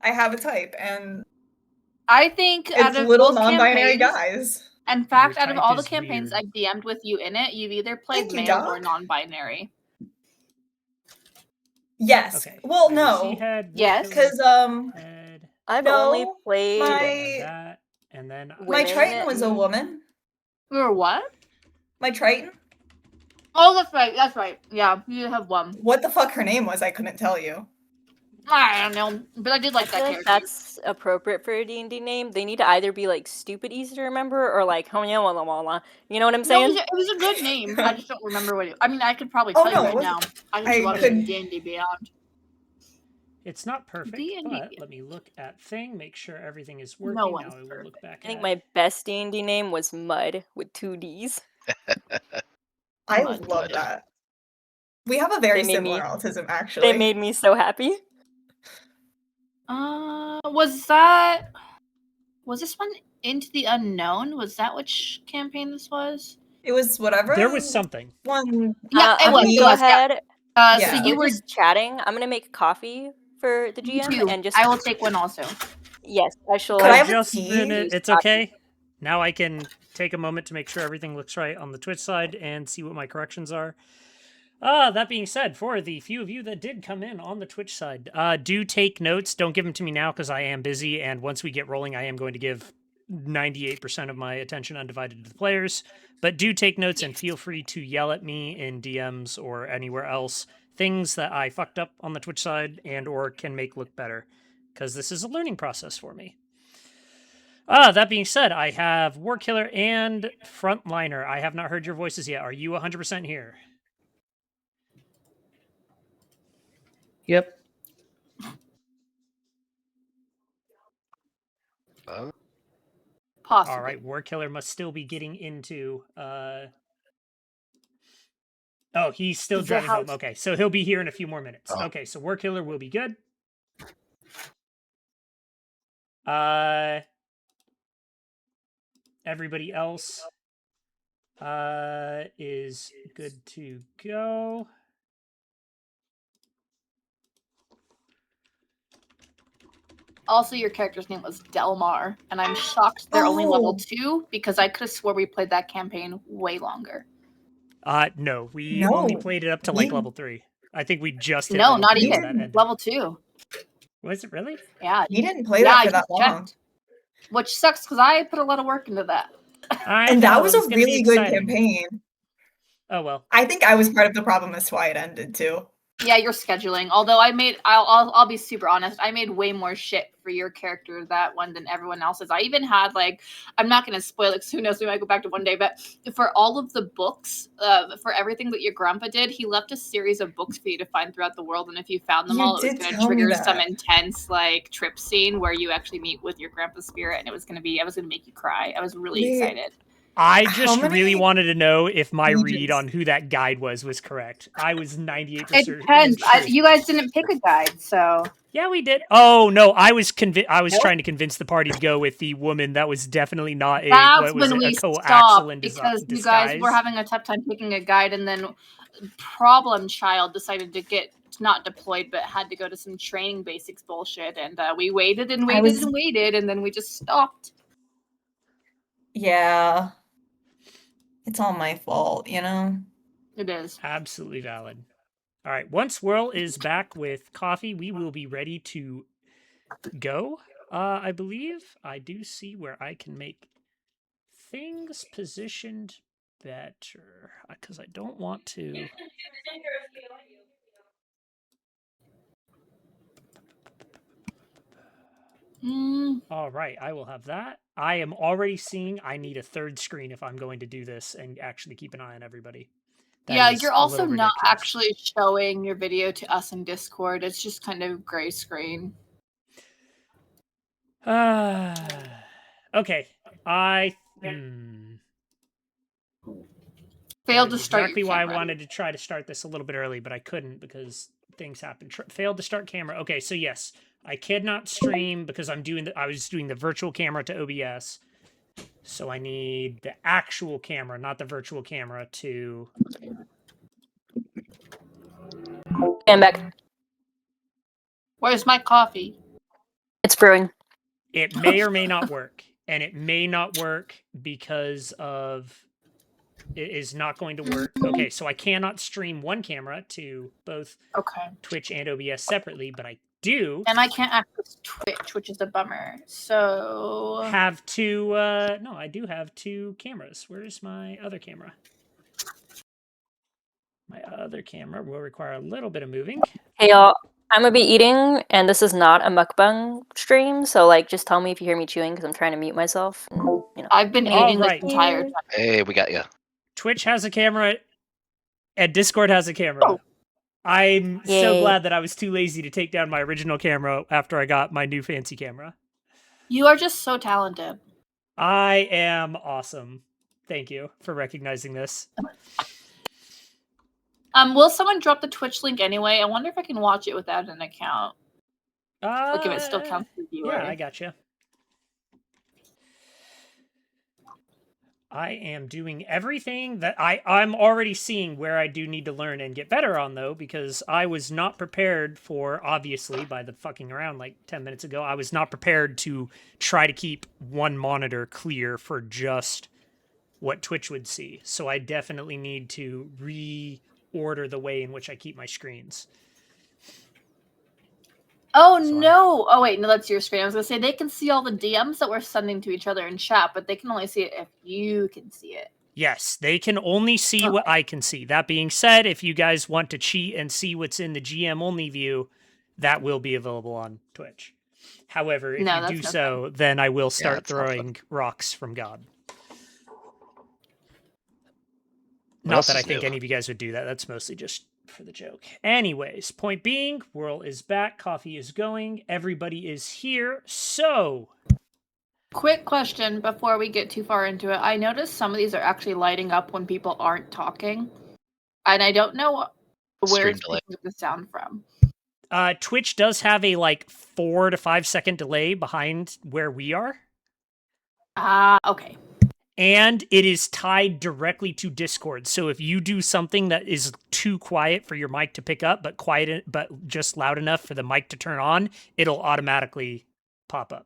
I have a type, and I think out it's of little both non-binary campaigns, guys. in fact, Your out of type all the is campaigns weird. I've DM'd with you in it, you've either played Thank you, male or Doc. non-binary. Yes. Okay. Well, IDC no. head, Yes. Warkiller Because head. I've only no, played So I my have that, and then my women Triton was a and- woman. We were what? My Triton. Oh, that's right. That's right. Yeah, you have one. What the fuck her name was, I couldn't tell you. I don't know, but I did like I that feel character. like that's appropriate for a D&D name. They need to either be like stupid easy to remember or like you know what I'm No, saying? it was a good name. I just don't remember what it. I mean, I could probably Oh, tell no, you it right wasn't- now. I I just love it could- in D&D Beyond. it's not perfect, D&D. but let me look at thing, make sure everything is working. No Now one's I will perfect. look back I think at my best D&D name was Mud with 2 Ds. I Mud. love that. We have a very They made similar me- autism, actually. They made me so happy. Was this one Into the Unknown? Was that which campaign this was? It was whatever. there was something. One. Yeah, I'm gonna go ahead. Yeah. So you were just chatting. I'm gonna make coffee for the GM two. and just I will take one also. yes, I shall. Could I I have a just tea? finished. It's okay. Now I can take a moment to make sure everything looks right on the Twitch side and see what my corrections are. That being said, for the few of you that did come in on the Twitch side, do take notes. Don't give them to me now because I am busy, and once we get rolling, I am going to give 98% of my attention undivided to the players. But do take notes and feel free to yell at me in DMs or anywhere else things that I fucked up on the Twitch side and or can make look better, because this is a learning process for me. That being said, I have Warkiller and Frontliner. I have not heard your voices yet. Are you 100% here? Yep. Possibly. All right, Warkiller must still be getting into. Oh, he's still The driving home. house. Okay, so he'll be here in a few more minutes. Okay, so Warkiller will be good. Everybody else is good to go. Also, your character's name was Delmar, and I'm shocked they're only level 2 because I could have swore we played that campaign way longer. No, we No, only played it up to like we- level 3. I think we just hit No, level not 3 when even. that ended. Level 2. Was it really? Yeah. We didn't play that for that you long. checked. Which sucks because I put a lot of work into that. And that was a really good campaign. Oh well. I think I was part of the problem as to why it ended too. Yeah, your scheduling. Although I'll be super honest, I made way more shit for your character that one than everyone else's. I even had like, I'm not gonna spoil it because who knows, we might go back to one day, but for all of the books, for everything that your grandpa did, he left a series of books for you to find throughout the world, and if you found them You all, it was did gonna tell me trigger that. some intense like trip scene where you actually meet with your grandpa's spirit, and I was gonna make you cry. I was really Wait. excited. I How just many really wanted to know if my read pages? on who that guide was correct. I was 98% It depends. sure. You guys didn't pick a guide, so Yeah, we did. Oh no, I was trying to convince the party to go with the woman that was definitely not a that's what was when it, we a coaxial stopped in because you disguise. guys were having a tough time picking a guide, and then Problem Child decided to get not deployed but had to go to some training basics bullshit, and we waited and waited and waited, and then we just stopped. Yeah. It's all my fault, you know? It is. Absolutely valid. All right, once Whirl is back with coffee, we will be ready to go. I believe I do see where I can make things positioned better because I don't want to. All right, I will have that. I am already seeing I need a third screen if I'm going to do this and actually keep an eye on everybody. That Yeah, is you're a also little not ridiculous. actually showing your video to us in Discord. It's just kind of gray screen. Okay. Failed to start exactly your why I camera. wanted to try to start this a little bit early, but I couldn't because things happened. Failed to start camera. Okay, so yes, I cannot stream because I was doing the virtual camera to OBS. So I need the actual camera, not the virtual camera, to. Stand back. Where's my coffee? It's brewing. It may or may not work, and it may not work because of it is not going to work. Okay, so I cannot stream one camera to both Okay. Twitch and OBS separately, but I do And I can't access Twitch, which is a bummer. So have two. No, I do have two cameras. Where's my other camera? My other camera will require a little bit of moving. Hey y'all, I'm gonna be eating, and this is not a mukbang stream, so like, just tell me if you hear me chewing because I'm trying to mute myself. And, you know. I've been All eating right. this entire time. Hey, we got you. Twitch has a camera, and Discord has a camera. Oh. I'm so Yay. glad that I was too lazy to take down my original camera after I got my new fancy camera. You are just so talented. I am awesome. Thank you for recognizing this. Will someone drop the Twitch link anyway? I wonder if I can watch it without an account. Like if it still counts as a viewer. Yeah, I gotcha. I am doing everything that I'm already seeing where I do need to learn and get better on, though, because I was not prepared for, obviously, by the fucking around like 10 minutes ago, I was not prepared to try to keep one monitor clear for just what Twitch would see. So I definitely need to reorder the way in which I keep my screens. Oh So no! Oh wait, no, that's your screen. I was gonna say they can see all the DMs that we're sending to each other in chat, but they can only see it if you can see it. Yes, they can only see what I can see. That being said, if you guys want to cheat and see what's in the GM only view, that will be available on Twitch. However, if No, you that's do no so, then I will start that's not fun. throwing rocks from God. What Not else that I is think new? any of you guys would do that. That's mostly just for the joke. Anyways, point being, Whirl is back, coffee is going, everybody is here. So, Quick question before we get too far into it. I noticed some of these are actually lighting up when people aren't talking, and I don't know where Stream it's delay. picking up the sound from. Twitch does have a like 4 to 5 second delay behind where we are. Okay. And it is tied directly to Discord. So if you do something that is too quiet for your mic to pick up, but just loud enough for the mic to turn on, it'll automatically pop up.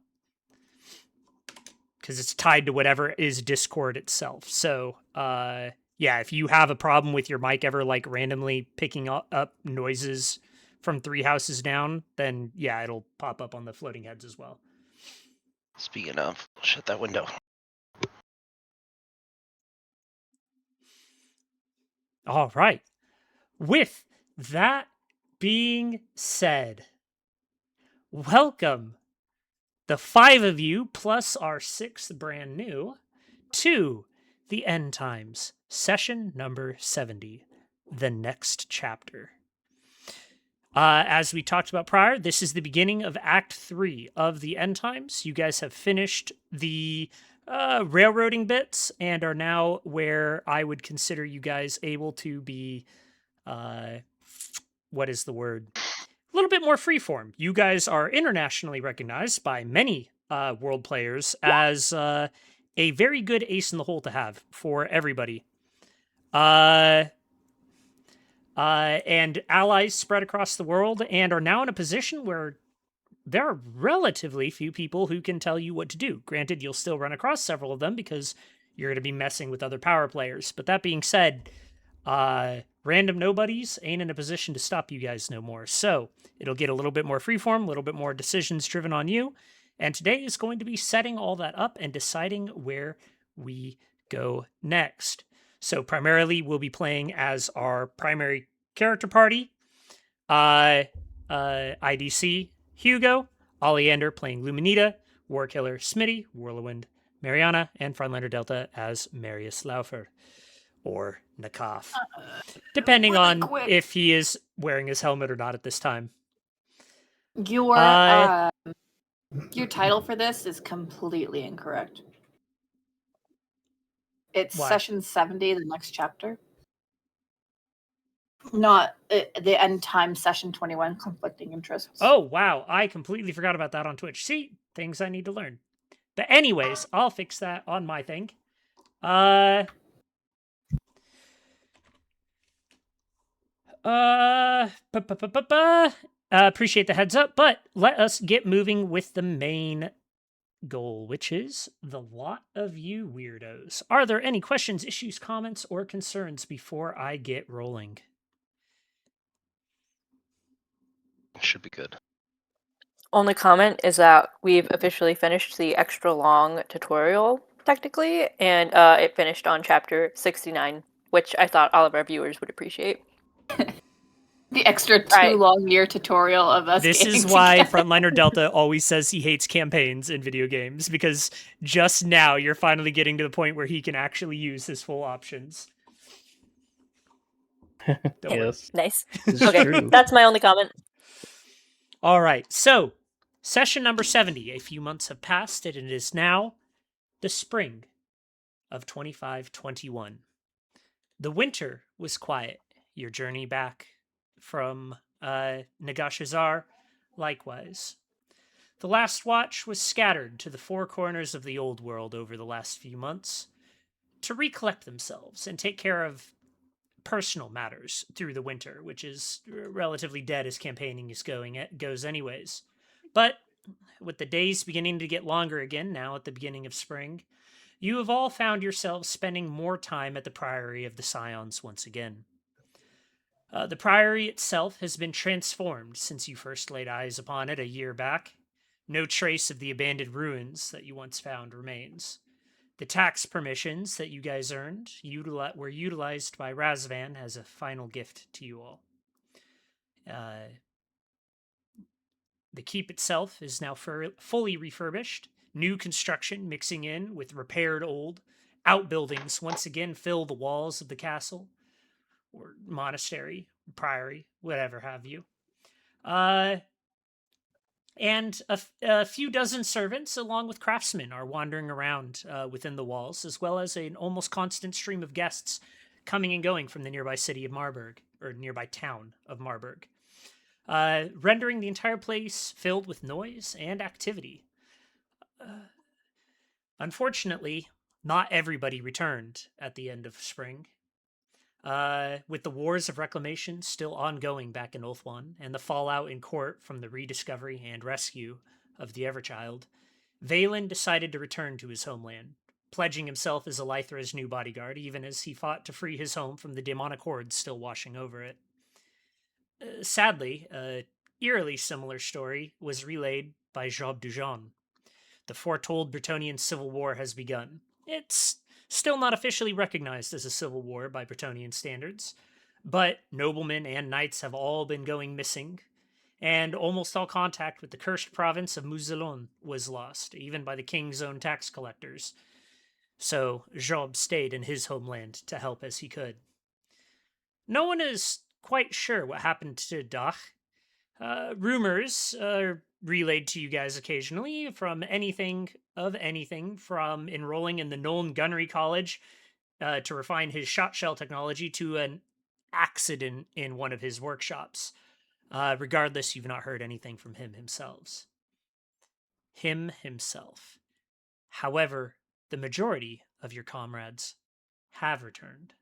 Because it's tied to whatever is Discord itself. So, yeah, if you have a problem with your mic ever like randomly picking up noises from 3 houses down, then yeah, it'll pop up on the floating heads as well. Speaking of, shut that window. All right. With that being said, welcome the 5 of you plus our 6th brand new to the End Times session number 70, the next chapter. As we talked about prior, this is the beginning of Act 3 of the End Times. You guys have finished the railroading bits and are now where I would consider you guys able to be, what is the word? A little bit more freeform. You guys are internationally recognized by many world players as a very good ace in the hole to have for everybody. And allies spread across the world and are now in a position where there are relatively few people who can tell you what to do. Granted, you'll still run across several of them because you're going to be messing with other power players. But that being said, random nobodies ain't in a position to stop you guys no more. So it'll get a little bit more freeform, a little bit more decisions driven on you. And today is going to be setting all that up and deciding where we go next. So primarily, we'll be playing as our primary character party. IDC, Hugo, Oleander playing Luminita, Warkiller Smitty, Whirlwind Mariana, and Frontlander Delta as Marius Laufer, or Nakaf, depending really on quick. if he is wearing his helmet or not at this time. Your title for this is completely incorrect. It's Why? session 70, the next chapter. Not the end time session 21, conflicting interests. Oh, wow. I completely forgot about that on Twitch. See, things I need to learn. But anyways, I'll fix that on my thing. appreciate the heads up, but let us get moving with the main goal, which is the lot of you weirdos. Are there any questions, issues, comments, or concerns before I get rolling? Should be good. Only comment is that we've officially finished the extra long tutorial, technically, and it finished on chapter 69, which I thought all of our viewers would appreciate. The extra Right. long year tutorial of us. This is gaming why together. Frontliner Delta always says he hates campaigns in video games, because just now you're finally getting to the point where he can actually use his full options. Don't worry. Yes. Nice. This is Okay, true. that's my only comment. All right, so session number 70. A few months have passed, and it is now the spring of 2521. The winter was quiet. Your journey back from Nagashazar, likewise. The last watch was scattered to the four corners of the old world over the last few months to recollect themselves and take care of personal matters through the winter, which is relatively dead as campaigning goes anyways. But with the days beginning to get longer again now at the beginning of spring, you have all found yourselves spending more time at the Priory of the Scions once again. The Priory itself has been transformed since you first laid eyes upon it a year back. No trace of the abandoned ruins that you once found remains. The tax permissions that you guys earned were utilized by Razvan as a final gift to you all. The keep itself is now fully refurbished. New construction mixing in with repaired old. Outbuildings once again fill the walls of the castle, or monastery, priory, whatever have you. And a few dozen servants, along with craftsmen, are wandering around within the walls, as well as an almost constant stream of guests coming and going from the nearby city of Marburg, or nearby town of Marburg, rendering the entire place filled with noise and activity. Unfortunately, not everybody returned at the end of spring. With the wars of reclamation still ongoing back in Ulthuan, and the fallout in court from the rediscovery and rescue of the Everchild, Valen decided to return to his homeland, pledging himself as Elythra's new bodyguard, even as he fought to free his home from the demonic hordes still washing over it. Sadly, a eerily similar story was relayed by Job Dujan. The foretold Bretonnian civil war has begun. It's still not officially recognized as a civil war by Bretonnian standards, but noblemen and knights have all been going missing, and almost all contact with the cursed province of Mouzillon was lost, even by the king's own tax collectors. So Job stayed in his homeland to help as he could. No one is quite sure what happened to Dach. Rumors are relayed to you guys occasionally from anything from enrolling in the Nuln Gunnery College to refine his shot shell technology to an accident in one of his workshops. Regardless, you've not heard anything from him himself. However, the majority of your comrades have returned.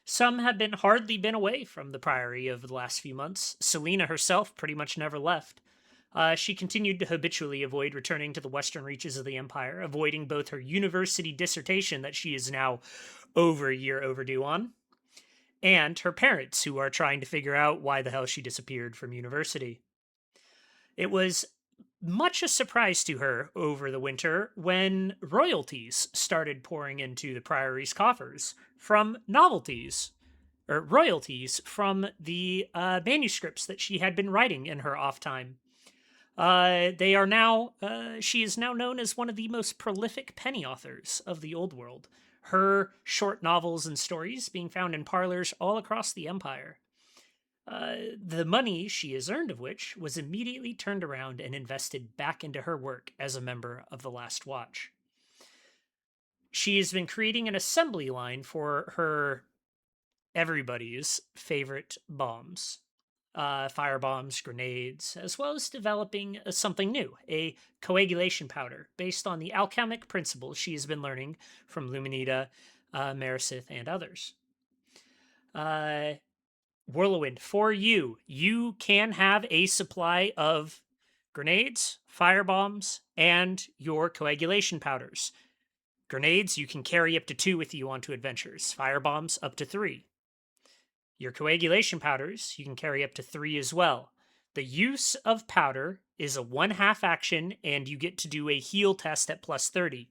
Some have hardly been away from the Priory over the last few months. Selena herself pretty much never left. She continued to habitually avoid returning to the western reaches of the Empire, avoiding both her university dissertation that she is now over a year overdue on, and her parents, who are trying to figure out why the hell she disappeared from university. It was much a surprise to her over the winter when royalties started pouring into the Priory's coffers from royalties from the manuscripts that she had been writing in her off time. She is now known as one of the most prolific penny authors of the Old World, her short novels and stories being found in parlors all across the Empire. The money she has earned of which was immediately turned around and invested back into her work as a member of the Last Watch. She has been creating an assembly line for her everybody's favorite bombs. Fire bombs, grenades, as well as developing something new, a coagulation powder based on the alchemic principles she has been learning from Luminita, Marisith, and others. Whirlwind, for you, you can have a supply of grenades, firebombs, and your coagulation powders. Grenades, you can carry up to 2 with you onto adventures. Firebombs, up to 3. Your coagulation powders, you can carry up to 3 as well. The use of powder is a 1/2 action, and you get to do a heal test at plus 30.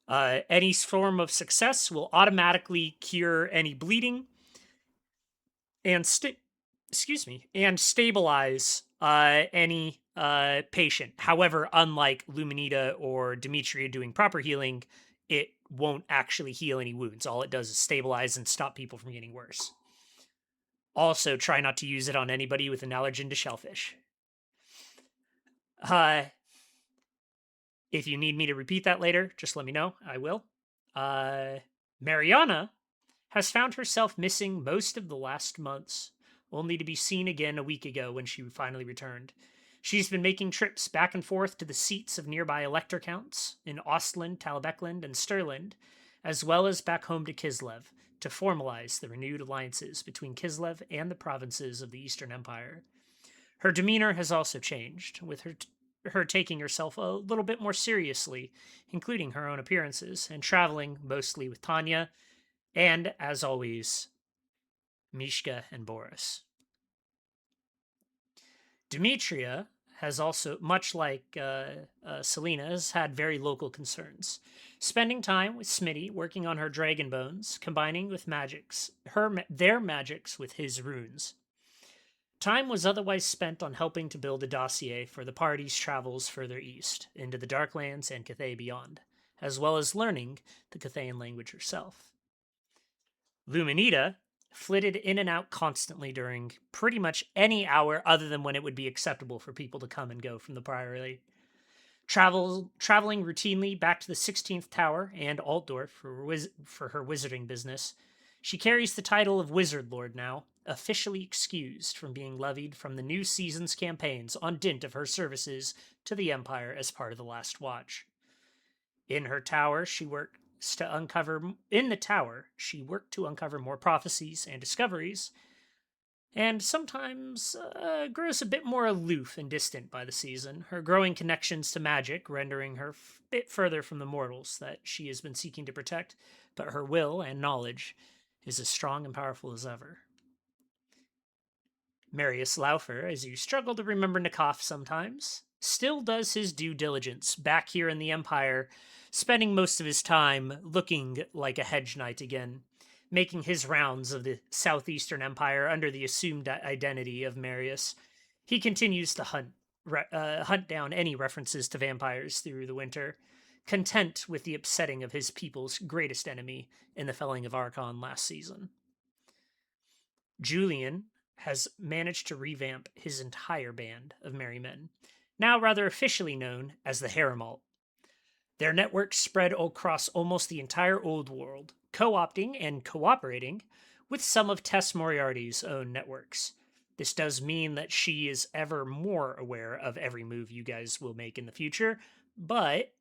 Any form of success will automatically cure any bleeding and stabilize any patient. However, unlike Luminita or Demetria doing proper healing, it won't actually heal any wounds. All it does is stabilize and stop people from getting worse. Also, try not to use it on anybody with an allergen to shellfish. If you need me to repeat that later, just let me know. I will. Mariana has found herself missing most of the last months, only to be seen again a week ago when she finally returned. She's been making trips back and forth to the seats of nearby elector counts in Ostland, Talabecland, and Stirland, as well as back home to Kislev, to formalize the renewed alliances between Kislev and the provinces of the Eastern Empire. Her demeanor has also changed, with her taking herself a little bit more seriously, including her own appearances, and traveling mostly with Tanya, and, as always, Mishka and Boris. Demetria has also, much like Selena, has had very local concerns. Spending time with Smitty, working on her dragon bones, combining with their magics with his runes. Time was otherwise spent on helping to build a dossier for the party's travels further east, into the Darklands and Cathay beyond, as well as learning the Cathayan language herself. Luminita flitted in and out constantly during pretty much any hour other than when it would be acceptable for people to come and go from the Priory. Traveling routinely back to the 16th Tower and Altdorf for her wizarding business, she carries the title of Wizard Lord now, officially excused from being levied from the new season's campaigns on dint of her services to the Empire as part of the Last Watch. In the tower, she worked to uncover more prophecies and discoveries, and sometimes grows a bit more aloof and distant by the season, her growing connections to magic rendering her a bit further from the mortals that she has been seeking to protect, but her will and knowledge is as strong and powerful as ever. Marius Laufer, as you struggle to remember Nikaf sometimes, still does his due diligence back here in the Empire, spending most of his time looking like a hedge knight again, making his rounds of the southeastern Empire under the assumed identity of Marius. He continues to hunt down any references to vampires through the winter, content with the upsetting of his people's greatest enemy in the felling of Archon last season. Julian has managed to revamp his entire band of merry men, now rather officially known as the Haremalt. Their networks spread across almost the entire Old World, co-opting and cooperating with some of Tess Moriarty's own networks. This does mean that she is ever more aware of every move you guys will make in the future, but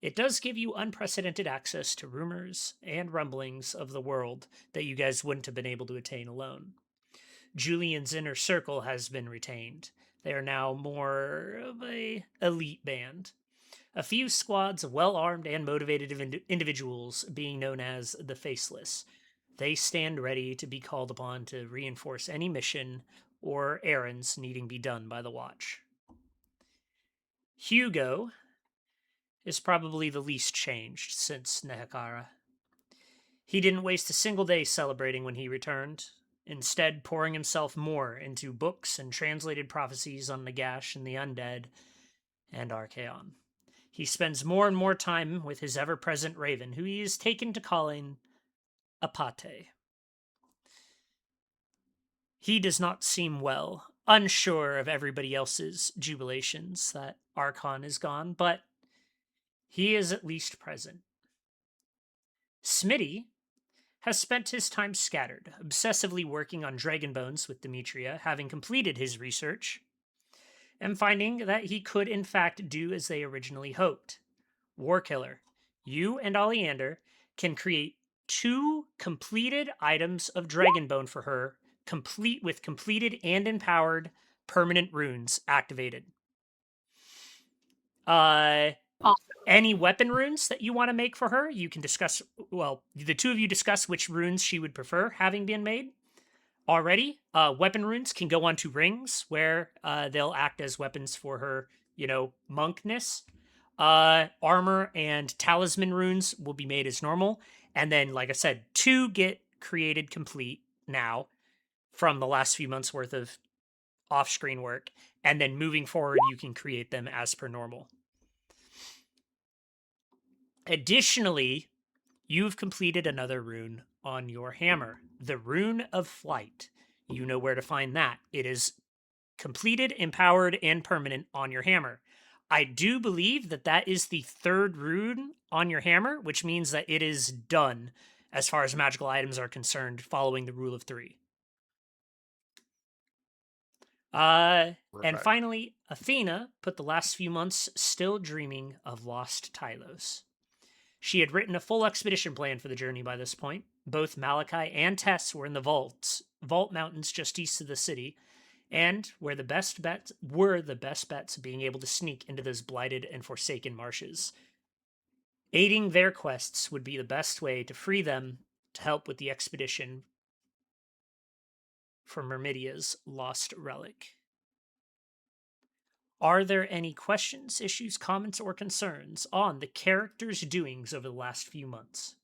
it does give you unprecedented access to rumors and rumblings of the world that you guys wouldn't have been able to attain alone. Julian's inner circle has been retained. They are now more of an elite band. A few squads of well-armed and motivated individuals being known as the Faceless. They stand ready to be called upon to reinforce any mission or errands needing be done by the Watch. Hugo is probably the least changed since Nehekara. He didn't waste a single day celebrating when he returned, instead pouring himself more into books and translated prophecies on Nagash and the Undead and Archaon. He spends more and more time with his ever-present Raven, who he has taken to calling Apate. He does not seem well, unsure of everybody else's jubilations that Archon is gone, but he is at least present. Smitty has spent his time scattered, obsessively working on dragon bones with Demetria, having completed his research, and finding that he could in fact do as they originally hoped. Warkiller, you and Oleander can create 2 completed items of dragon bone for her completed and empowered permanent runes activated. Any weapon runes that you want to make for her, you can discuss. Well, the two of you discuss which runes she would prefer having been made. Already, weapon runes can go onto rings where they'll act as weapons for her, monkness. Armor and talisman runes will be made as normal. And then, like I said, 2 get created complete now from the last few months worth of off-screen work. And then moving forward, you can create them as per normal. Additionally, you've completed another rune on your hammer, the Rune of Flight. You know where to find that. It is completed, empowered, and permanent on your hammer. I do believe that that is the 3rd rune on your hammer, which means that it is done as far as magical items are concerned, following the rule of 3. And finally, Athena put the last few months still dreaming of lost Tylos. She had written a full expedition plan for the journey by this point. Both Malachi and Tess were in the vault mountains just east of the city, and were the best bets being able to sneak into those blighted and forsaken marshes. Aiding their quests would be the best way to free them to help with the expedition for Myrmidia's lost relic. Are there any questions, issues, comments, or concerns on the characters' doings over the last few months?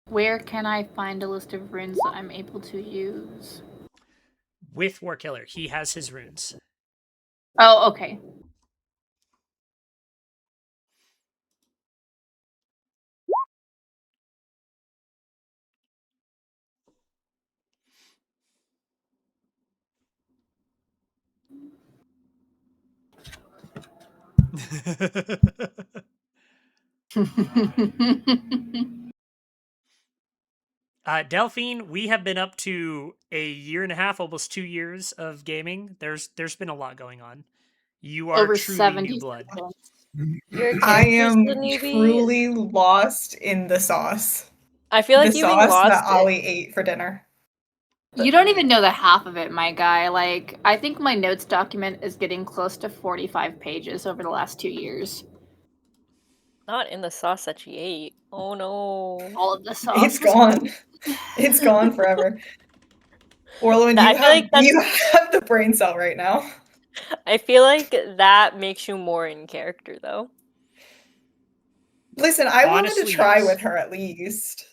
Where can I find a list of runes that I'm able to use? With Warkiller, he has his runes. Oh, okay. Delphine, we have been up to a year and a half, almost 2 years of gaming. There's been a lot going on. You are Over truly 70 new blood. Your I character's am the newbie. truly lost in the sauce. I feel like The you being sauce lost. that Ollie ate for dinner. You don't even know the half of it, my guy. Like, I think my notes document is getting close to 45 pages over the last 2 years. Not in the sauce that she ate. Oh no. All of the sauce. It's gone. It's gone forever. Orlin, I feel like you have the brain cell right now. I feel like that makes you more in character, though. Listen, I wanted Honestly, to try yes. with her at least.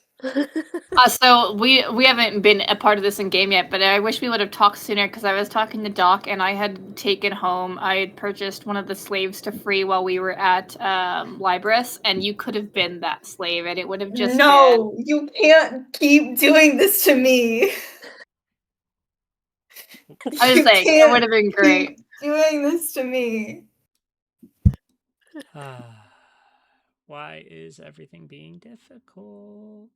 So we haven't been a part of this in game yet, but I wish we would have talked sooner because I was talking to Doc and I had taken home. I had purchased one of the slaves to free while we were at Libris, and you could have been that slave, and it would have just No, you can't keep doing this to me. I was You saying it can't would have been great. keep doing this to me. Why is everything being difficult?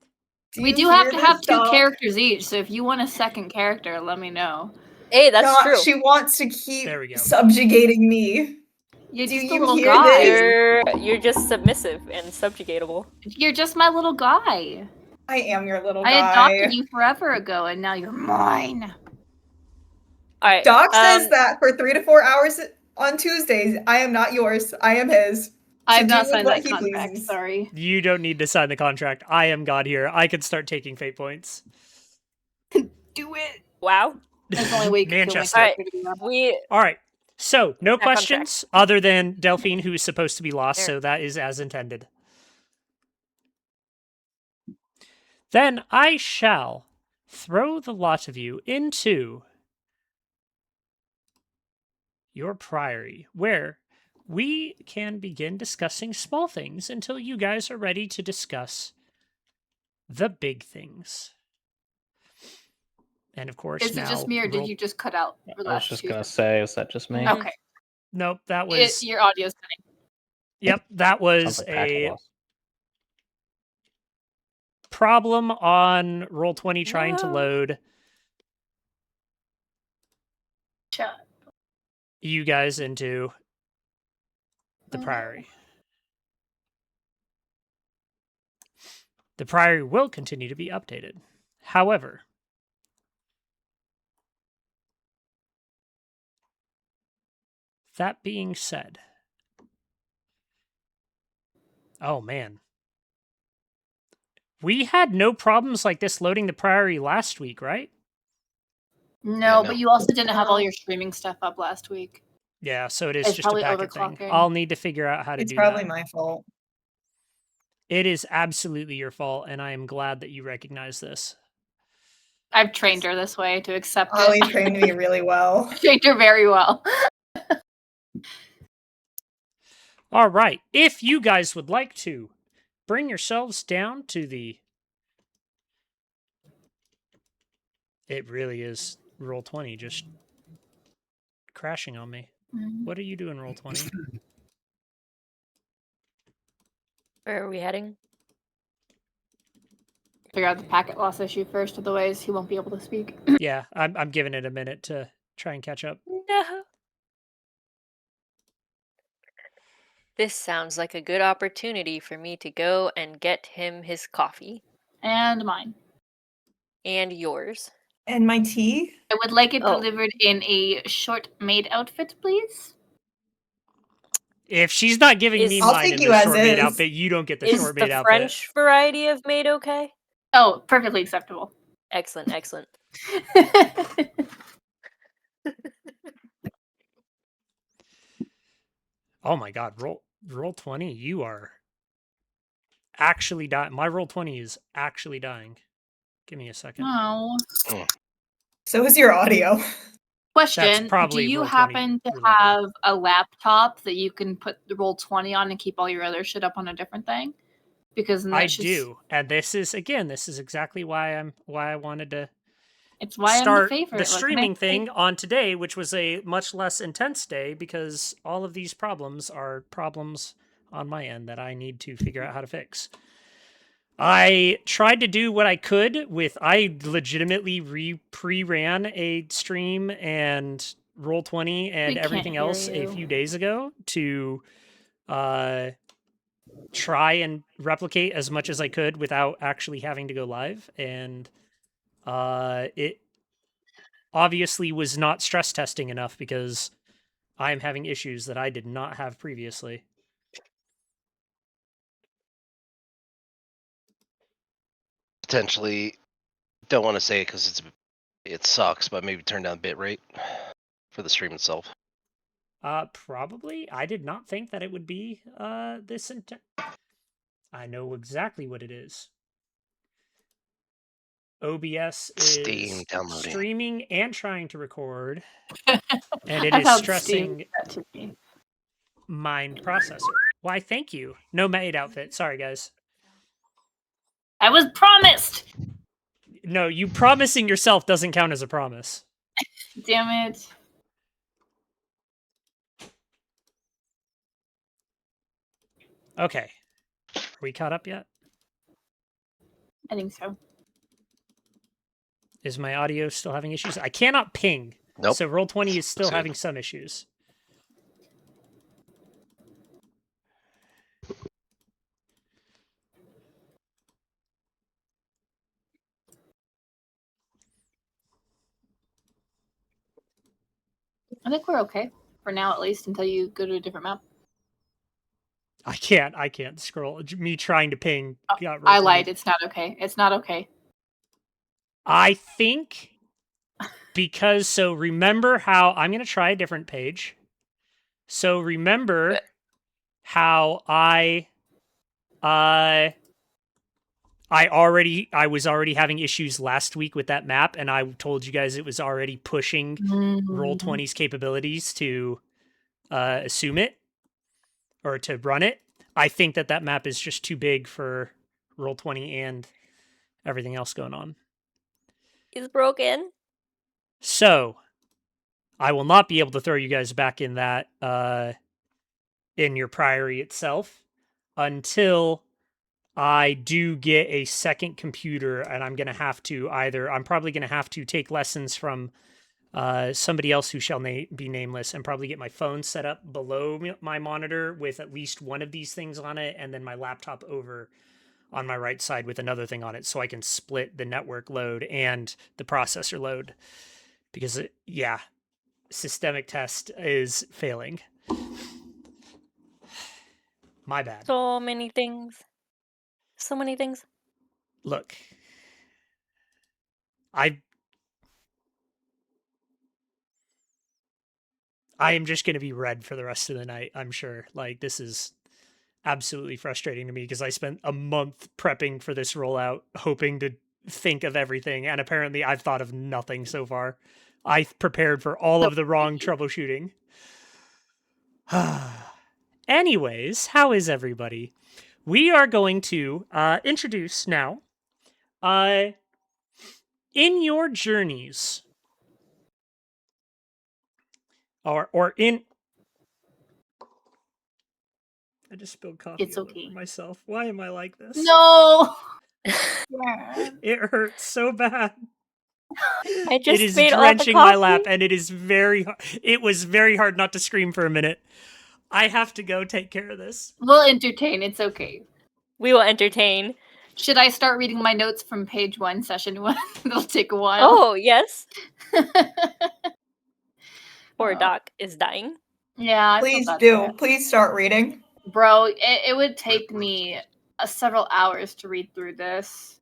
We you do have hear to have this, 2 Doc? characters each, so if you want a second character, let me know. Hey, that's Doc, true. she wants to keep There we go. subjugating me. You're Do just a you little hear guy. this? You're just submissive and subjugatable. You're just my little guy. I am your little I guy. adopted you forever ago, and now you're mine. All right. Doc says that for 3 to 4 hours on Tuesdays. I am not yours. I am his. I've do not with signed what that he contract. pleases. Sorry. You don't need to sign the contract. I am God here. I can start taking fate points. Do it. Wow. That's the only way you can kill my Manchester. character to be honest. We All right. So, no That contract. questions other than Delphine, who is supposed to be lost, There. so that is as intended. Then I shall throw the lot of you into your priory, where we can begin discussing small things until you guys are ready to discuss the big things. And of course, Is it now just me, or did roll- you just cut out for the I was last just 2 gonna seconds? say, is that just me? Mhm. Okay. Nope, that was Your audio's cutting. Yep, that was Sounds like Pack a loss. problem on Roll20 trying to No. load Shut. you guys into the Oh, no. priory. The Priory will continue to be updated. However, that being said, oh man. We had no problems like this loading the Priory last week, right? No, no. but you also didn't have all your streaming stuff up last week. Yeah, so it is It's just a probably packet thing. overclocking. I'll need to figure out how to It's do probably that. my fault. It is absolutely your fault, and I am glad that you recognize this. I've trained her this way to accept Ollie it. trained me really well. Trained her very well. All right. If you guys would like to bring yourselves down to the... It really is Roll20 just crashing on me. What are you doing, Roll20? Where are we heading? Figure out the packet loss issue first, otherwise he won't be able to speak. Yeah, I'm giving it a minute to try and catch up. No. This sounds like a good opportunity for me to go and get him his coffee. And mine. And yours. And my tea? I would like it Oh. delivered in a short maid outfit, please. If she's not giving me I'll mine take in you the as short maid is. outfit, you don't get the Is short the maid outfit. French variety of maid okay? Oh, perfectly acceptable. Excellent, excellent. Oh my god, roll20, you are actually dying. My roll20 is actually dying. Give me a second. Oh. So is your audio. Question, do probably you Roll20 happen to related. have a laptop that you can put the Roll20 on and keep all your other shit up on a different thing? Because then I that's just- do, and this is exactly why I wanted to It's why I'm the start favorite. the What can I streaming say? thing on today, which was a much less intense day because all of these problems are problems on my end that I need to figure out how to fix. I tried to do what I could with, I legitimately pre-ran a stream and Roll20 and We everything can't hear else a you. few days ago to try and replicate as much as I could without actually having to go live. And it obviously was not stress testing enough because I'm having issues that I did not have previously. Potentially, don't want to say it because it sucks, but maybe turn down bitrate for the stream itself. Probably. I did not think that it would be this intense. I know exactly what it is. OBS is Steam downloading. streaming and trying to record, and it I is felt stressing Steam that to me. my processor. Why, thank you. No maid outfit. Sorry, guys. I was promised! No, you promising yourself doesn't count as a promise. Damn it. Okay. Are we caught up yet? I think so. Is my audio still having issues? I cannot ping. Nope. So Roll20 is still That's good. having some issues. I think we're okay. For now, at least, until you go to a different map. I can't scroll. Me trying to ping. got I Roll20. lied. It's not okay. It's not okay. I think because, so remember how, I'm going to try a different page. So remember how I was already having issues last week with that map, and I told you guys it was already pushing Roll20's capabilities to assume it or to run it. I think that map is just too big for Roll20 and everything else going on. Is broken. So I will not be able to throw you guys back in that in your Priory itself until I do get a second computer, and I'm probably going to have to take lessons from somebody else who shall be nameless, and probably get my phone set up below my monitor with at least one of these things on it, and then my laptop over on my right side with another thing on it so I can split the network load and the processor load. Because, systemic test is failing. My bad. So many things. So many things. Look, I am just going to be red for the rest of the night, I'm sure. Like, this is absolutely frustrating to me because I spent a month prepping for this rollout, hoping to think of everything, and apparently I've thought of nothing so far. I prepared for all of the wrong troubleshooting. Anyways, how is everybody? We are going to introduce now, in your journeys, or in... I just spilled coffee It's all over okay. myself. Why am I like this? No. Yeah. It hurts so bad. I just it is made all the drenching my coffee. lap, and it is it was very hard not to scream for a minute. I have to go take care of this. We'll entertain. It's okay. We will entertain. Should I start reading my notes from page 1, session 1? It'll take a while. Oh, yes. Poor Oh. Doc is dying. Yeah, I feel Please bad do. for it. Please start reading. Bro, it would take me several hours to read through this.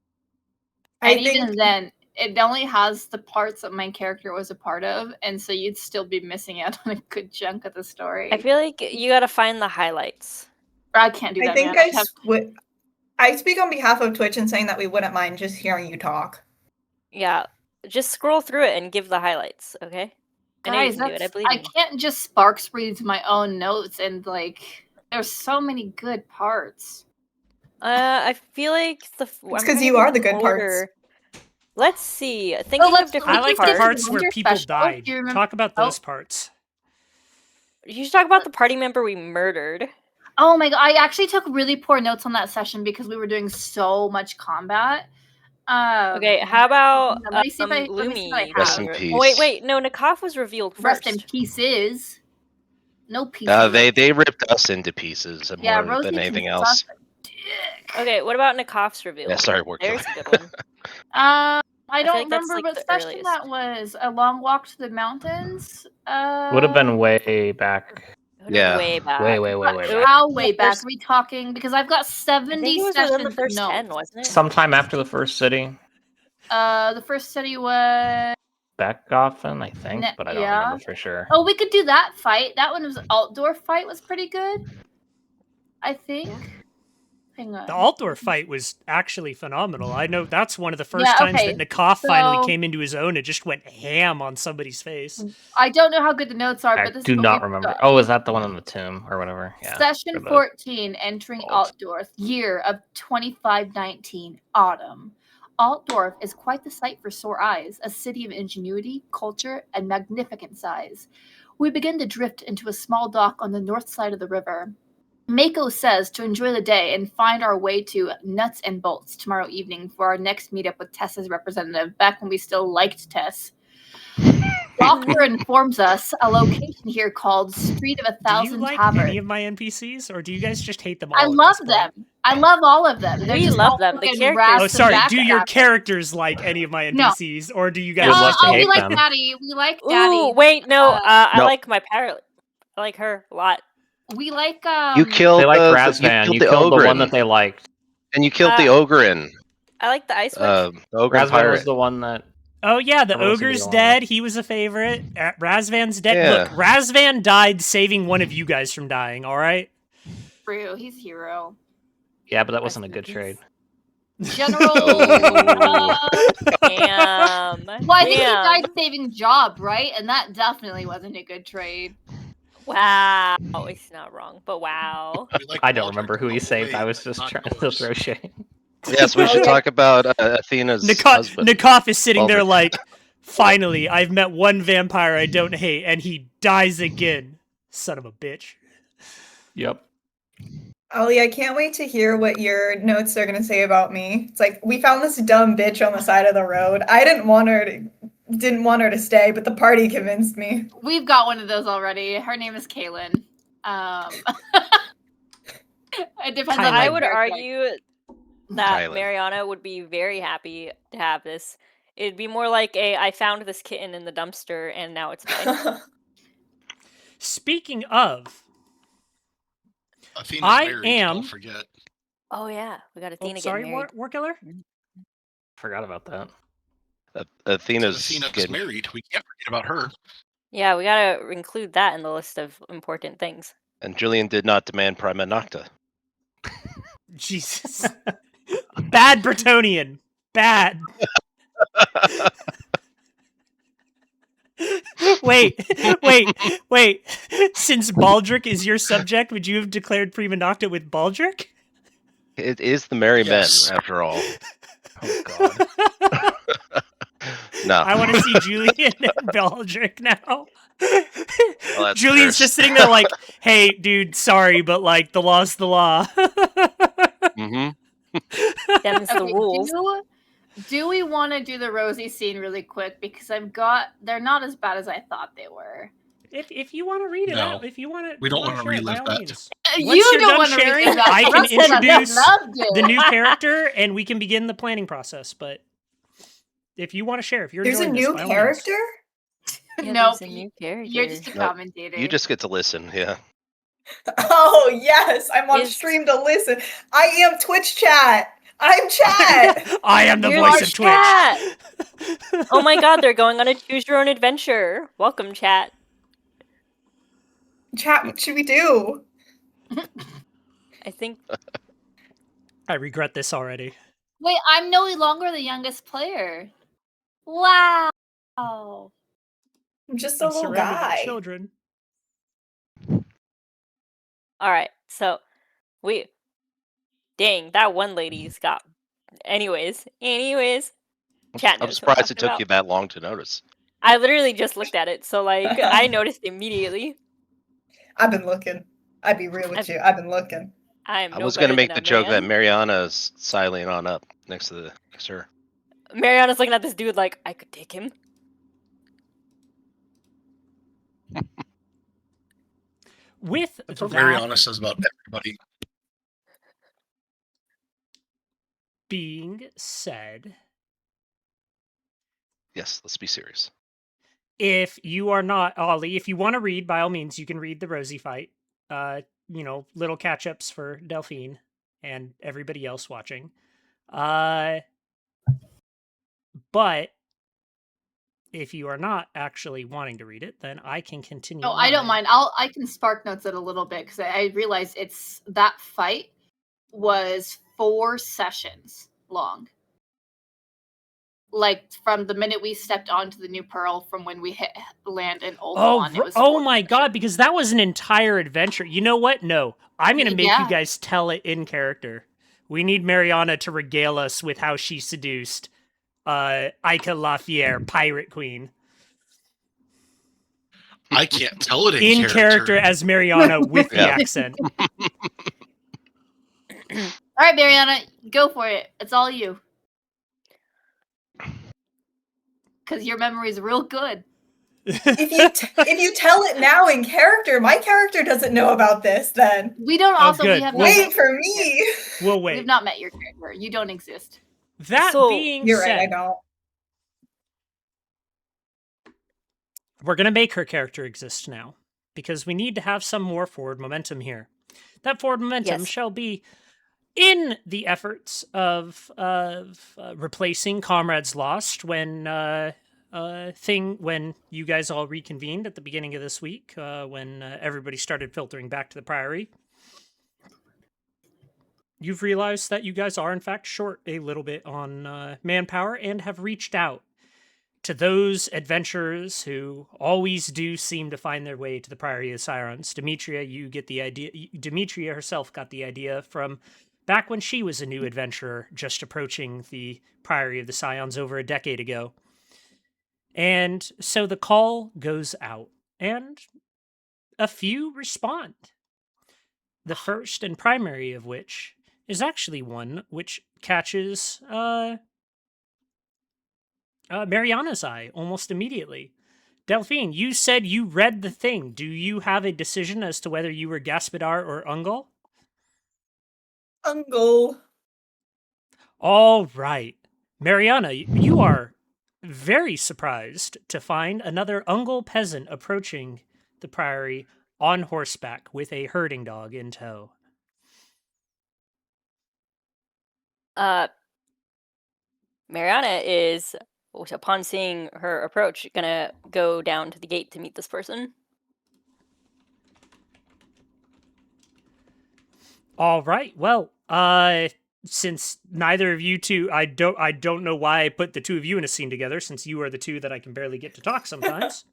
I And think even then, it only has the parts that my character was a part of, and so you'd still be missing out on a good chunk of the story. I feel like you gotta find the highlights. I can't do that, I think man. I speak on behalf of Twitch in saying that we wouldn't mind just hearing you talk. Yeah, just scroll through it and give the highlights, okay? I know you Guys, can do it. I believe I in you. can't just sparks read my own notes and there's so many good parts. I feel like It's because you are the good parts. Let's see. Thinking let's- of different I like Parts. the parts where Wonder people special. died. Do you remember- Talk about those parts. You should talk about the party member we murdered. Oh my god, I actually took really poor notes on that session because we were doing so much combat. Okay, how about let me see if I- let me see what I Lumi? have. Rest in Oh, peace. wait, no, Nakaf was revealed first. Rest in pieces. No pieces. They ripped us into pieces yeah, more Rosie than anything can else. suck a dick. Okay, what about Nakaf's reveal? Yeah, sorry, work. There's a good one. I feel don't like that's, remember like, what the session earliest. that was. A long walk to the mountains. Would have been way back. Yeah. Way back. Way But back. how way back? First- Are we talking? Because I've got I 70 think it was sessions. within the first of 10, notes. wasn't it? Sometime after the first city. The first study was. Beckhoffen, I think, but I don't yeah. remember for sure. Oh, we could do that fight. That one was outdoor fight was pretty good. I think. Hang on. The Altdorf fight was actually phenomenal. I know that's one of the first Yeah, times okay, that Nakaf finally so- came into his own and just went ham on somebody's face. I don't know how good the notes are, I but this do is what not we've remember. got. Oh, is that the one on the tomb or whatever? Yeah. Session for the 14, entering Alt. Altdorf, year of 2519, autumn. Altdorf is quite the sight for sore eyes, a city of ingenuity, culture, and magnificent size. We begin to drift into a small dock on the north side of the river. Mako says to enjoy the day and find our way to Nuts and Bolts tomorrow evening for our next meetup with Tessa's representative, back when we still liked Tess. Doctor informs us a location here called Street of a Do you Thousand like Taverns. any of my NPCs, or do you guys just hate them all? I at love this point? them. I love all of them. They're We just love all them. The fucking characters- rats Oh, and sorry. Do your backstabbers. characters like any of my No. NPCs, or do you guys You'd love just to we hate like them. Daddy. We like Daddy. Ooh, wait, no. I No. like my parrot. I like her a lot. We like You killed They like the Razvan. You the killed the one Ogren, that they liked. and you killed the Uh, Ogren. I like the ice witch. The Ogren Razvan pirate. was the one that. Oh yeah, the Everyone seemed to ogre's get along dead. He was a favorite. Razvan's dead. Yeah. Look, Razvan died saving one of you guys from dying. All right. True. He's a hero. Yeah, but that wasn't a good Rest in trade. General. Oh. Damn. Well, I think Damn. he died saving Job, right? And that definitely wasn't a good trade. Wow. It's not wrong, but wow. I don't remember who he saved. I was just trying to throw shade. Yes, we should talk about Athena's husband. Nikov is sitting there Baldur. like, finally, I've met one vampire I don't hate, and he dies again. Son of a bitch. Yep. Ollie, I can't wait to hear what your notes are gonna say about me. It's like we found this dumb bitch on the side of the road. I didn't want her to stay, but the party convinced me. We've got one of those already. Her name is Kaylin. It depends on Kylan. I my would character. argue that Kylan. Mariana would be very happy to have this. It'd be more like I found this kitten in the dumpster and now it's mine. Speaking of, Athena's I married, am- don't forget. Oh yeah, we got Athena sorry, getting married. War Killer? Forgot about that. Athena's Athena's getting married. We can't forget about her. Yeah, we gotta include that in the list of important things. and Julian did not demand Prima Nocta. Jesus. Bad Bretonian. Bad. wait. Since Baldric is your subject, would you have declared Prima Nocta with Baldric? It is the Merry Yes. Men, after all. Oh god. No. I want to see Julian and Baldric now. that's Julian's cursed. just sitting there like, hey, dude, sorry, but like, the law's the law. Mm-hmm. Them's the Okay, rules. do we want to do the Rosie scene really quick? Because they're not as bad as I thought they were. If you want to read it No, out, if you want to, we don't wanna relive that. Once You you're don't done want to sharing, read that. I can Russ said he introduce loved it. the new character, and we can begin the planning process. But if you want to share, if you're There's a enjoying this, new by all means. character? Yeah, No, there's a new character. You're just a No, commentator. You just get to listen, yeah. Oh, yes. I'm on Is- stream to listen. I am Twitch chat. I'm chat. I am the You're voice the of chat. Twitch. Oh my god, they're going on a choose your own adventure. Welcome, chat. Chat, what should we do? I think I regret this already. Wait, I'm no longer the youngest player. Wow. I'm just a I'm little surrounded by guy. children. alright, so dang, that one lady's got anyways. Chat I'm knows what surprised it talking took you that long to notice. I literally just looked at it, so like I noticed immediately. I've been looking. I'd be real with I've- you. I've been looking. I was going to make than the a joke that man. Mariana's sidling on up next to her. Mariana's looking at this dude like I could take him. With That's what that Mariana says about everybody. being said, Yes, let's be serious. if you are not Ollie, if you want to read, by all means, you can read the Rosie fight. Little catch-ups for Delphine and everybody else watching. But if you are not actually wanting to read it, then I can continue. No, I don't on. mind. I can spark notes it a little bit because I realized that fight was 4 sessions long. Like from the minute we stepped onto the new Pearl from when we hit land in Old One. It was 4 my god, sessions. because that was an entire adventure. You know what? No. I'm going to make Yeah. you guys tell it in character. We need Mariana to regale us with how she seduced Ika Lafayette, Pirate Queen. I can't tell it In character as Mariana with the Yeah. accent. All right, Mariana, go for it. It's all you. Because your memory is real good. If you tell it now in character, my character doesn't know about this then. We don't Oh, also good. we have Well, not Wait met for your me. character. We'll We've wait. not met your character. You don't exist. That So- being You're said, right, I don't. we're going to make her character exist now because we need to have some more forward momentum here. That forward momentum Yes. shall be in the efforts of replacing Comrades Lost when you guys all reconvened at the beginning of this week when everybody started filtering back to the Priory. You've realized that you guys are in fact short a little bit on manpower and have reached out to those adventurers who always do seem to find their way to the Priory of Sirens. Demetria, you get the idea. Demetria herself got the idea from back when she was a new adventurer, just approaching the Priory of the Scions over a decade ago. And so the call goes out, and a few respond. The first and primary of which is actually one which catches Mariana's eye almost immediately. Delphine, you said you read the thing. Do you have a decision as to whether you were Gaspodar or Ungol? Uncle. All right. Mariana, you are very surprised to find another Ungol peasant approaching the priory on horseback with a herding dog in tow. Mariana is, upon seeing her approach, gonna go down to the gate to meet this person. All right. Well, since neither of you two, I don't know why I put the two of you in a scene together, since you are the two that I can barely get to talk sometimes.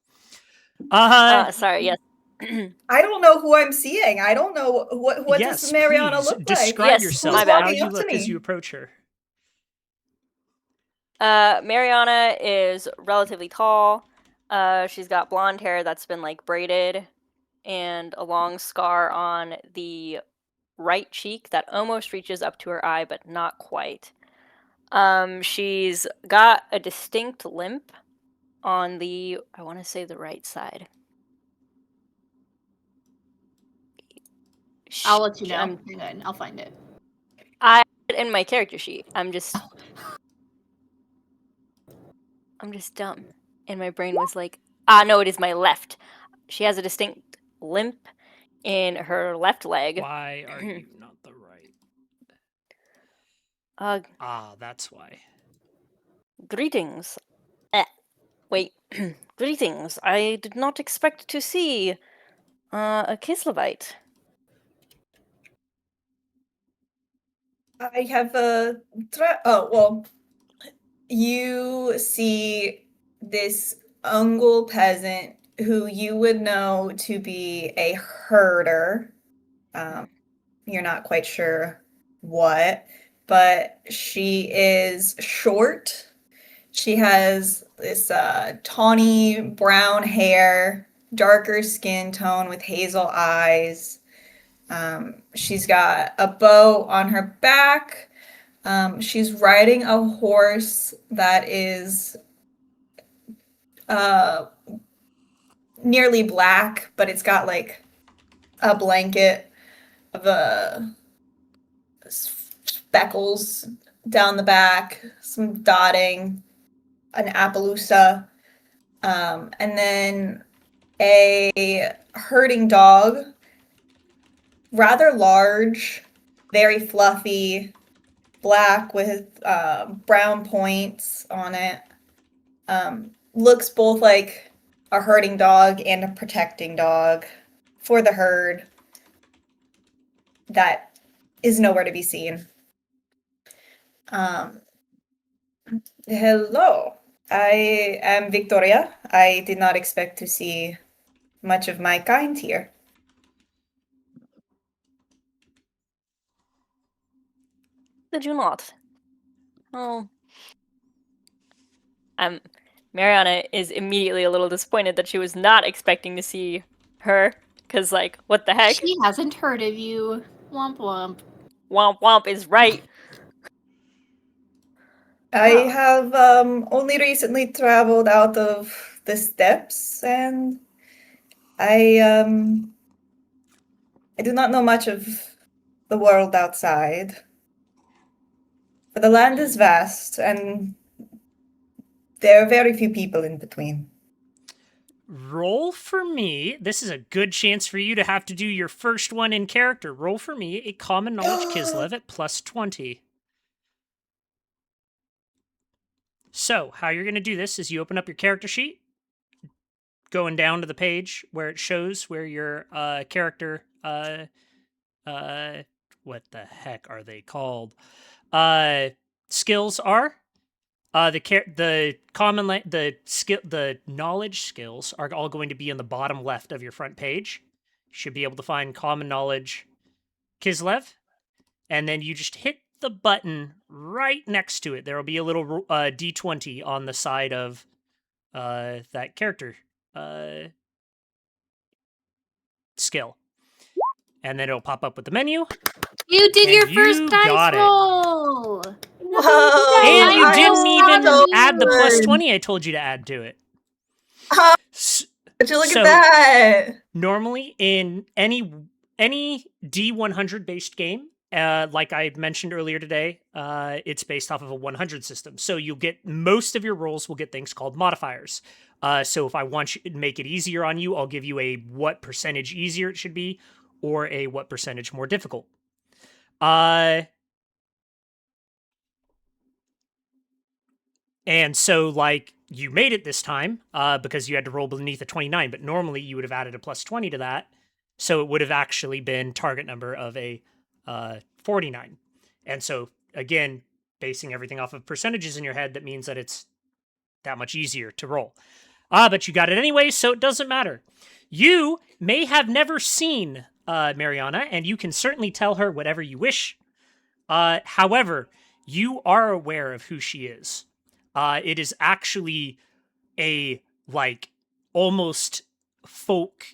Sorry, yes. I don't know who I'm seeing. I don't know what yes, does Mariana please look like? describe Yes, yourself, my bad. how you Up to look as me. you approach her. Mariana is relatively tall. She's got blonde hair that's been like braided, and a long scar on the right cheek that almost reaches up to her eye, but not quite. She's got a distinct limp on the, I want to say, the right side. I'll let you know. I'm Hang on, I'll find it. in my character sheet. I'm just dumb. And my brain was like, no, it is my left. She has a distinct limp in her left leg. Why are you not the right? That's why. Greetings. Wait. Greetings. I did not expect to see a Kislevite. I have a you see this Ungol peasant who you would know to be a herder. You're not quite sure what, but she is short. She has this tawny brown hair, darker skin tone with hazel eyes. She's got a bow on her back. She's riding a horse that is nearly black, but it's got like a blanket of speckles down the back, some dotting, an Appaloosa, and then a herding dog, rather large, very fluffy, black with brown points on it. Looks both like a herding dog and a protecting dog for the herd that is nowhere to be seen. Hello, I am Victoria. I did not expect to see much of my kind here. Did you not? Oh. Mariana is immediately a little disappointed that she was not expecting to see her, because, like, what the heck? She hasn't heard of you. Womp womp. Womp womp is right. I Oh. have only recently traveled out of the steppes, and I do not know much of the world outside. But the land is vast, and there are very few people in between. Roll for me. This is a good chance for you to have to do your first one in character. Roll for me a common knowledge Kislev at plus 20. So, how you're going to do this is you open up your character sheet, going down to the page where it shows where your character, what the heck are they called? Skills are. The knowledge skills are all going to be in the bottom left of your front page. You should be able to find common knowledge Kislev, and then you just hit the button right next to it. There will be a little D20 on the side of that character skill, and then it'll pop up with the menu. You did And your you first got dice it. roll. Whoa! And you I didn't am even so add the plus good. 20 I told you to add to it. Would you look So- at that? Normally, in any D100 based game, like I mentioned earlier today, it's based off of a 100 system. So you'll get most of your rolls will get things called modifiers. So if I want you to make it easier on you, I'll give you a what percentage easier it should be, or a what percentage more difficult. And so, like, you made it this time because you had to roll beneath a 29, but normally you would have added a plus 20 to that. So it would have actually been target number of a 49. And so, again, basing everything off of percentages in your head, that means that it's that much easier to roll. But you got it anyway, so it doesn't matter. You may have never seen Mariana, and you can certainly tell her whatever you wish. However, you are aware of who she is. It is actually a, like, almost folk,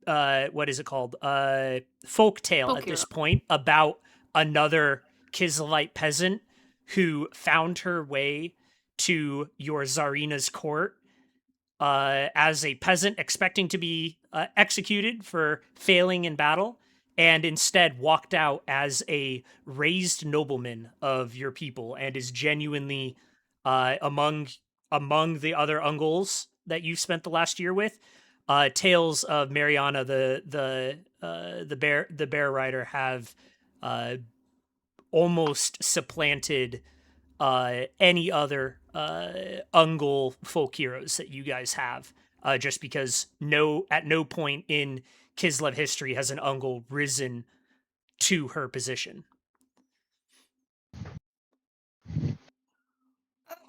what is it called? Folk tale Folk at this hero. point about another Kislev peasant who found her way to your Tsarina's court as a peasant expecting to be executed for failing in battle, and instead walked out as a raised nobleman of your people and is genuinely among the other Ungles that you've spent the last year with. Tales of Mariana, the bear rider, have almost supplanted any other Ungol folk heroes that you guys have, just because at no point in Kislev history has an Ungol risen to her position.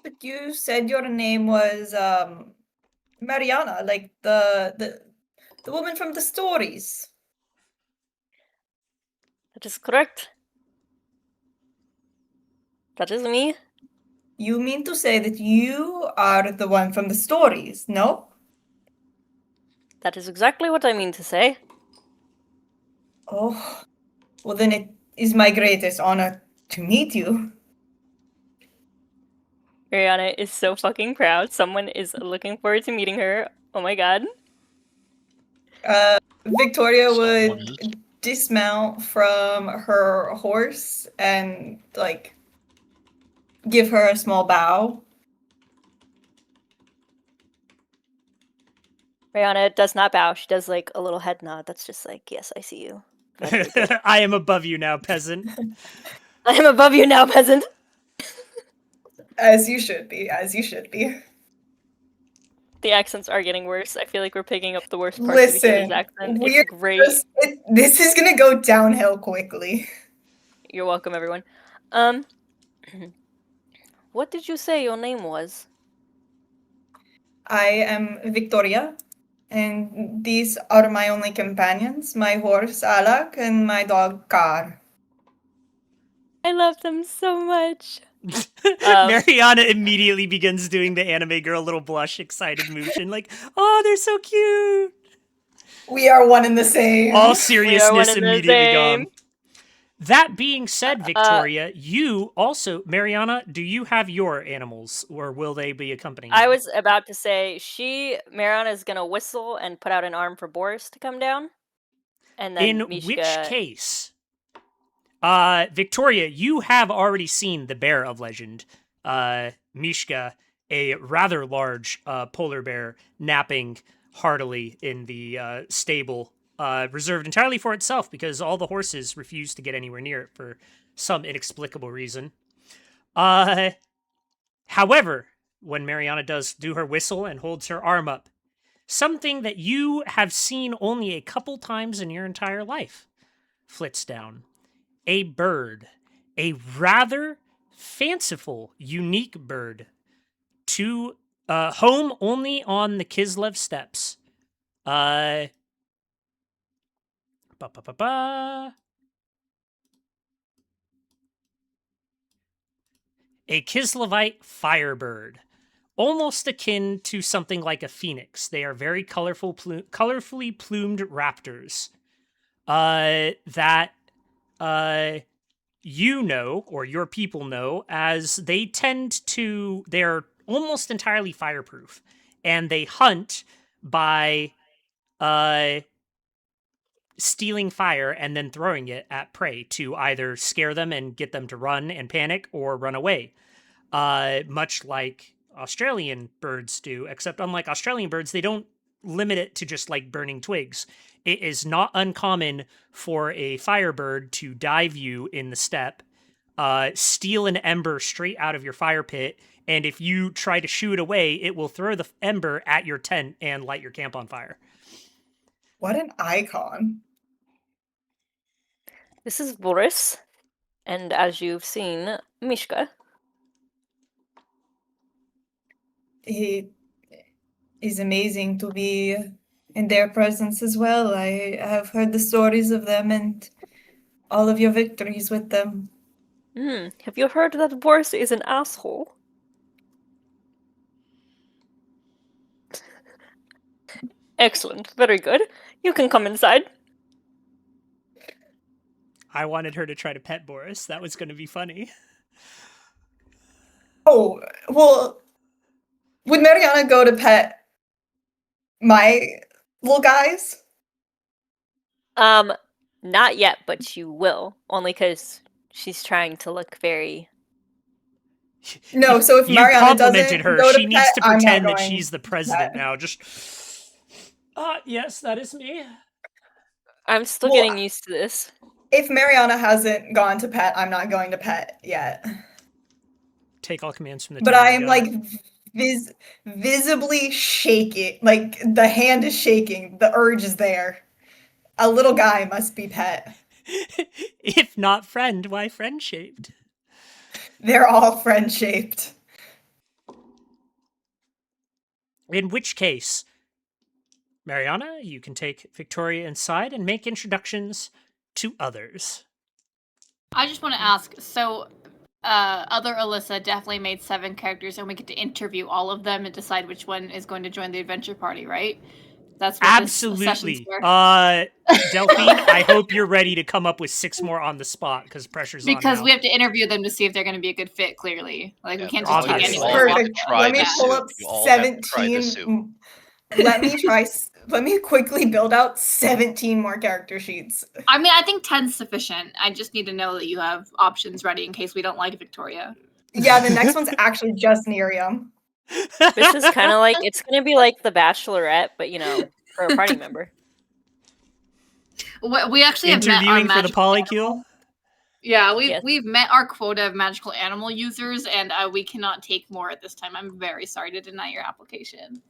But you said your name was Mariana, like the woman from the stories. That is correct. That is me. You mean to say that you are the one from the stories, no? That is exactly what I mean to say. Oh, well then it is my greatest honor to meet you. Mariana is so fucking proud. Someone is looking forward to meeting her. Oh my god. Victoria Someone would is. dismount from her horse and, like, give her a small bow. Mariana does not bow. She does like a little head nod. That's just like, yes, I see you. Very good. I am above you now, peasant. I am above you now, peasant. As you should be, as you should be. The accents are getting worse. I feel like we're picking up the worst parts of each Listen, other's accent. we're It's great. this is gonna go downhill quickly. You're welcome, everyone. What did you say your name was? I am Victoria, and these are my only companions, my horse Alak and my dog Kar. I love them so much. Mariana immediately begins doing the anime girl little blush excited motion, like, oh, they're so cute. We are one and the same. All one seriousness and the immediately same. gone. That being said, Victoria, you also, Mariana, do you have your animals, or will they be accompanying you? I was about to say, Mariana is gonna whistle and put out an arm for Boris to come down. And then In Mishka... which case, Victoria, you have already seen the bear of legend, Mishka, a rather large polar bear, napping heartily in the stable, reserved entirely for itself because all the horses refuse to get anywhere near it for some inexplicable reason. However, when Mariana does do her whistle and holds her arm up, something that you have seen only a couple times in your entire life flits down. A bird, a rather fanciful, unique bird, to home only on the Kislev steppes. A Kislevite firebird, almost akin to something like a phoenix. They are very colorfully plumed raptors that you know, or your people know, as they're almost entirely fireproof, and they hunt by stealing fire and then throwing it at prey to either scare them and get them to run and panic or run away. Much like Australian birds do, except unlike Australian birds, they don't limit it to just like burning twigs. It is not uncommon for a firebird to dive you in the steppe, steal an ember straight out of your fire pit, and if you try to shoo it away, it will throw the ember at your tent and light your camp on fire. What an icon. This is Boris, and as you've seen, Mishka. He is amazing to be in their presence as well. I have heard the stories of them and all of your victories with them. Have you heard that Boris is an asshole? Excellent, very good. You can come inside. I wanted her to try to pet Boris. That was going to be funny. Oh, well, would Mariana go to pet my little guys? Not yet, but she will. Only because she's trying to look very... No, so if You Mariana complimented doesn't her. go to She needs pet, to I'm not pretend that going she's the to president pet. now. Just, yes, that is me. I'm still Well, getting used to this. If Mariana hasn't gone to pet, I'm not going to pet yet. Take all commands from the But team I and am go. like visibly shaking. Like the hand is shaking. The urge is there. A little guy must be pet. If not friend, why friend shaped? They're all friend shaped. In which case, Mariana, you can take Victoria inside and make introductions to others. I just want to ask, so other Alyssa definitely made 7 characters, and we get to interview all of them and decide which one is going to join the adventure party, right? That's what this session's Absolutely. for. Delphine, I hope you're ready to come up with 6 more on the spot because pressure's on Because now. we have to interview them to see if they're going to be a good fit, clearly. Like, we Yeah, can't they're just all take obviously. anyone. all have to Perfect. try Let me this pull soup. up You all have to try this 17. Let me try. Let me quickly build out 17 more character sheets. I mean, I think 10's sufficient. I just need to know that you have options ready in case we don't like Victoria. Yeah, the next one's actually just Miriam. This is kind of like, it's going to be like The Bachelorette, but, you know, for a party member. We actually have met our Interviewing for the magical polycule? animal. Yeah, Yes. we've met our quota of magical animal users, and we cannot take more at this time. I'm very sorry to deny your application.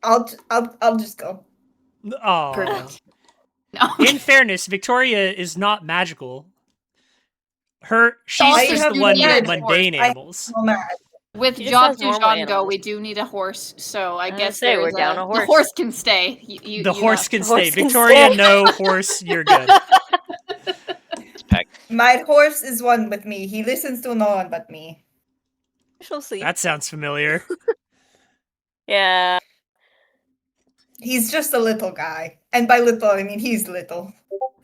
I'll just go. Oh. Perfect. No. In fairness, Victoria is not magical. She's I just have the one needed with mundane I- animals. So mad. With She just Job has to normal Jean go, animals. we do need a horse, so I was guess say, we're there's down a The horse. horse can stay. The horse can The stay. horse can Victoria, stay. no. Horse, you're good. It's packed. My horse is one with me. He listens to no one but me. She'll see. That sounds familiar. Yeah. He's just a little guy. And by little, I mean he's little.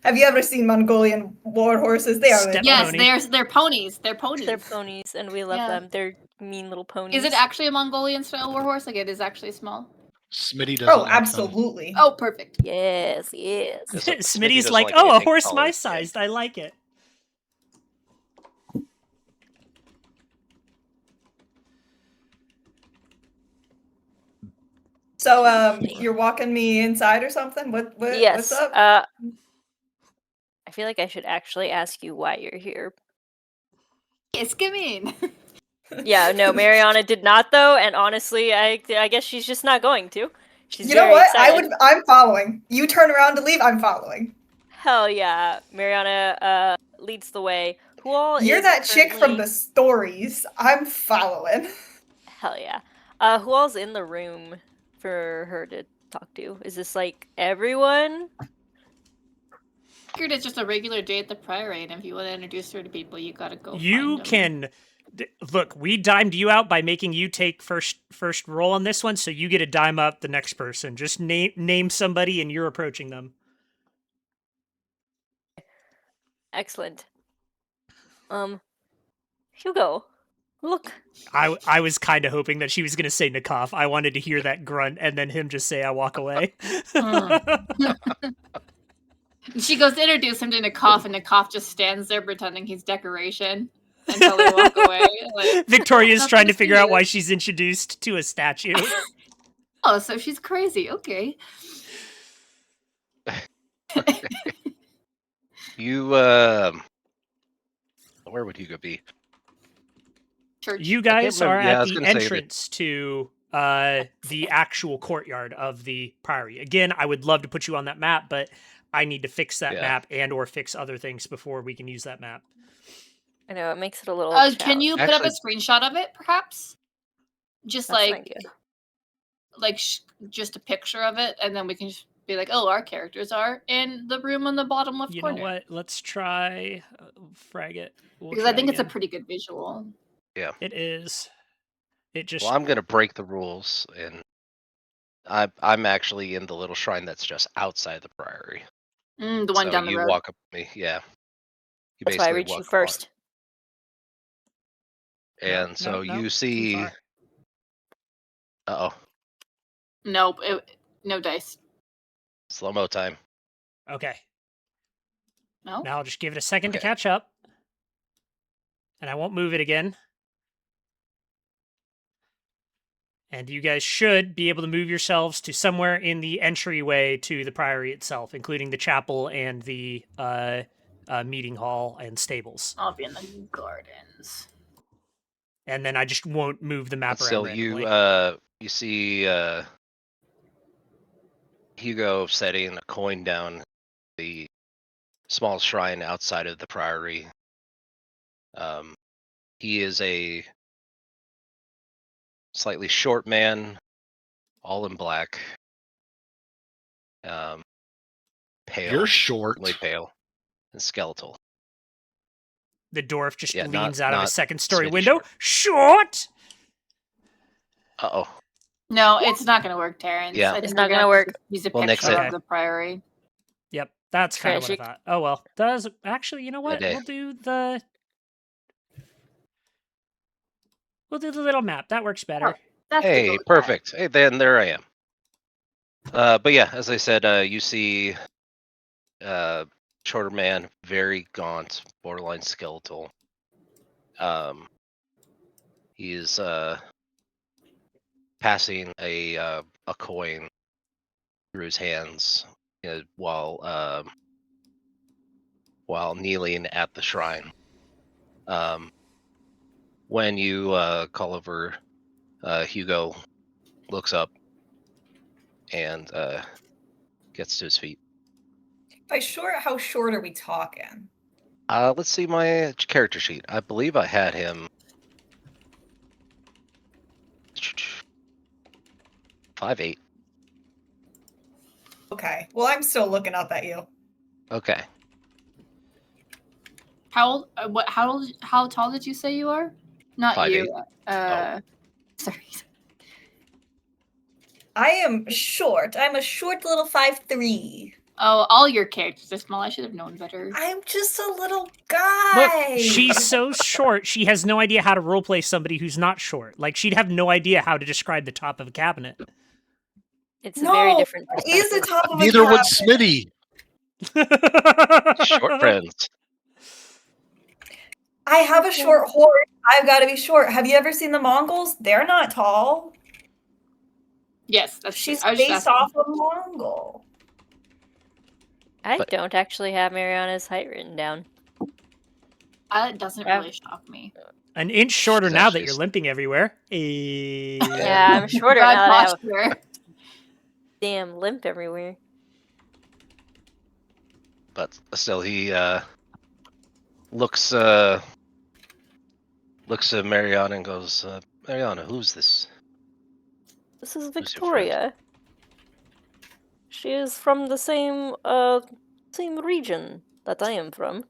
Have you ever seen Mongolian war horses? They are Step- little. Yes, Pony. they're ponies. They're ponies. They're ponies, and we love Yeah. them. They're mean little ponies. Is it actually a Mongolian style war horse? Like, it is actually small. Smitty doesn't. Oh, like them. absolutely. Oh, perfect. Yes, yes. Doesn't- Smitty Smitty's doesn't like, like oh, a anything horse taller my than him." sized. I like it. So you're walking me inside or something? Yes. What's up? I feel like I should actually ask you why you're here. Yes, come in. Yeah, no, Mariana did not though, and honestly, I guess she's just not going to. She's You know very what? excited. I'm following. You turn around to leave, I'm following. Hell yeah, Mariana leads the way. Who all You're is that chick from currently- the stories. I'm following. Hell yeah. Who all's in the room for her to talk to? Is this like everyone? Figured it's just a regular day at the Priory, and if you want to introduce her to people, you gotta go. You find 'em. look. We dimed you out by making you take first roll on this one, so you get to dime up the next person. Just name somebody, and you're approaching them. Excellent. Hugo, Look, I was kind of hoping that she was going to say Nakaf. I wanted to hear that grunt and then him just say, I walk away. She goes to introduce him to Nakaf, and Nakaf just stands there pretending he's decoration until they walk away. Like, Victoria's nothing trying to figure out why serious. she's introduced to a statue. Oh, so she's crazy. Okay. You where would Hugo be? Church. You guys remember. are Yeah, I at was the gonna say that- entrance to the actual courtyard of the Priory. Again, I would love to put you on that map, but I need to fix that Yeah. map and or fix other things before we can use that map. I know it makes it a little. Can you put up a screenshot of it, perhaps? Just That's an like, idea. just a picture of it, and then we can just be like, "Oh, our characters are in the room on the bottom left You corner." know what? Let's try frag it. We'll Because I try think it's a again. pretty good visual. It is. It just Well, I'm gonna break the rules, and I'm actually in the little shrine that's just outside the Priory. The one So down the you road. walk up to me, yeah. You That's why I basically reached you walk up first. on- And so no, you too see. far. Uh oh, Nope. No dice. slow mo time. Okay. No. Now I'll just give it a second to Okay. catch up. And I won't move it again. And you guys should be able to move yourselves to somewhere in the entryway to the Priory itself, including the chapel and the meeting hall and stables. I'll be in the gardens. And then I just won't move the map But around still, randomly. you see Hugo setting a coin down the small shrine outside of the Priory. He is a slightly short man, all in black. Pale. You're short. Really pale and skeletal. The dwarf just Yeah, leans out of a not second-story Smitty window. Short! Uh oh. No, it's not going to work, Terrence. Yeah. I It's think not we're gonna have work. to Use a Well, picture nix it. of the Priory. Yep, that's kind of what I Tragic. thought. Oh well. Does actually, you know what? day. We'll do the little map. That works better. That's the Hey, goat guy. perfect. Hey, then there I am. But yeah, as I said, you see shorter man, very gaunt, borderline skeletal. He is passing a coin through his hands while kneeling at the shrine. When you call over, Hugo looks up and gets to his feet. By short, how short are we talking? Let's see my character sheet. I believe I had him 5'8". Okay. Well, I'm still looking up at you. Okay. How old? How tall did you say you are? Not 5'8". you. Sorry. I am short. I'm a short little 5'3". Oh, all your characters are small. I should have known better. I'm just a little guy. Look, she's so short, she has no idea how to roleplay somebody who's not short. Like, she'd have no idea how to describe the top of a cabinet. It's a very No, different that is the perspective. top of a Neither would cabinet. Smitty. Short friends. I have a short horse. I've got to be short. Have you ever seen the Mongols? They're not tall. Yes, that's She's I was just based asking. off a Mongol. I But- don't actually have Mariana's height written down. That doesn't Yeah. really shock me. An inch shorter She's now that actually you're limping everywhere. Yeah, I'm shorter Bad now that I have a posture. damn limp everywhere. But still, he looks at Mariana and goes, Mariana, who's this? This is your friend? Victoria. She is from the same region that I am from.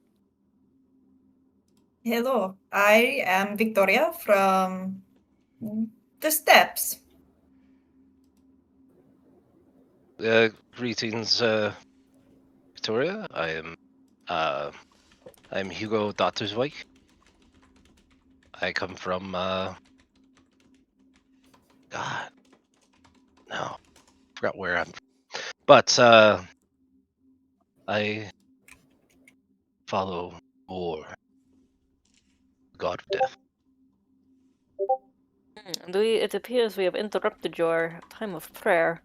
Hello, I am Victoria from the steppes. Greetings, Victoria. I'm Hugo Dotterswijk. I come from God, no, forgot where I'm from. But I follow Or, god of death. It appears we have interrupted your time of prayer.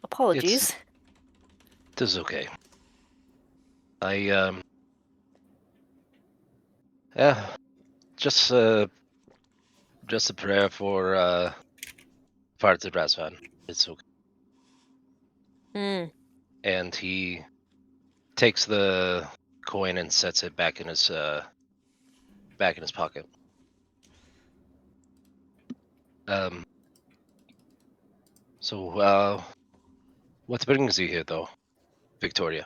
Apologies. It is okay. I yeah, just a prayer for Father Razvan. It's okay. Hmm. And he takes the coin and sets it back in his pocket. So what brings you here, though, Victoria?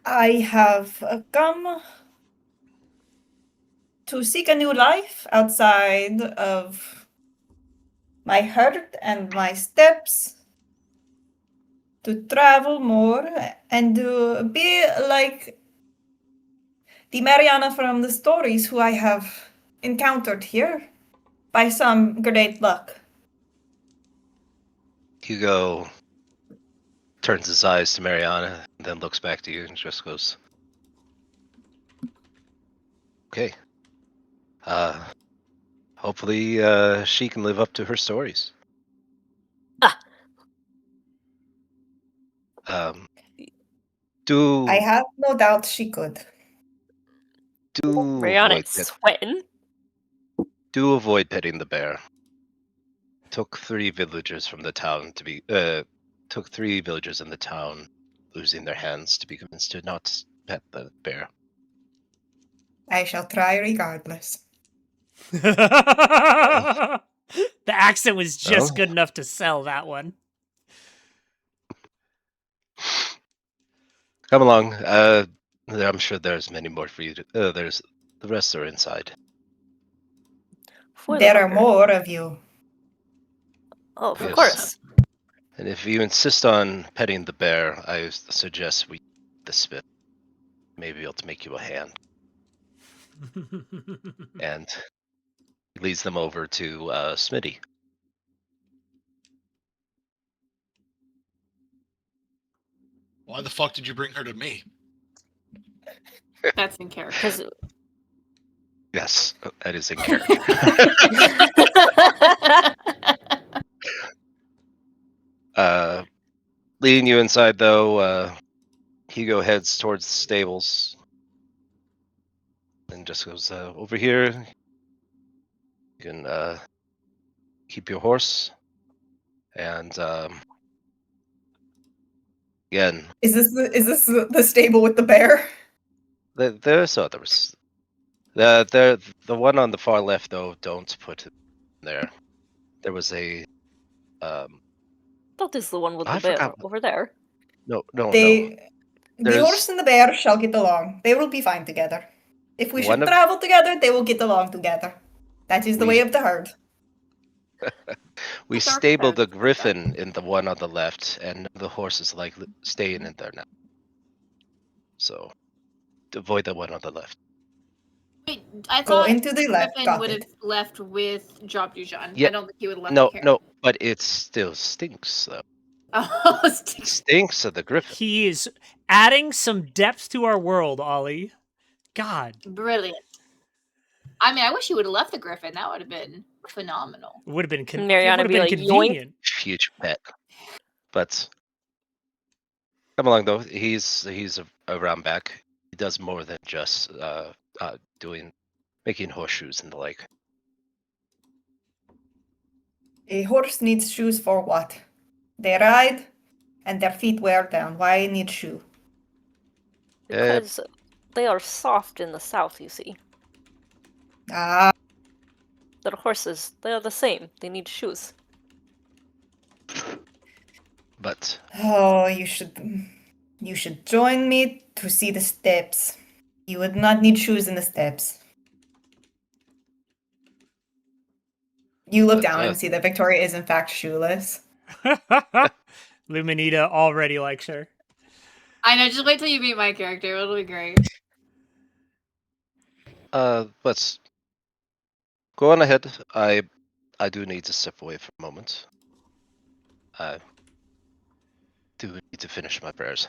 I have come to seek a new life outside of my hurt and my steps, to travel more and to be like the Mariana from the stories who I have encountered here by some great luck. Hugo turns his eyes to Mariana, and then looks back to you and just goes, "Okay. Hopefully, she can live up to her stories." Ah. Do I have no doubt she could. Mariana avoid is sweating. petting the bear. Took 3 villagers from the town to be took 3 villagers in the town losing their hands to be convinced to not pet the bear. I shall try regardless. The accent was just Well. good enough to sell that one. Come along. I'm sure there's many more for you to. There's the rest are inside. For the There are hunger. more of you. Oh, of Yes. course. And if you insist on petting the bear, I suggest we the spit. Maybe it'll make you a hand. And he leads them over to Smitty. Why the fuck did you bring her to me? That's in character. Because Yes, that is in character. Leading you inside, though, Hugo heads towards the stables and just goes, over here. You can keep your horse. And again, Is this the stable with the bear? there's others. The one on the far left, though, don't put it there. There was a that is the one with I the bear forgot. over there. No. The There's- horse and the bear shall get along. They will be fine together. If we One should of- travel together, they will get along together. That is the way We- of the herd. We Dark stabled the friends. griffin in the one on the left, and the horse is like staying in there now. So avoid the one on the left. Wait, I Go thought into the left. Griffin Got would have it. left with Job Dujan. Yeah, I don't think he would have left No, with Karen. no, but it still stinks though. Oh, It stinks of the griffin. He is adding some depth to our world, Ollie. God, brilliant. I mean, I wish he would have left the Griffin. That would have been phenomenal. it would have been Mariana it would be have been like, "Yoink." convenient. Huge pet. But come along though. He's around back. He does more than just making horseshoes and the like. A horse needs shoes for what? They ride, and their feet wear down. Why need shoe? Because they are soft in the south, you see. Ah, The horses, they are the same. They need shoes. But oh, you should join me to see the steps. You would not need shoes in the steps. You look down and see that Victoria is in fact shoeless. Luminita already likes her. I know. Just wait till you meet my character. It'll be great. Let's go on ahead. I do need to step away for a moment. I do need to finish my prayers.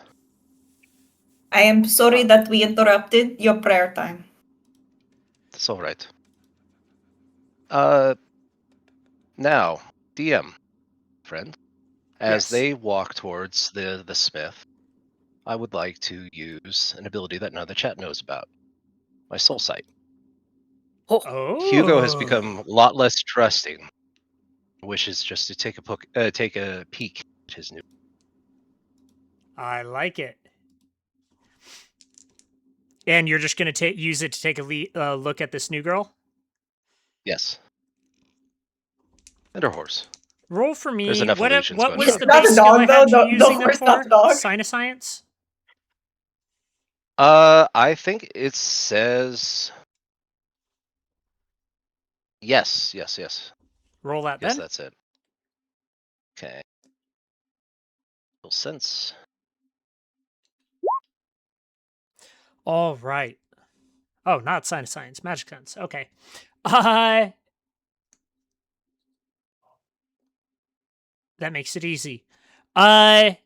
I am sorry that we interrupted your prayer time. That's all right. Now, DM, friend, as Yes. they walk towards the smith, I would like to use an ability that none of the chat knows about. My soul sight. Oh. Hugo has become a lot less trusting. Wishes just to take a peek at his new. I like it. And you're just going to use it to take a look at this new girl? Yes. And her horse. Roll for me. There's enough illusions What going was on. the Not base a skill I dog, had though. you The using them horse, not for? the dog. Science? I think it says. Yes. Roll that Yes, then. that's it. Okay. Sense. All right. Oh, not science, magic sense. Okay. That makes it easy. The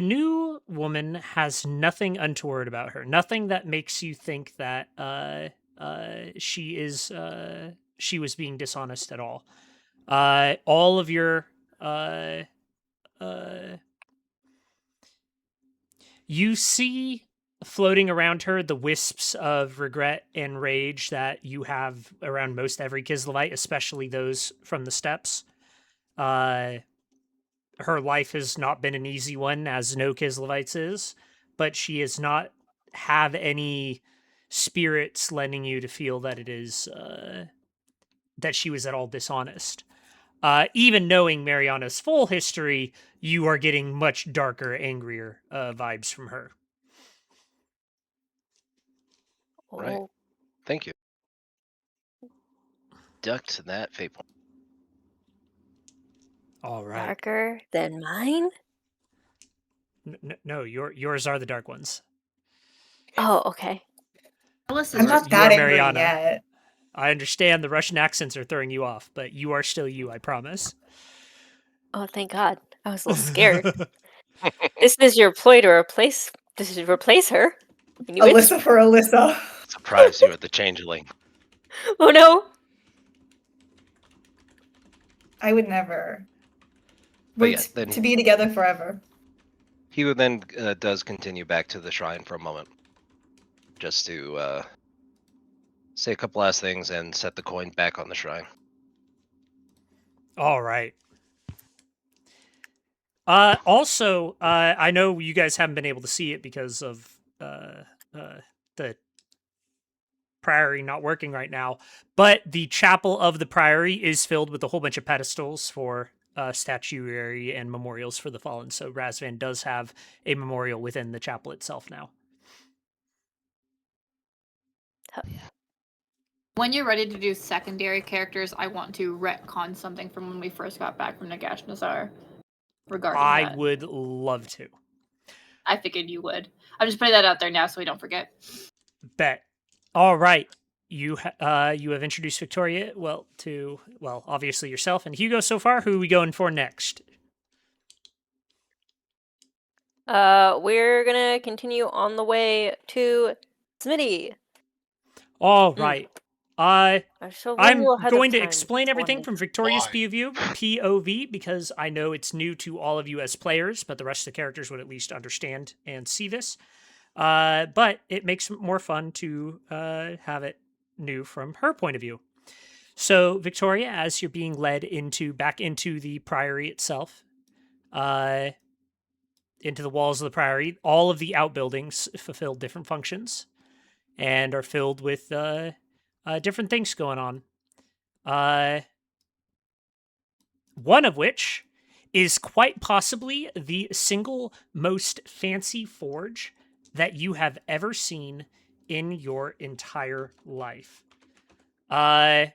new woman has nothing untoward about her. Nothing that makes you think that she was being dishonest at all. All of your you see floating around her the wisps of regret and rage that you have around most every Kislevite, especially those from the steppes. Her life has not been an easy one, as no Kislevites is, but she has not have any spirits lending you to feel that it is that she was at all dishonest. Even knowing Mariana's full history, you are getting much darker, angrier vibes from her. Right. Oh, Thank you. Ducked that fate point. All right. darker than mine? No, yours are the dark ones. Oh, okay. Alice I'm is not just you that are angry Mariana. yet. I understand the Russian accents are throwing you off, but you are still you, I promise. Oh, thank God. I was a little scared. This is your ploy to replace her. I knew it. Alyssa for Alyssa. Surprise you at the changeling. Oh no. I would never. But We're yeah, then to be together forever. he would then does continue back to the shrine for a moment, just to say a couple last things and set the coin back on the shrine. All right. Also, I know you guys haven't been able to see it because of the priory not working right now, but the chapel of the priory is filled with a whole bunch of pedestals for statuary and memorials for the fallen. So Razvan does have a memorial within the chapel itself now. Hell yeah. when you're ready to do secondary characters, I want to retcon something from when we first got back from Nagash Nazar regarding I that. would love to. I figured you would. I'm just putting that out there now so we don't forget. Bet. All right. You have introduced Victoria obviously yourself and Hugo so far. Who are we going for next? We're gonna continue on the way to Smitty. All right. I shall warn I'm you ahead of going to time, explain everything warning. from Victoria's Why? POV because I know it's new to all of you as players, but the rest of the characters would at least understand and see this. But it makes it more fun to have it new from her point of view. So, Victoria, as you're being led back into the priory itself, into the walls of the priory, all of the outbuildings fulfill different functions and are filled with different things going on. One of which is quite possibly the single most fancy forge that you have ever seen in your entire life. It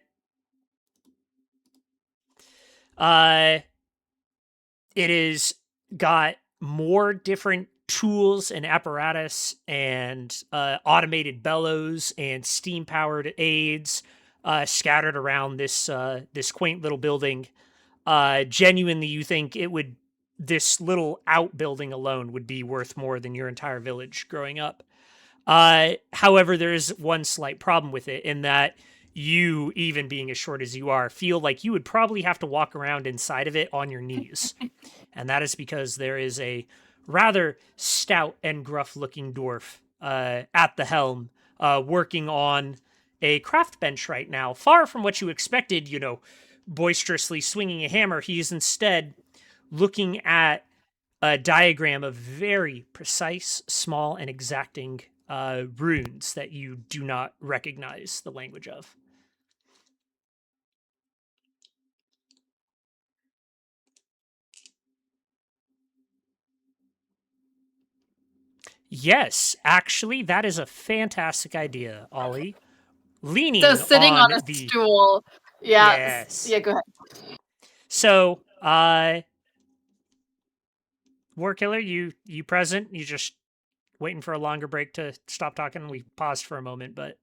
is got more different tools and apparatus and automated bellows and steam-powered aids scattered around this this quaint little building. Genuinely, you think this little outbuilding alone would be worth more than your entire village growing up. However, there is one slight problem with it in that you, even being as short as you are, feel like you would probably have to walk around inside of it on your knees. And that is because there is a rather stout and gruff-looking dwarf at the helm, working on a craft bench right now. Far from what you expected, boisterously swinging a hammer, he is instead looking at a diagram of very precise, small, and exacting runes that you do not recognize the language of. Yes, actually, that is a fantastic idea, Ollie. Leaning So sitting on a the stool. Yeah. Yes. Yeah, go ahead. So, Warkiller, you present? You just waiting for a longer break to stop talking? We paused for a moment, but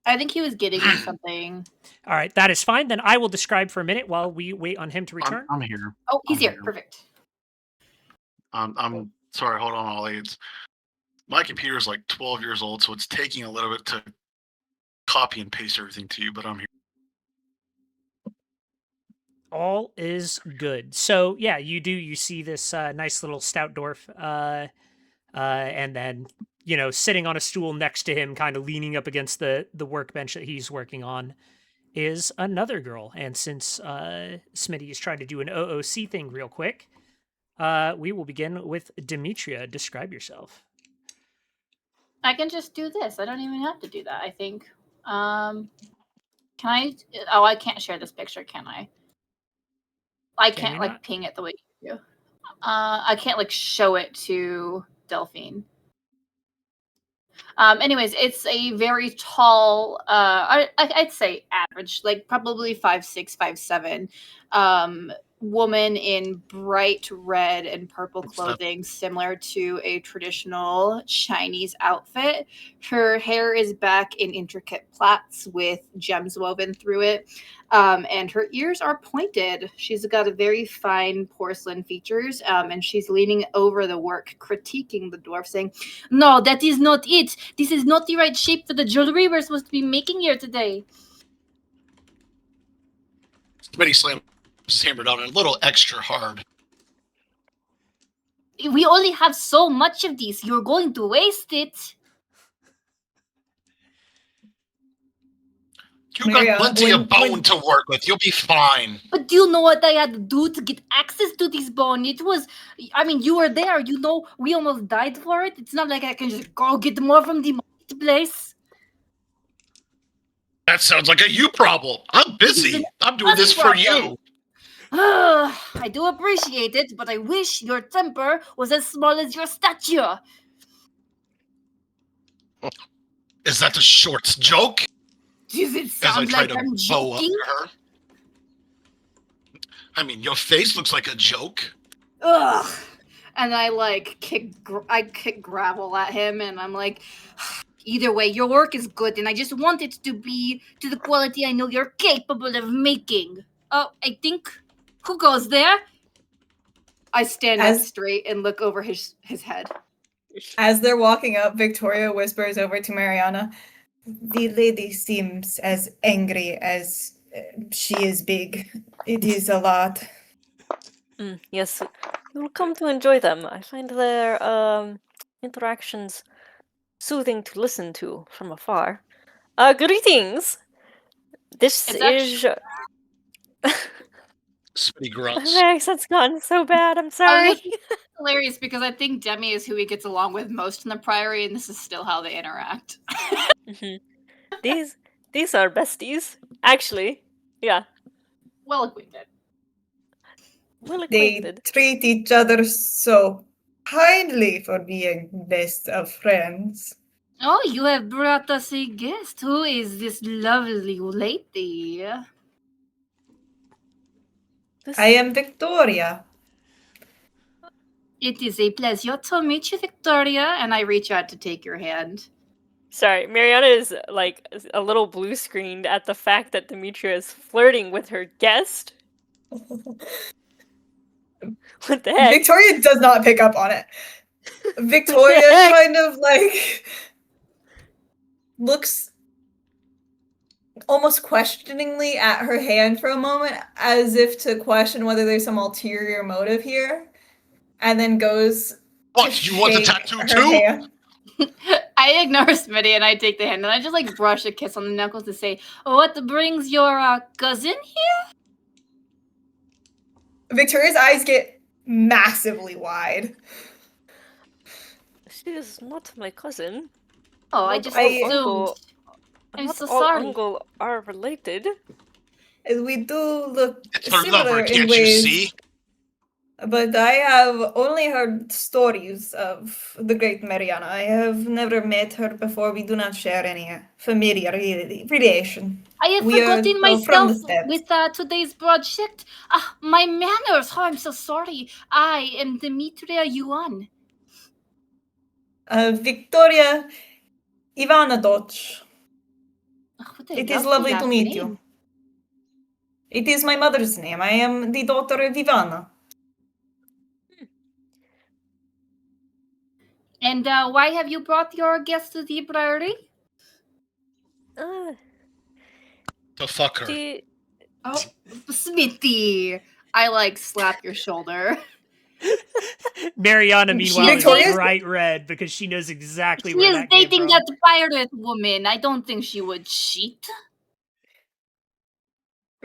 I think he was getting me something. all right, that is fine. Then I will describe for a minute while we wait on him to return. I'm here. Oh, he's I'm here. here. Perfect. I'm sorry. Hold on, Ollie. My computer is like 12 years old, so it's taking a little bit to copy and paste everything to you. But I'm here. All is good. So yeah, you see this nice little stout dwarf, and then sitting on a stool next to him, kind of leaning up against the workbench that he's working on, is another girl. And since Smitty is trying to do an OOC thing real quick, we will begin with Demetria. Describe yourself. I can just do this. I don't even have to do that, I think. Can I? Oh, I can't share this picture, can I? I Can can't we like not? ping it the way you do. I can't like show it to Delphine. Anyways, it's a very tall, I'd say average, like probably 5'6", 5'7", woman in bright red and purple clothing, similar to a traditional Chinese outfit. Her hair is back in intricate plaits with gems woven through it, and her ears are pointed. She's got a very fine porcelain features, and she's leaning over the work, critiquing the dwarf, saying, "No, that is not it. This is not the right shape for the jewelry we're supposed to be making here today." Smitty slams his hammer down a little extra hard. We only have so much of these. You're going to waste it. You got Maria, plenty of bone when- to work with. You'll be fine. But do you know what I had to do to get access to this bone? It was, I mean, you were there. You know, we almost died for it. It's not like I can just go get more from the marketplace. That sounds like a you problem. I'm busy. I'm doing this for you. I do appreciate it, but I wish your temper was as small as your stature. Is that the shorts joke? Does it As I sound try like to I'm bow up joking? to her. I mean, your face looks like a joke. Ugh. And I like kick gravel at him, and I'm like, either way, your work is good, and I just want it to be to the quality I know you're capable of making. Oh, I think, who goes there? I stand up As- straight and look over his head. As they're walking up, Victoria whispers over to Mariana, "The lady seems as angry as she is big. It is a lot." Yes, you'll come to enjoy them. I find their interactions soothing to listen to from afar. Greetings. This It's is. Smitty grunts. My accent's gone so bad. I'm sorry. Hilarious because I think Demi is who he gets along with most in the Priory, and this is still how they interact. Mhm. These are besties, actually. Yeah, Well acquainted. well They acquainted. treat each other so kindly for being best of friends. Oh, you have brought us a guest. Who is this lovely lady? This, I am Victoria. It is a pleasure to meet you, Victoria. And I reach out to take your hand. Sorry, Mariana is like a little blue screened at the fact that Demetria is flirting with her guest. What the heck? Victoria does not pick up on it. Victoria heck? kind of like looks almost questioningly at her hand for a moment, as if to question whether there's some ulterior motive here, and then goes. What? to You want the shake tattoo her too? hand. I ignore Smitty and I take the hand and I just like brush a kiss on the knuckles to say, "What brings your cousin here?" Victoria's eyes get massively wide. She is not my cousin. Oh, I Not just all assumed. uncle- I'm not so all sorry. uncle are related. We do look It's for similar lover, in can't you ways, see? but I have only heard stories of the great Mariana. I have never met her before. We do not share any familiar relation. I have We are, forgotten well, from myself the steps. with today's project. My manners. Oh, I'm so sorry. I am Demetria Yuan. Victoria Ivana Doch. Oh, what a It is lovely to last meet name. you. It is my mother's name. I am the daughter of Ivana. And why have you brought your guest to the priory? To fuck her. She Oh, Smitty. I like slap your shoulder. Mariana, meanwhile, is Victoria's- bright red because she knows exactly She where is that came dating from. that pirate woman. I don't think she would cheat.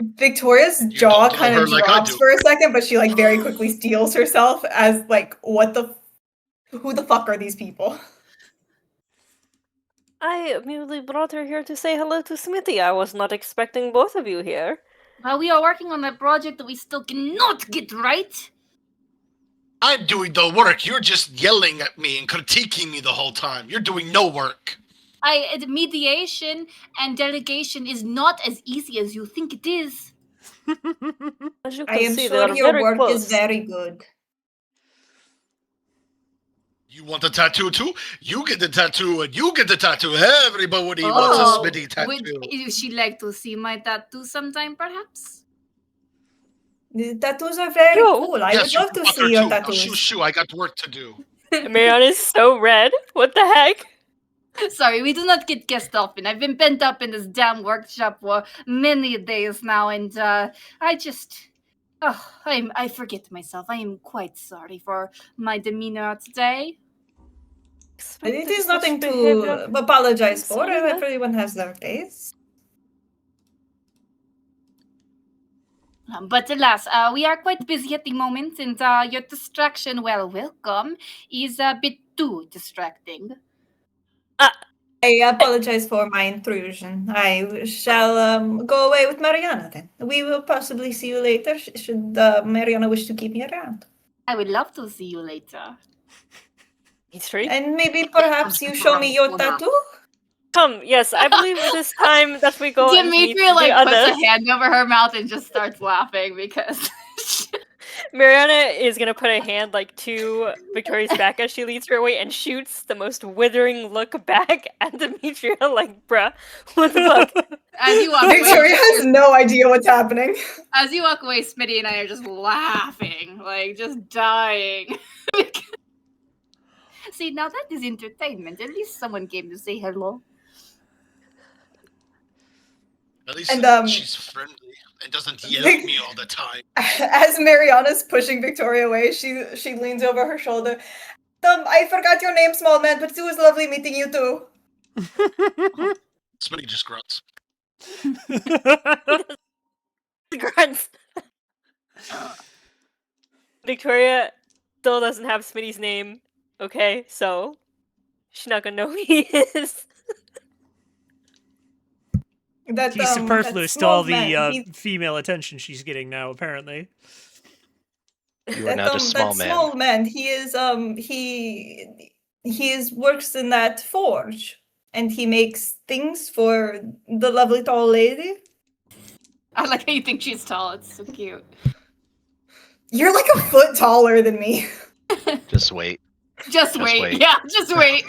Victoria's You jaw don't know kind her of like I drops do. for a second, but she like very quickly steels herself as like, who the fuck are these people? I merely brought her here to say hello to Smithy. I was not expecting both of you here. We are working on a project that we still cannot get right. I'm doing the work. You're just yelling at me and critiquing me the whole time. You're doing no work. Mediation and delegation is not as easy as you think it is. As you I can am see, they sure are your very work close. is very good. You want the tattoo too? You get the tattoo and you get the tattoo. Everybody Oh, wants a Smitty tattoo. Would she like to see my tattoo sometime, perhaps? The tattoos are very Sure. cool. I Yes, would you love to fucker see your too. Now tattoos. shoo, I got work to do. Mariana is so red. What the heck? Sorry, we do not get guests often. I've been pent up in this damn workshop for many days now, and I just. Oh, I forget myself. I am quite sorry for my demeanor today. It is nothing to apologize for. Sorry, yeah. Everyone has their days. But alas, we are quite busy at the moment, and your distraction, well, welcome, is a bit too distracting. I apologize for my intrusion. I shall go away with Mariana then. We will possibly see you later, should Mariana wish to keep me around. I would love to see you later. And maybe perhaps you show me your tattoo? Come, yes, I believe it is time that we go and meet Demetria like the puts others. a hand over her mouth and just starts laughing because Mariana is gonna put a hand like to Victoria's back as she leads her away and shoots the most withering look back at Demetria, like, bruh, what the fuck? as you walk away, Victoria has no idea what's happening. as you walk away, Smitty and I are just laughing, like just dying. See, now that is entertainment. At least someone came to say hello. At least And, she's friendly and doesn't yell at me all the time. As Mariana's pushing Victoria away, she leans over her shoulder. I forgot your name, small man, but it was lovely meeting you too. Smitty just grunts. Grunts. Victoria still doesn't have Smitty's name, okay? So she's not gonna know who he is. That, He's that superfluous to small all the man, he- female attention she's getting now, apparently. You are now just small that man. small man, he is works in that forge, and he makes things for the lovely tall lady. I like how you think she's tall. It's so cute. You're like a foot taller than me. Just wait. Just wait. wait. Yeah, just wait.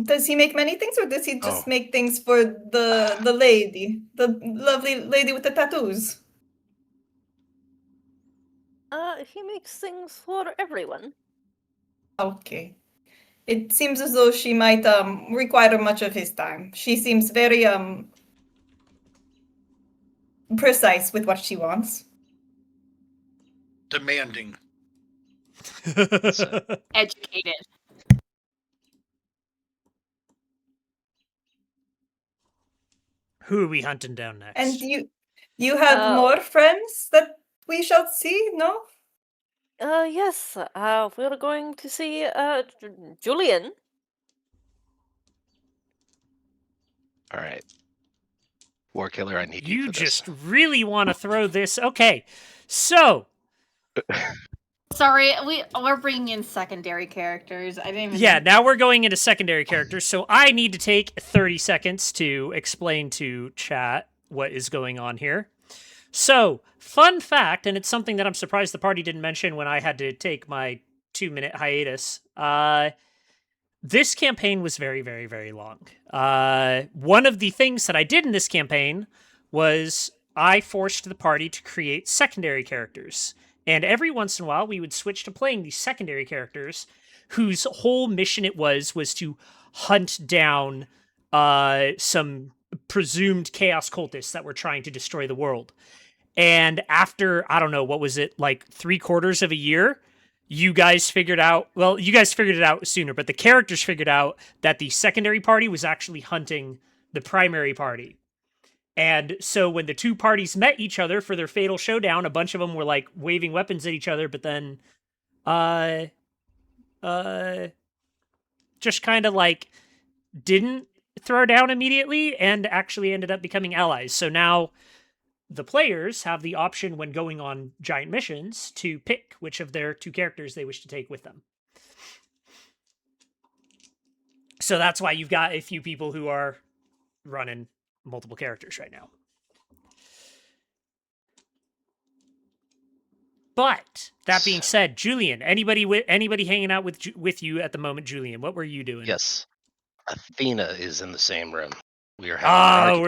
Does he make many things, or does he just Oh. make things for the lady, the lovely lady with the tattoos? He makes things for everyone. Okay. It seems as though she might require much of his time. She seems very precise with what she wants. Demanding. Educated. Who are we hunting down next? And you have more friends that we shall see, no? Yes. We're going to see Julian. All right. War Killer, I need you You for just this. really want to throw this. Okay, so Sorry, we're bringing in secondary characters. I didn't even. yeah, now we're going into secondary characters. So I need to take 30 seconds to explain to chat what is going on here. So, fun fact, and it's something that I'm surprised the party didn't mention when I had to take my 2-minute hiatus. This campaign was very, very, very long. One of the things that I did in this campaign was I forced the party to create secondary characters. And every once in a while, we would switch to playing these secondary characters whose whole mission it was to hunt down some presumed chaos cultists that were trying to destroy the world. And after, I don't know, what was it, like 3/4 of a year, you guys figured out, well, you guys figured it out sooner, but the characters figured out that the secondary party was actually hunting the primary party. And so when the two parties met each other for their fatal showdown, a bunch of them were like waving weapons at each other, but then just kind of like didn't throw down immediately and actually ended up becoming allies. So now the players have the option when going on giant missions to pick which of their two characters they wish to take with them. So that's why you've got a few people who are running multiple characters right now. But that being said, Julian, anybody hanging out with you at the moment, Julian? What were you doing? Yes. Athena is in the same room. We are having an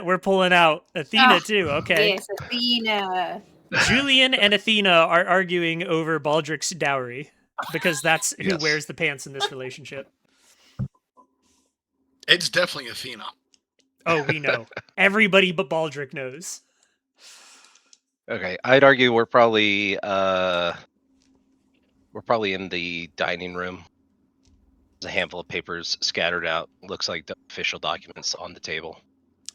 we're pulling out Athena Ah, too. Okay. Yes, Athena. Julian and Athena are arguing over Baldric's dowry because that's who Yes. wears the pants in this relationship. It's definitely Athena. Oh, we know. Everybody but Baldric knows. Okay, I'd argue we're probably in the dining room. There's a handful of papers scattered out. Looks like the official documents on the table.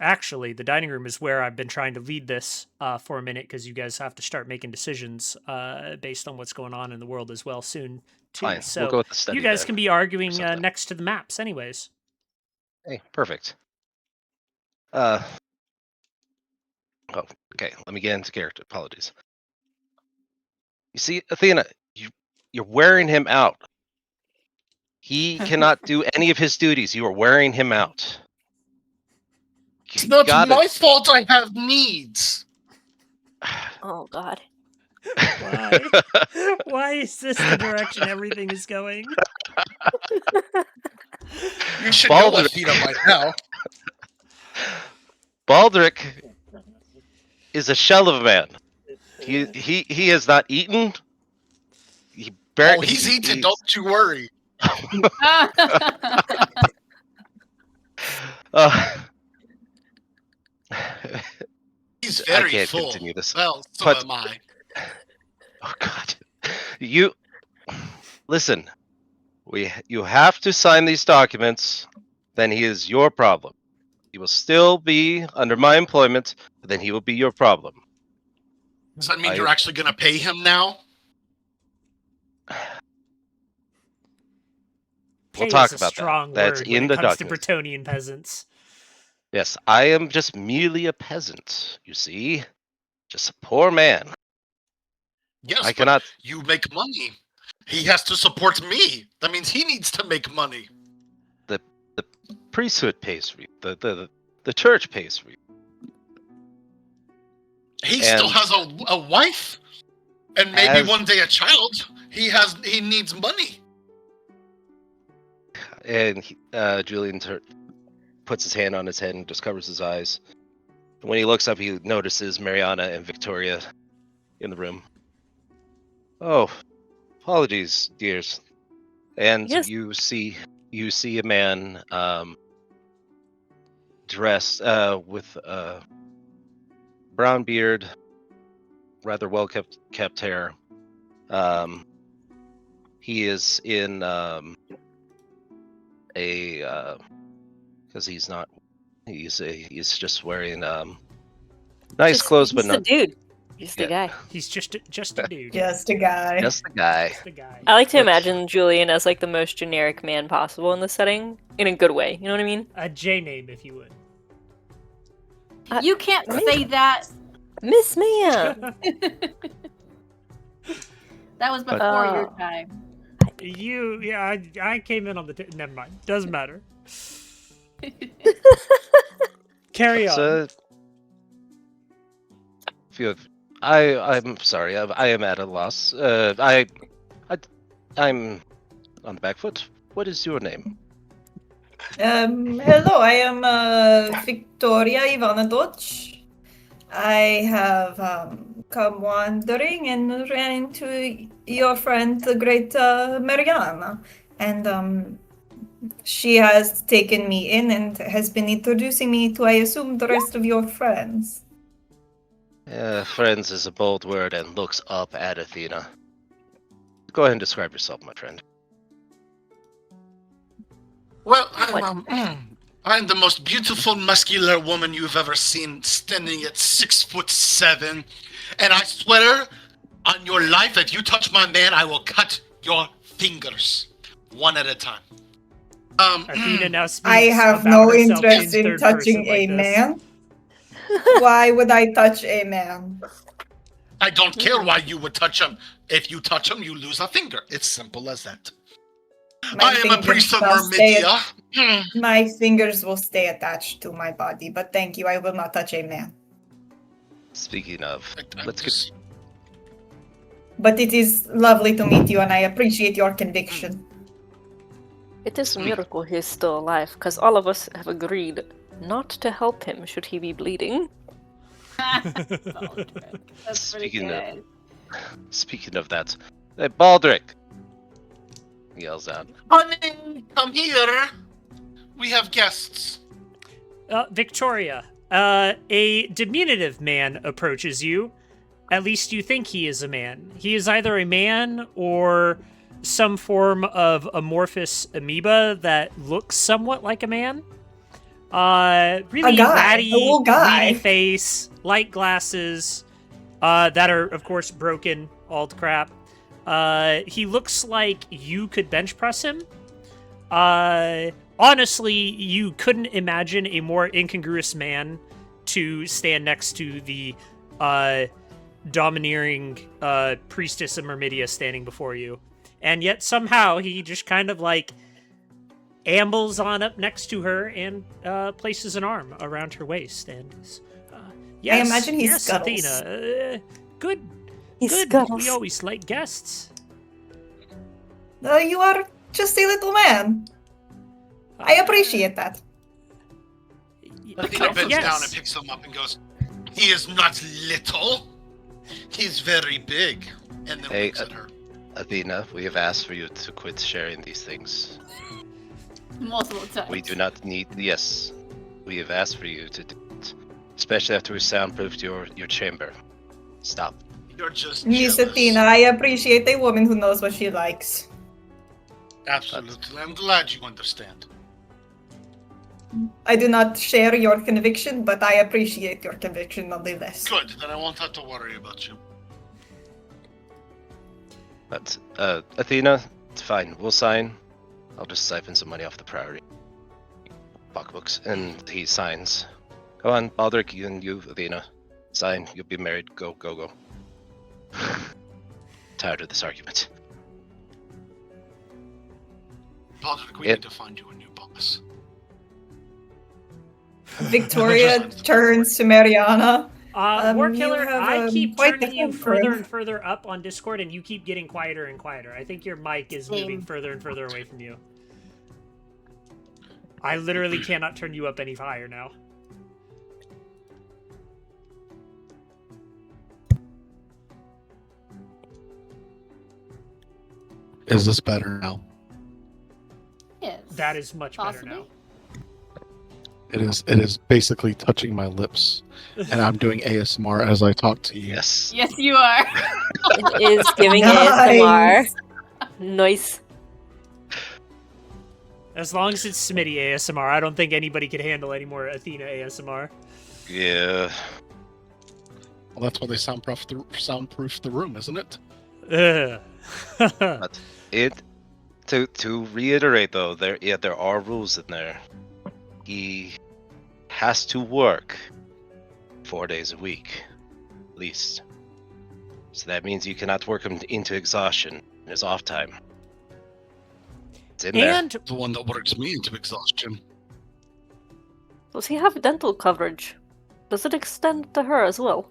Actually, the dining room is where I've been trying to lead this for a minute because you guys have to start making decisions based on what's going on in the world as well soon too. Fine, So we'll go with the study you guys then, can be arguing something. next to the maps, anyways. Hey, perfect. Oh, okay. Let me get into character. Apologies. You see, Athena, you're wearing him out. He cannot do any of his duties. You are wearing him out. It's You not gotta- my fault I have needs. Oh God. Why? Why is this the direction everything is going? You should know Baldric. Athena by now. Baldric is a shell of a man. He has not eaten. Oh, he's eaten. Don't you worry. He's I very can't full. continue this. Well, so But- am I. Oh God, you listen. You have to sign these documents. Then he is your problem. He will still be under my employment, but then he will be your problem. Does that mean I- you're actually going to pay him now? We'll Pay talk is a about strong that. That's word in when it the comes to documents. Bretonnian peasants. Yes, I am just merely a peasant. You see, just a poor man. Yes, I but cannot. you make money. He has to support me. That means he needs to make money. The priesthood pays for you. The church pays for you. He still And- has a wife, and maybe As- one day a child. He needs money. And Julian puts his hand on his head and just covers his eyes. When he looks up, he notices Mariana and Victoria in the room. Oh, apologies, dears. And Yes. you see a man dressed with a brown beard, rather well kept hair. He is in because he's just wearing nice clothes, but he's not a dude. Just Yeah. a guy. He's just a dude. Just a guy. just the guy. Just a guy. I like to But- imagine Julian as like the most generic man possible in this setting, in a good way. You know what I mean? A J name, if you would. You can't say that. Miss Man. That was But- before your Oh. time. I came in on the. Never mind. Doesn't matter. Carry on. So, I'm sorry. I am at a loss. I'm on the back foot. What is your name? Hello, I am Victoria Ivanovic. I have come wandering and ran into your friend, the great Mariana. And she has taken me in and has been introducing me to, I assume, the rest of your friends. Friends is a bold word and looks up at Athena. Go ahead and describe yourself, my friend. Well, What? I'm the most beautiful, muscular woman you've ever seen, standing at 6'7", and I swear on your life, if you touch my man, I will cut your fingers one at a time. Athena now speaks I have about no herself interest in third touching person like a this. man. Why would I touch a man? I don't care why you would touch him. If you touch him, you lose a finger. It's simple as that. My I am a fingers priest of shall stay Mermidia. My fingers will stay attached to my body, but thank you, I will not touch a man. Speaking of, let's get. But it is lovely to meet you, and I appreciate your conviction. It is a miracle he's still alive, because all of us have agreed not to help him should he be bleeding. That's pretty Speaking of- good. Speaking of that, hey, Baldric! He yells out. Honey, come here. We have guests. Victoria, a diminutive man approaches you. At least you think he is a man. He is either a man or some form of amorphous amoeba that looks somewhat like a man. Really A guy, ratty, a little guy. weedy face, light glasses, that are of course broken, all the crap. He looks like you could bench press him. Honestly, you couldn't imagine a more incongruous man to stand next to the domineering priestess of Myrmidia standing before you. And yet somehow he just kind of like ambles on up next to her and places an arm around her waist and is, yes, imagine he yes, scuttles. Athena, good, He good. scuttles. We always like guests. You are just a little man. I appreciate that. Athena bends Yes. down and picks him up and goes, "He is not little. He's very big." And then Hey, looks at her. Athena, we have asked for you to quit sharing these things. Multiple times. We do not need. Yes, we have asked for you to do it, especially after we soundproofed your chamber. Stop. You're just Miss jealous. Athena, I appreciate a woman who knows what she likes. Absolutely. I'm glad you understand. I do not share your conviction, but I appreciate your conviction nonetheless. Good. Then I won't have to worry about you. But Athena, it's fine. We'll sign. I'll just siphon some money off the priority pocketbooks, and he signs. Go on, Baldric, you and you, Athena, sign. You'll be married. Go, go, go. Tired of this argument. Baldric, we Yep. need to find you a new boss. Victoria turns to Mariana War you Killer, have, I keep quite the turning you phone further room. and further up on Discord, and you keep getting quieter and quieter. I think your mic is moving Same. further and further away from you. I literally cannot turn you up any higher now. Is this better now? Yes. That is much better Possibly. now. It is basically touching my lips, and I'm doing ASMR as I talk to you. Yes. Yes, you are. It is giving Nice. ASMR. Nice. As long as it's Smitty ASMR, I don't think anybody could handle any more Athena ASMR. Yeah. Well, that's why they soundproof the room, isn't it? Ugh. But to reiterate though, there are rules in there. He has to work 4 days a week, at least. So that means you cannot work him into exhaustion in his off time. It's in there. And The one that works me into exhaustion. Does he have dental coverage? Does it extend to her as well?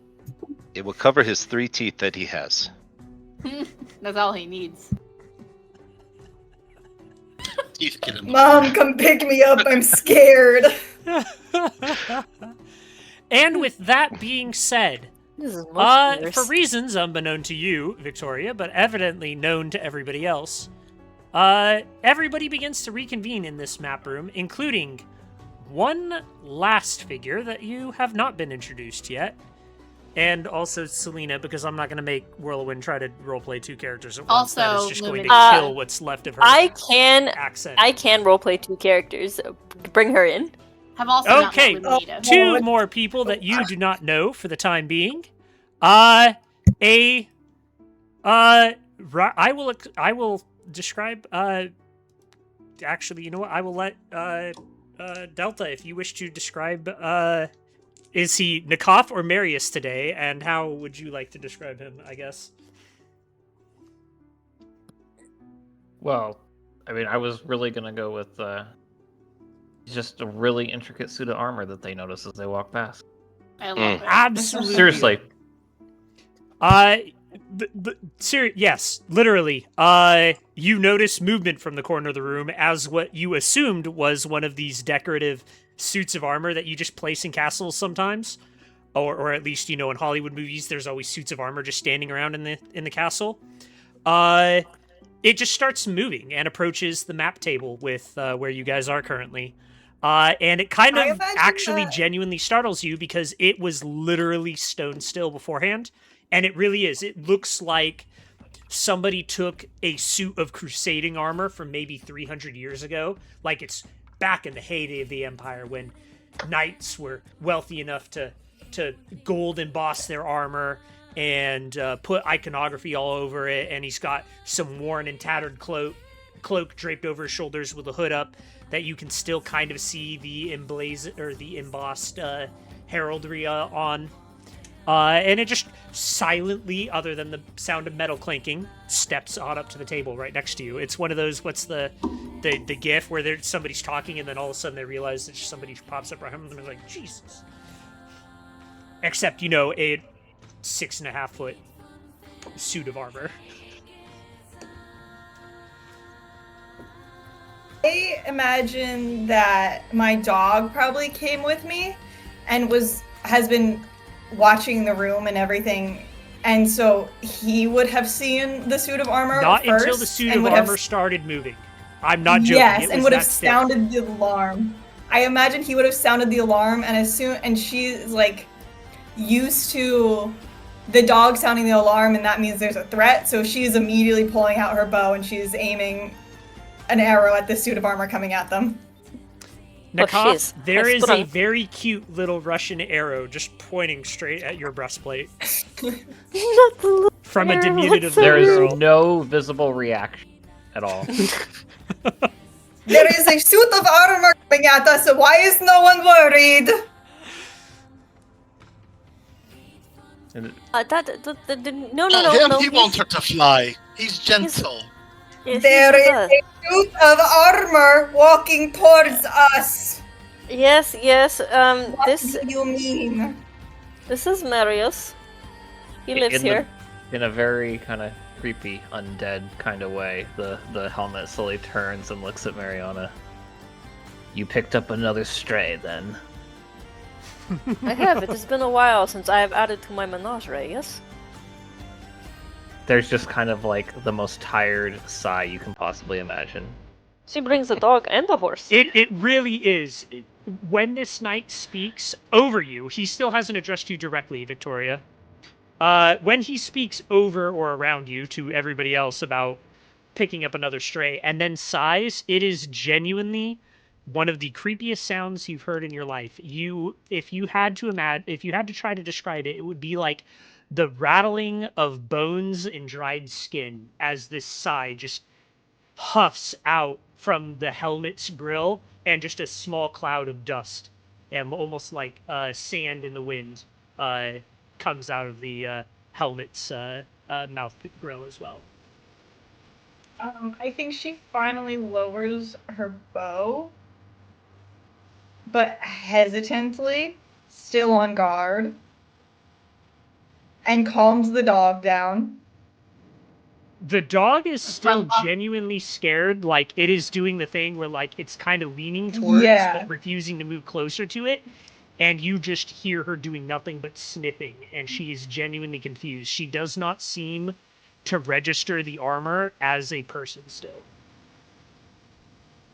It will cover his 3 teeth that he has. That's all he needs. Teeth get him. Mom, come pick me up. I'm scared. and with that being said, This is much worse. for reasons unbeknown to you, Victoria, but evidently known to everybody else, everybody begins to reconvene in this map room, including one last figure that you have not been introduced yet, and also Selena, because I'm not going to make Whirlwind try to roleplay 2 characters at once. That is Also, just going to Lumina. kill what's left of her I can accent. roleplay 2 characters. Bring her in. Have also Okay. not met Lunita. 2 more people that you do not know for the time being. I will describe. Actually, you know what? I will let Delta, if you wish to describe. Is he Nikov or Marius today? And how would you like to describe him? I guess. Well, I mean, I was really gonna go with just a really intricate suit of armor that they notice as they walk past. I love it. Absolutely. Seriously, Yes, literally. You notice movement from the corner of the room as what you assumed was one of these decorative suits of armor that you just place in castles sometimes, or at least in Hollywood movies, there's always suits of armor just standing around in the castle. It just starts moving and approaches the map table with where you guys are currently. And it kind I of imagine actually that- genuinely startles you because it was literally stone still beforehand. And it really is. It looks like somebody took a suit of crusading armor from maybe 300 years ago. Like it's back in the heyday of the Empire when knights were wealthy enough to gold emboss their armor and put iconography all over it. And he's got some worn and tattered cloak draped over his shoulders with a hood up that you can still kind of see the embossed heraldry on. And it just silently, other than the sound of metal clinking, steps on up to the table right next to you. It's one of those, what's the gif where somebody's talking and then all of a sudden they realize that somebody pops up behind them and they're like, Jesus. Except, a 6.5 foot suit of armor. I imagine that my dog probably came with me and has been watching the room and everything, and so he would have seen the suit of armor Not first, until the suit and of would armor have, started moving. I'm not joking. yes, It and was would have that stiff. sounded the alarm. I imagine he would have sounded the alarm, and she's like used to the dog sounding the alarm, and that means there's a threat. So she's immediately pulling out her bow and she's aiming an arrow at the suit of armor coming at them. Nikov, shiz. there I is sprung. a very cute little Russian arrow just pointing straight at your breastplate Not the little from a arrow, diminutive that's so there is girl. no visible reaction at all. There is a suit of armor coming at us, so why is no one worried? And No, Him, no. he won't hurt to fly. He's gentle. Yes, There he's is a- a suit of armor walking towards us. Yes. What This do you mean? This is Marius. He lives In the- here. In a very kind of creepy, undead kind of way, the helmet slowly turns and looks at Mariana. You picked up another stray, then. I have. It has been a while since I have added to my menagerie, yes? There's just kind of like the most tired sigh you can possibly imagine. She brings a dog and a horse. It really is. When this knight speaks over you, he still hasn't addressed you directly, Victoria. When he speaks over or around you to everybody else about picking up another stray and then sighs, it is genuinely one of the creepiest sounds you've heard in your life. If you had to try to describe it, it would be like the rattling of bones and dried skin as this sigh just huffs out from the helmet's grill, and just a small cloud of dust and almost like sand in the wind comes out of the helmet's mouth grill as well. I think she finally lowers her bow, but hesitantly, still on guard, and calms the dog down. The dog is still From- genuinely scared, like it is doing the thing where like it's kind of leaning towards Yeah. but refusing to move closer to it, and you just hear her doing nothing but sniffing, and she is genuinely confused. She does not seem to register the armor as a person still.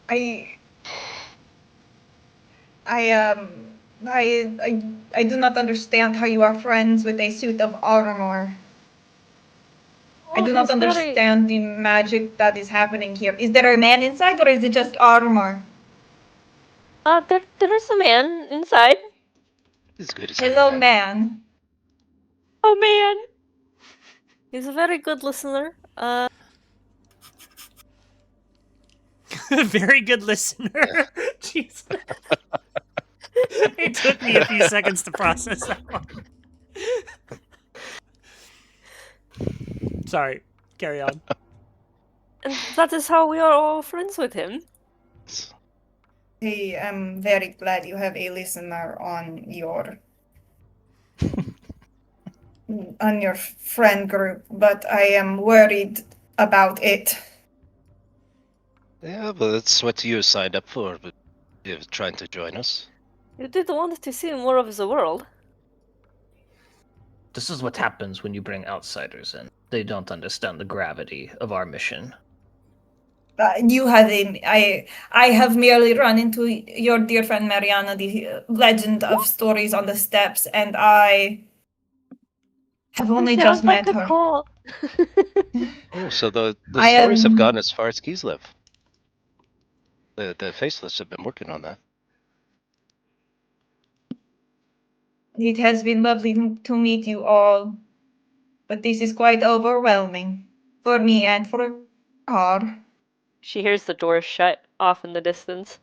I do not understand how you are friends with a suit of armor. I do not understand the magic that is happening here. Is there a man inside, or is it just armor? There is a man inside. As good as Hello, anything. man. Oh man. He's a very good listener. Very good listener. Jeez. It took me a few seconds to process that one. Sorry, carry on. And that is how we are all friends with him. I am very glad you have a listener on your friend group, but I am worried about it. Yeah, but that's what you signed up for, but you're trying to join us. You did want to see more of the world. This is what happens when you bring outsiders in. They don't understand the gravity of our mission. I have merely run into your dear friend Mariana, the legend of stories on the steppes, and I have only just met her. Cool. Oh, so the I stories have am- gone as far as Kislev. The Faceless have been working on that. It has been lovely to meet you all, but this is quite overwhelming for me and for her. She hears the door shut off in the distance.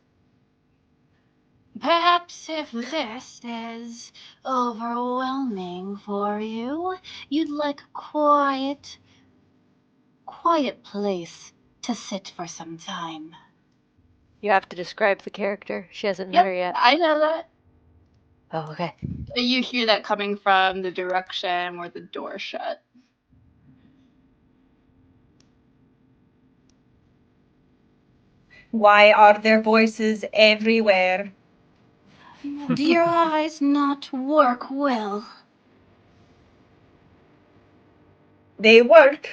Perhaps if this is overwhelming for you, you'd like a quiet place to sit for some time. You have to describe the character. She hasn't met her yet. I know that. Oh, okay. You hear that coming from the direction where the door shut. Why are there voices everywhere? Do your eyes not work well? They work,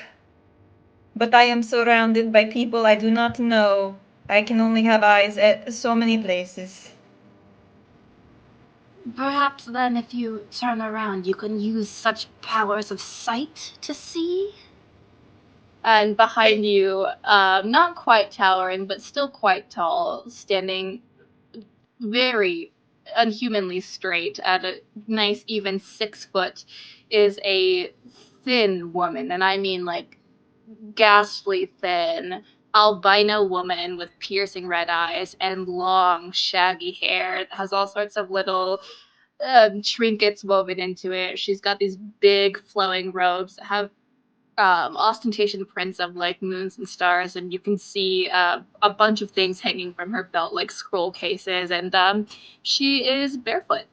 but I am surrounded by people I do not know. I can only have eyes at so many places. Perhaps then if you turn around, you can use such powers of sight to see? And behind you, not quite towering, but still quite tall, standing very unhumanly straight at a nice even 6 foot, is a thin woman, and I mean like ghastly thin, albino woman with piercing red eyes and long, shaggy hair that has all sorts of little trinkets woven into it. She's got these big flowing robes that have ostentatious prints of like moons and stars, and you can see a bunch of things hanging from her belt, like scroll cases, and she is barefoot.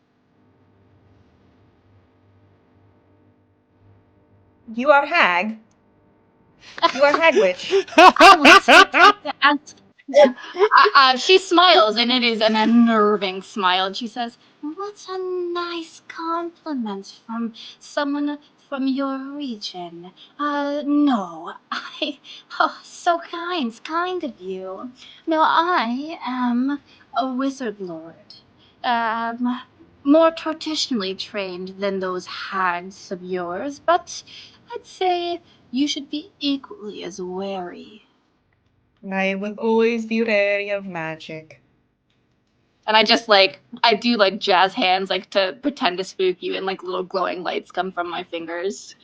You are Hag. You are Hag Witch. She smiles, and it is an unnerving smile, and she says, "What a nice compliment from someone from your region. No, so kind of you. No, I am a wizard lord. More traditionally trained than those hags of yours, but I'd say you should be equally as wary." I will always be wary of magic. And I do like jazz hands, like to pretend to spook you, and like little glowing lights come from my fingers.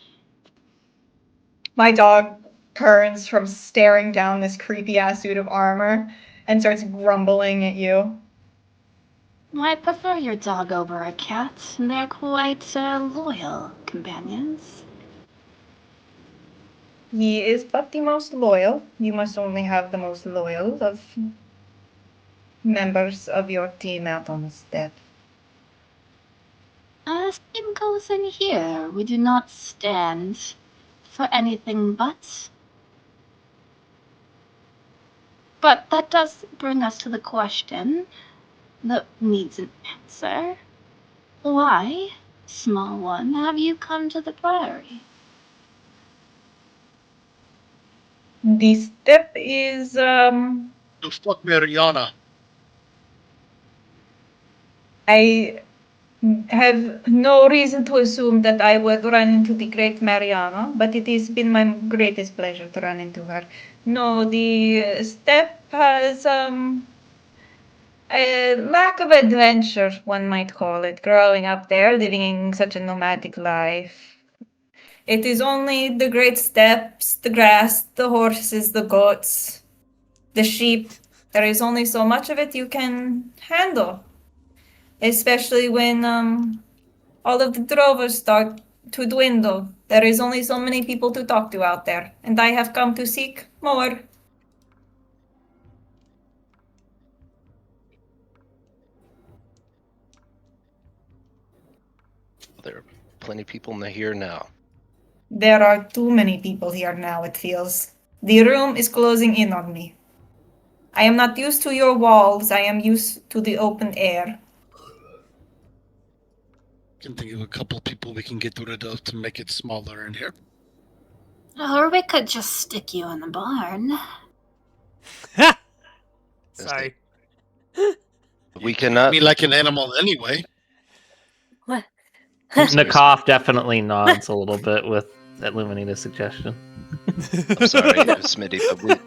My dog turns from staring down this creepy ass suit of armor and starts grumbling at you. I prefer your dog over a cat. They're quite loyal companions. He is but the most loyal. You must only have the most loyal of members of your team out on the step. Same goes in here. We do not stand for anything but. But that does bring us to the question that needs an answer. Why, small one, have you come to the Priory? The step is To fuck Mariana. I have no reason to assume that I would run into the great Mariana, but it has been my greatest pleasure to run into her. No, the step has a lack of adventure, one might call it, growing up there, living such a nomadic life. It is only the great steppes, the grass, the horses, the goats, the sheep. There is only so much of it you can handle. Especially when all of the drovers start to dwindle. There is only so many people to talk to out there, and I have come to seek more. There are plenty of people here now. There are too many people here now, it feels. The room is closing in on me. I am not used to your walls, I am used to the open air. I can think of a couple people we can get rid of to make it smaller in here. Or we could just stick you in the barn. Sorry. We cannot. Me like an animal anyway. What? Nakov definitely nods a little bit with that Luminita suggestion. I'm sorry, Smitty, but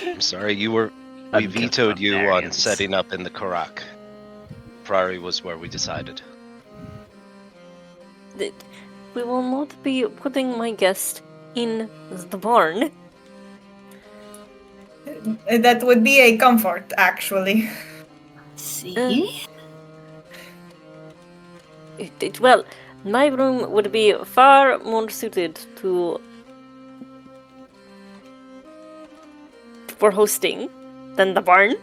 I'm sorry, we vetoed you on setting up in the Karak. Priory was where we decided. We will not be putting my guest in the barn. That would be a comfort, actually. See? Well, my room would be far more suited for hosting than the barn.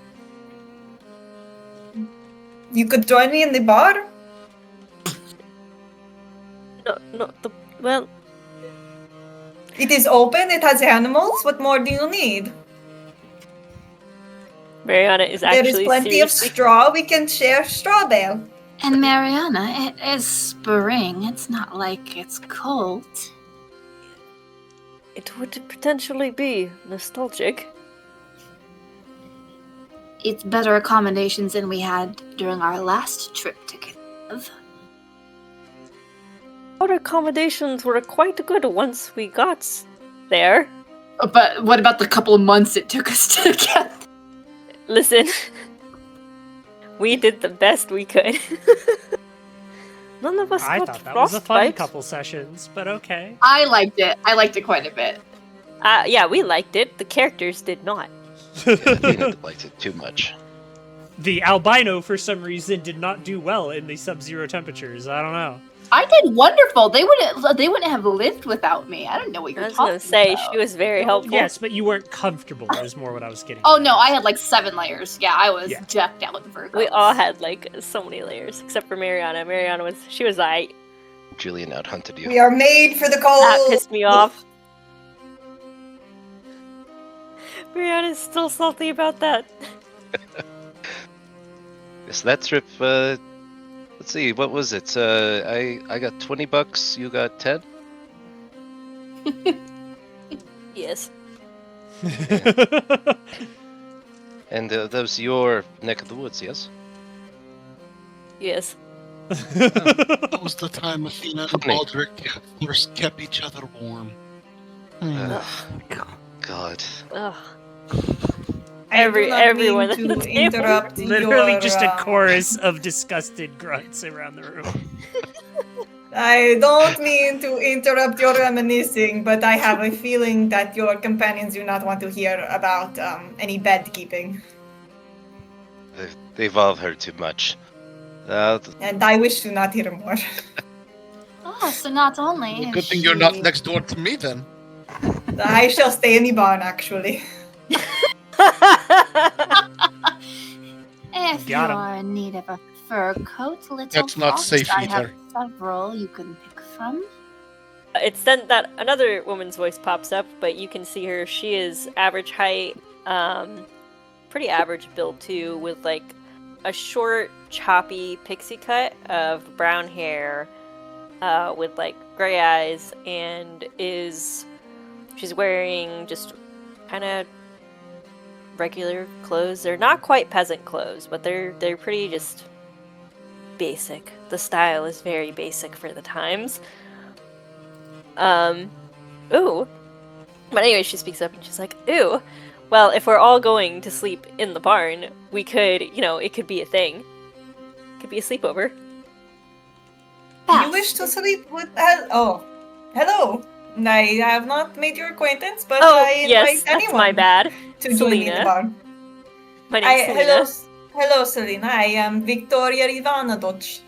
You could join me in the bar? No, well, It is open, it has animals, what more do you need? Mariana is There actually is plenty of seriously... straw, we can share straw bale. And Mariana, it is spring. It's not like it's cold. It would potentially be nostalgic. It's better accommodations than we had during our last trip to Kiev. Our accommodations were quite good once we got there. But what about the couple of months it took us to get? Listen, we did the best we could. None of us I got thought that was a fun frostbite. couple sessions, but okay. I liked it. I liked it quite a bit. Yeah, we liked it. The characters did not. Athena liked it too much. The albino, for some reason, did not do well in the sub-zero temperatures. I don't know. I did wonderful. They wouldn't have lived without me. I don't know what you're I was talking gonna say about. she was very helpful. Yes, but you weren't comfortable, is more what I was getting Oh at. no, I had like 7 layers. Yeah, I was Yeah. decked out with Virgos. We all had like so many layers, except for Mariana. Mariana was aight. Julian out-hunted you. We are made for the That cold. pissed me off. Brianna's still salty about that. Yes, that trip, let's see, what was it? I got $20, you got 10? Yes. And that was your neck of the woods, yes? Yes. That was the time Athena and Funny. Baldric first kept each other warm. Uh, God. Ugh. I do not everyone mean at the to table. interrupt Literally your, just a chorus of disgusted grunts around the room. I don't mean to interrupt your reminiscing, but I have a feeling that your companions do not want to hear about any bed keeping. They've all heard too much. And I wish to not hear more. Oh, so not only Well, is good thing you're not she- next door to me then. I shall stay in the barn, actually. If Got 'em. you're in need of a fur coat, little That's not fox, safe I have either. several you can pick from. It's then that another woman's voice pops up, but you can see her. She is average height, pretty average build too, with like a short, choppy pixie cut of brown hair, with like gray eyes, and she's wearing just kind of regular clothes. They're not quite peasant clothes, but they're pretty just basic. The style is very basic for the times. Ooh. But anyway, she speaks up and she's like, ooh, well, if we're all going to sleep in the barn, we could, it could be a thing. It could be a sleepover. You wish to sleep with... hello. I have not made your acquaintance, but Oh, I invite yes, that's anyone my bad. to join me in the Selena. barn. My name's Selena. Hello, Selena. I am Victoria Ivanovic.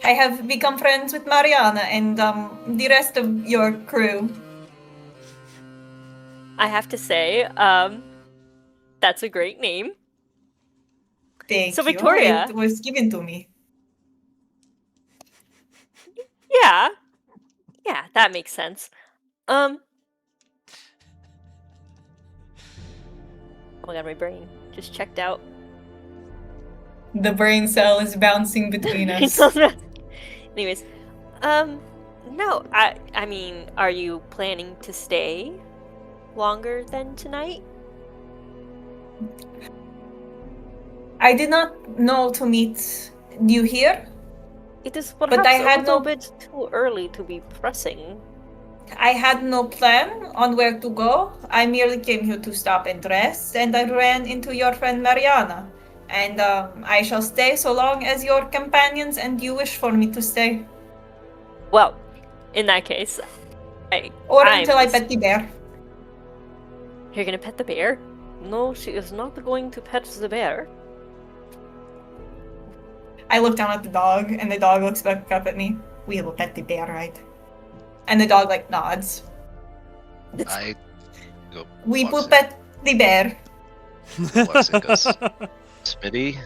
I have become friends with Mariana and the rest of your crew. I have to say, that's a great name. Thank So, you. Victoria. It was given to me. Yeah. Yeah, that makes sense. Oh my god, my brain just checked out. The brain cell is bouncing between us. Anyways, no, I mean, are you planning to stay longer than tonight? I did not know to meet you here. It is But perhaps I a had little no- bit too early to be pressing. I had no plan on where to go. I merely came here to stop and rest, and I ran into your friend Mariana. And I shall stay so long as your companions and you wish for me to stay. Well, in that case, Or I'm until I just- pet the bear. You're gonna pet the bear? No, she is not going to pet the bear. I look down at the dog, and the dog looks back up at me. We will pet the bear, right? And the dog, nods. I go. We walks will in- pet the bear. walks in, goes, Smitty,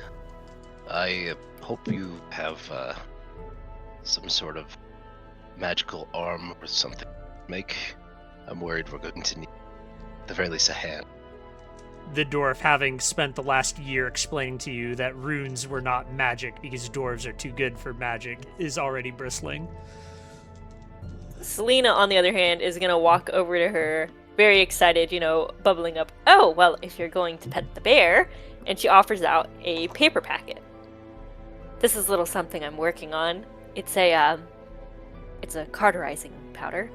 I hope you have some sort of magical arm or something to make. I'm worried we're going to need, at the very least, a hand. The dwarf, having spent the last year explaining to you that runes were not magic because dwarves are too good for magic, is already bristling. Selena, on the other hand, is gonna walk over to her, very excited, bubbling up. Oh, well, if you're going to pet the bear, and she offers out a paper packet. This is a little something I'm working on. It's a cauterizing powder.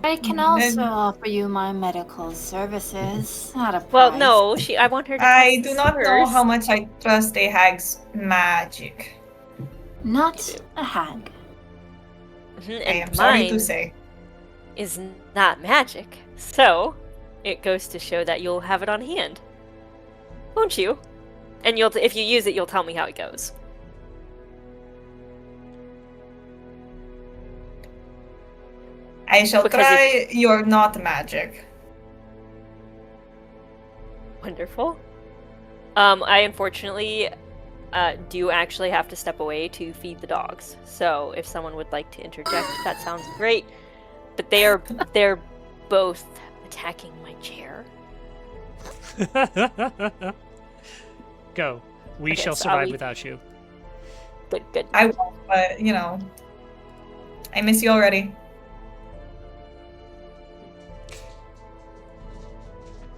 I can also offer you my medical services at a price. Well, no, I want her to. I test do this not know first. how much I trust a hag's magic. Not a hag. Mhm, I and am sorry mine to say. is not magic, so it goes to show that you'll have it on hand, won't you? And if you use it, you'll tell me how it goes. I shall Because try your not magic. Wonderful. I unfortunately, do actually have to step away to feed the dogs. So if someone would like to interject, that sounds great. But they're both attacking my chair. Go. We Okay, shall so survive we- without you. Good. I won't, but I miss you already.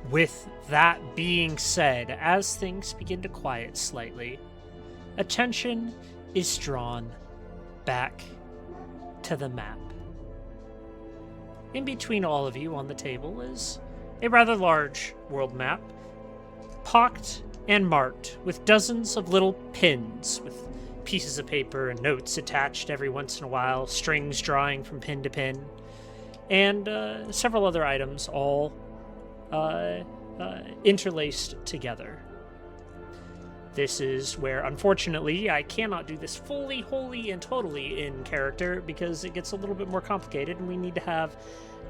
With that being said, as things begin to quiet slightly, attention is drawn back to the map. In between all of you on the table is a rather large world map, pocked and marked with dozens of little pins with pieces of paper and notes attached every once in a while, strings drawing from pin to pin, and several other items all interlaced together. This is where, unfortunately, I cannot do this fully, wholly, and totally in character because it gets a little bit more complicated and we need to have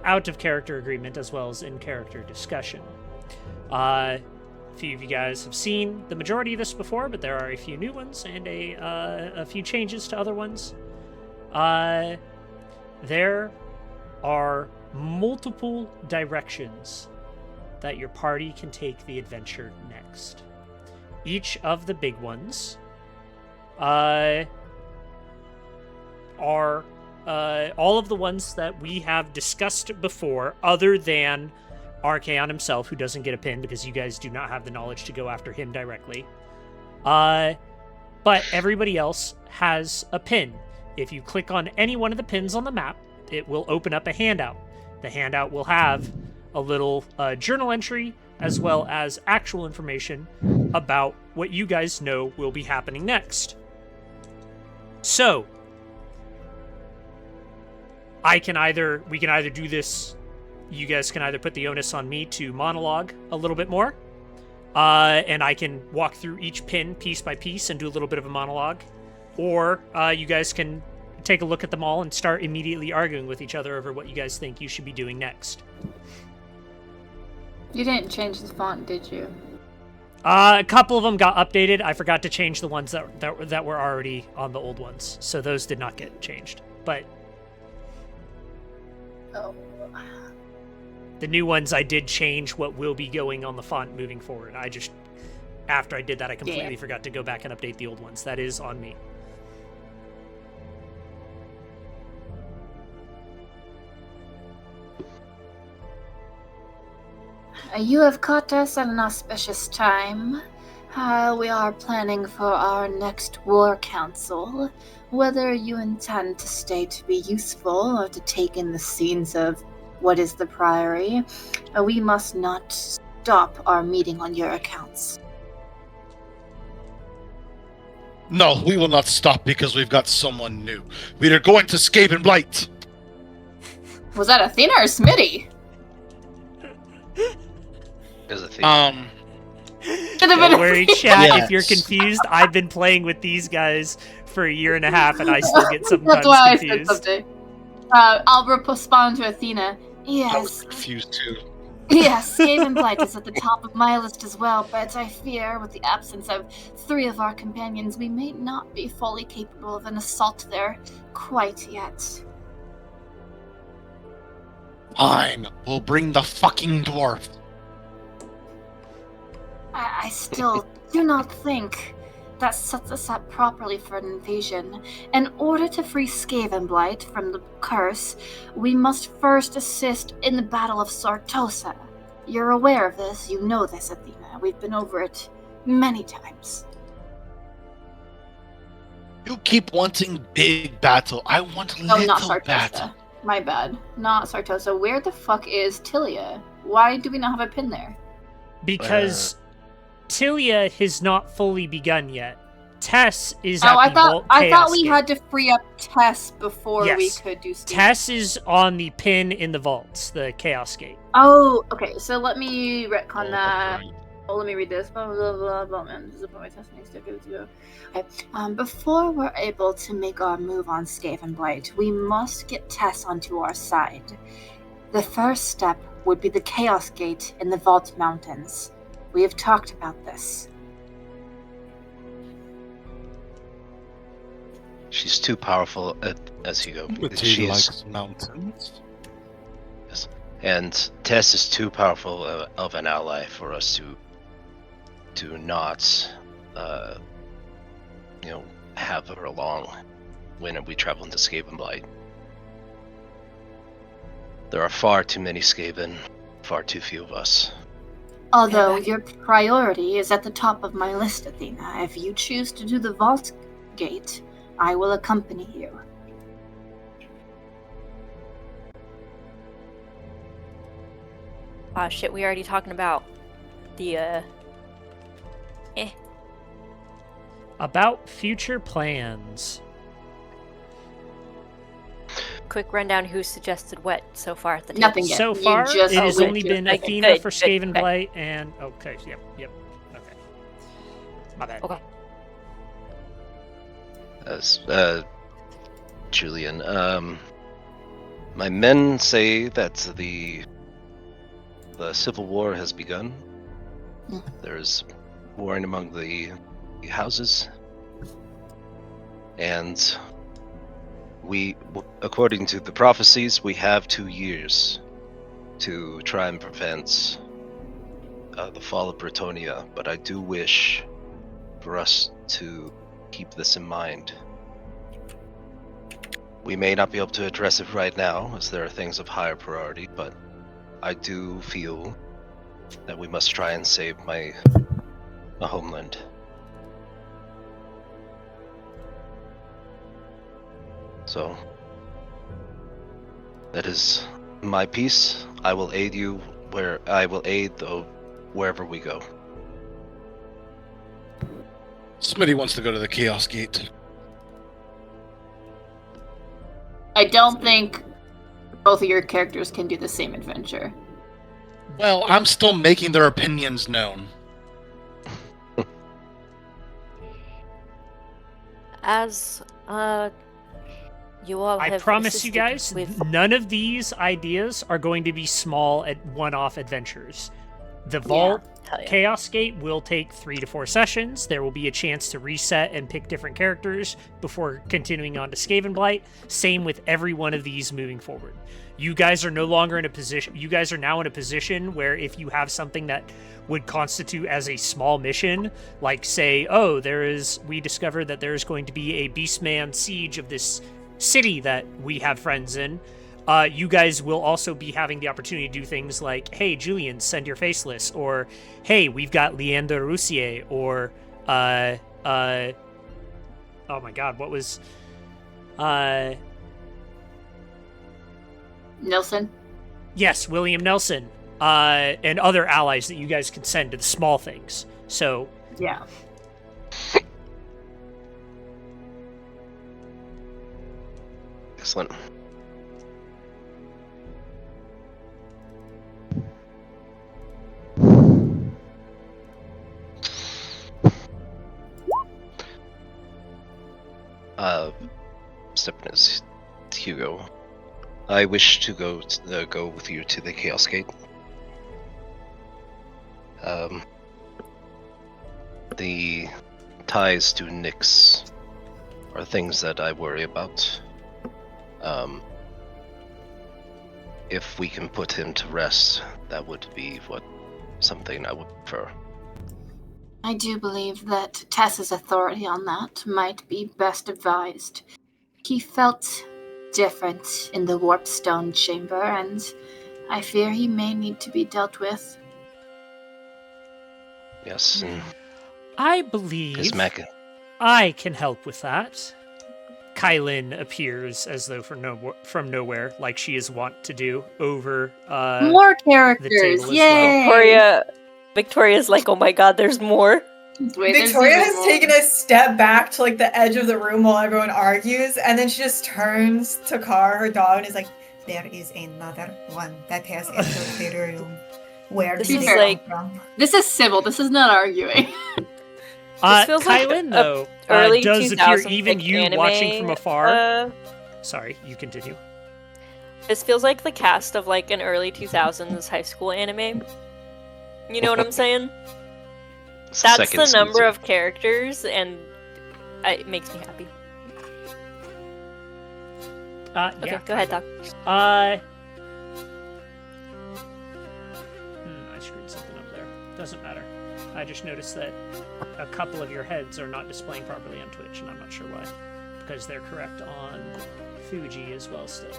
out-of-character agreement as well as in-character discussion. A few of you guys have seen the majority of this before, but there are a few new ones and a few changes to other ones. There are multiple directions that your party can take the adventure next. Each of the big ones are all of the ones that we have discussed before, other than Archaon himself, who doesn't get a pin because you guys do not have the knowledge to go after him directly. But everybody else has a pin. If you click on any one of the pins on the map, it will open up a handout. The handout will have a little journal entry as well as actual information about what you guys know will be happening next. So, we can either do this, you guys can either put the onus on me to monologue a little bit more, and I can walk through each pin piece by piece and do a little bit of a monologue, or you guys can take a look at them all and start immediately arguing with each other over what you guys think you should be doing next. You didn't change the font, did you? A couple of them got updated. I forgot to change the ones that were already on the old ones, so those did not get changed. But Oh. the new ones, I did change what will be going on the font moving forward. After I did that, I completely forgot to go back and update the old ones. That is on me. You have caught us at an auspicious time. We are planning for our next war council. Whether you intend to stay to be useful or to take in the scenes of what is the Priory, we must not stop our meeting on your accounts. No, we will not stop because we've got someone new. We are going to Skaven Blight. Was that Athena or Smitty? Is a thief. Don't worry, chat. Yes. If you're confused, I've been playing with these guys for a year and a half, and I still get sometimes That's why I said confused. something. I'll respond to Athena. I was Yes, confused too. yes, Skaven Blight is at the top of my list as well, but I fear with the absence of 3 of our companions, we may not be fully capable of an assault there quite yet. Fine, we'll bring the fucking dwarf. I still do not think that sets us up properly for an invasion. In order to free Skavenblight from the curse, we must first assist in the Battle of Sartosa. You're aware of this, you know this, Athena. We've been over it many times. You keep wanting big battle. I want Oh, not little Sartosa. battle. My bad. Not Sartosa. Where the fuck is Tilia? Why do we not have a pin there? Because Tilia has not fully begun yet. Tess is at I the thought Vault I thought we Chaos had to free up Tess before we Yes. could do Steve. Tess is on the pin in the vaults, the Chaos Gate. Oh, okay. So let me retcon Oh, that. okay. Oh, let me read this. Blah blah blah blah. Man, this is my testing stick. Okay. Before we're able to make our move on Skavenblight, we must get Tess onto our side. The first step would be the Chaos Gate in the Vault Mountains. We have talked about this. She's too powerful as Hugo. But She he is, likes mountains. and Tess is too powerful of an ally for us to not, have her along when we travel into Skaven Blight. There are far too many Skaven, far too few of us. Although your priority is at the top of my list, Athena. If you choose to do the vault gate, I will accompany you. Ah, shit, we already talking about the, About future plans. quick rundown who suggested what so far at the table. Nothing yet. So You far, just it has went only to- been okay, Athena good, for good, Skaven okay. Blight, and okay, yep, okay. My bad. Okay. As Julian, my men say that the civil war has begun. Hmm. There's warring among the houses, and according to the prophecies, we have 2 years to try and prevent the fall of Bretonia. But I do wish for us to keep this in mind. We may not be able to address it right now, as there are things of higher priority, but I do feel that we must try and save my homeland. So, that is my piece. I will aid you wherever we go. Smitty wants to go to the Chaos Gate. I don't think both of your characters can do the same adventure. Well, I'm still making their opinions known. As, you all I have promise you assisted guys, with... none of these ideas are going to be small at one-off adventures. The vault Hell yeah. Chaos Gate will take 3 to 4 sessions. There will be a chance to reset and pick different characters before continuing on to Skaven Blight. Same with every one of these moving forward. You guys are no longer in a position. You guys are now in a position where if you have something that would constitute as a small mission, like say, oh, we discovered that there is going to be a Beastman siege of this city that we have friends in. You guys will also be having the opportunity to do things like, hey, Julian, send your faceless, or hey, we've got Leander Roussier, or oh my god, what was Nilsson? yes, William Nelson, and other allies that you guys can send to the small things. So Yeah. Excellent. Stepness, Hugo. I wish to go with you to the Chaos Gate. The ties to Nyx are things that I worry about. If we can put him to rest, that would be something I would prefer. I do believe that Tess's authority on that might be best advised. He felt different in the Warpstone chamber, and I fear he may need to be dealt with. Yes, and I believe his mech. I can help with that. Kylin appears as though from nowhere, like she is wont to do, over More the characters! table as Yay! Victoria's like, oh my god, there's more. Wait, there's Victoria even has more. taken a step back to like the edge of the room while everyone argues, and then she just turns to Car, her dog, and is like, "There is another one that has entered the room. Where This did is they like- come from?" This is civil. This is not arguing. feels like Kylin, a though, Early does appear 2000s, even like, you anime, watching from afar. Sorry, you continue. This feels like the cast of like an early 2000s high school anime. You know what I'm saying? That's Second the number season. of characters, and it makes me happy. Okay, Yeah, go ahead, kinda. Doc. I screwed something up there. Doesn't matter. I just noticed that a couple of your heads are not displaying properly on Twitch, and I'm not sure why. Because they're correct on Fuji as well still.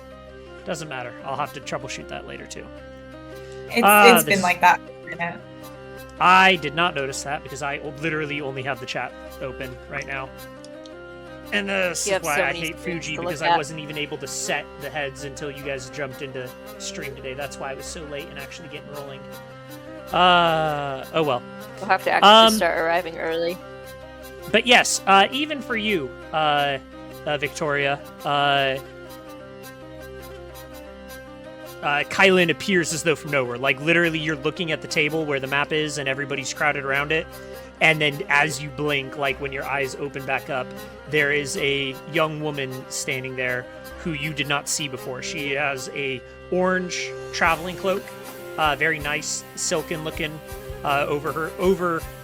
Doesn't matter. I'll have to troubleshoot that later too. It's this- been like that for a minute. I did not notice that because I literally only have the chat open right now. And this You is have why so I many hate screens Fuji to because look I at. wasn't even able to set the heads until you guys jumped into stream today. That's why I was so late in actually getting rolling. Oh well. We'll have to actually Um, start arriving early. But yes, even for you, Victoria, Kylan appears as though from nowhere. Like, literally, you're looking at the table where the map is and everybody's crowded around it. And then as you blink, like when your eyes open back up, there is a young woman standing there who you did not see before. She has a orange traveling cloak, very nice, silken looking, over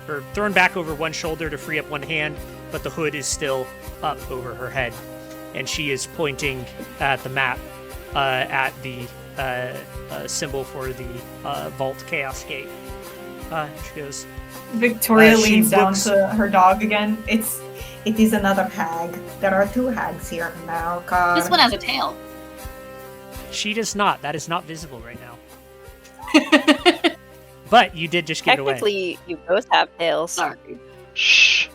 or thrown back over one shoulder to free up one hand, but the hood is still up over her head. And she is pointing at the map, at the symbol for the Vault Chaos Gate. She goes, Victoria she leans down looks- to her dog again. It is another hag. There are 2 hags here now. God. This one has a tail. she does not. That is not visible right now. But you did just give it away. Technically, you both have tails. Sorry. Shh.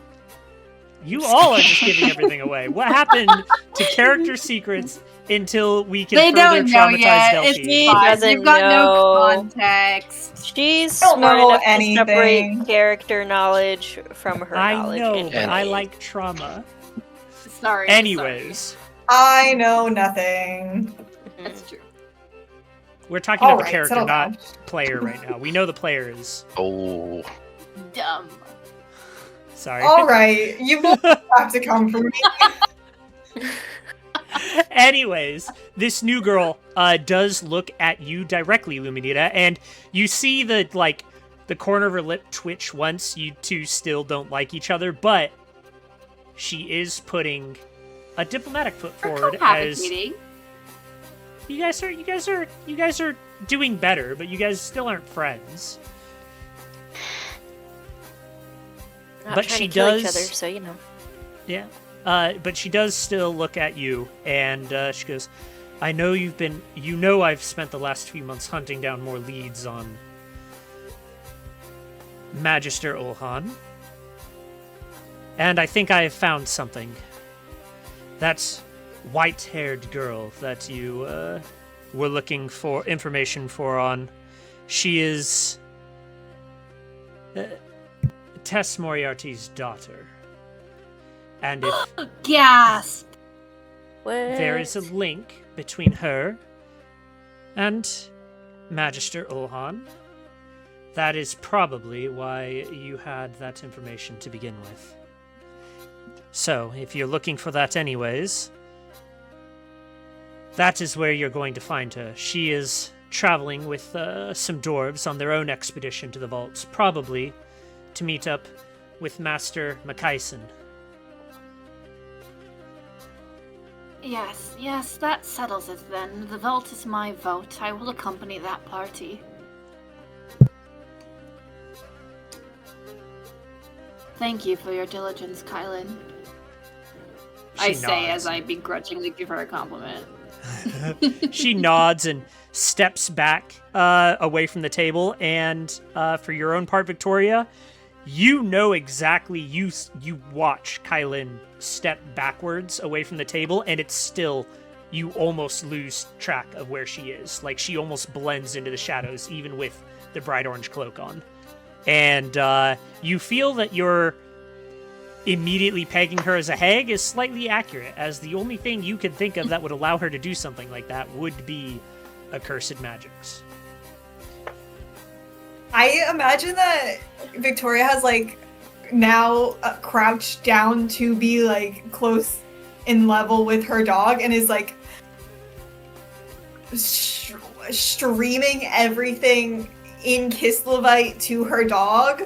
You all are just giving everything away. What happened to character secrets until we can They further don't know traumatize yet. Delphi? It's He fine. doesn't You've got no know. context. She's Don't smart know enough to separate anything. character knowledge from her I knowledge. know, anyway. but I like trauma. Sorry. Anyways, I know nothing. sorry. That's true. we're talking about the Alright, character, settle not down. player right now. We know the player is. Oh. Dumb. Sorry. All right, you both have to come for me. Anyways, this new girl does look at you directly, Luminita, and you see the corner of her lip twitch once. You two still don't like each other, but she is putting a diplomatic foot We're forward as cohabitating. you guys are doing better, but you guys still aren't friends. Not but trying she to kill each does- other, so you know. Yeah. But she does still look at you, and she goes, I know I've spent the last few months hunting down more leads on Magister Olhan. And I think I have found something. That white-haired girl that you were looking for information for on, she is Tess Moriarty's daughter. And if Gasp. What? there is a link between her and Magister Olhan, that is probably why you had that information to begin with. So, if you're looking for that anyways, that is where you're going to find her. She is traveling with some dwarves on their own expedition to the vaults, probably to meet up with Master Macaison. Yes, that settles it then. The vault is my vote. I will accompany that party. Thank you for your diligence, Kylan. I She say nods. as I begrudgingly give her a compliment. She nods and steps back away from the table, and for your own part, Victoria, you know exactly, you watch Kylan step backwards away from the table, and it's still, you almost lose track of where she is. Like, she almost blends into the shadows, even with the bright orange cloak on. And you feel that you're immediately pegging her as a hag is slightly accurate, as the only thing you could think of that would allow her to do something like that would be accursed magics. I imagine that Victoria has now crouched down to be close in level with her dog and is streaming everything in Kislevites to her dog,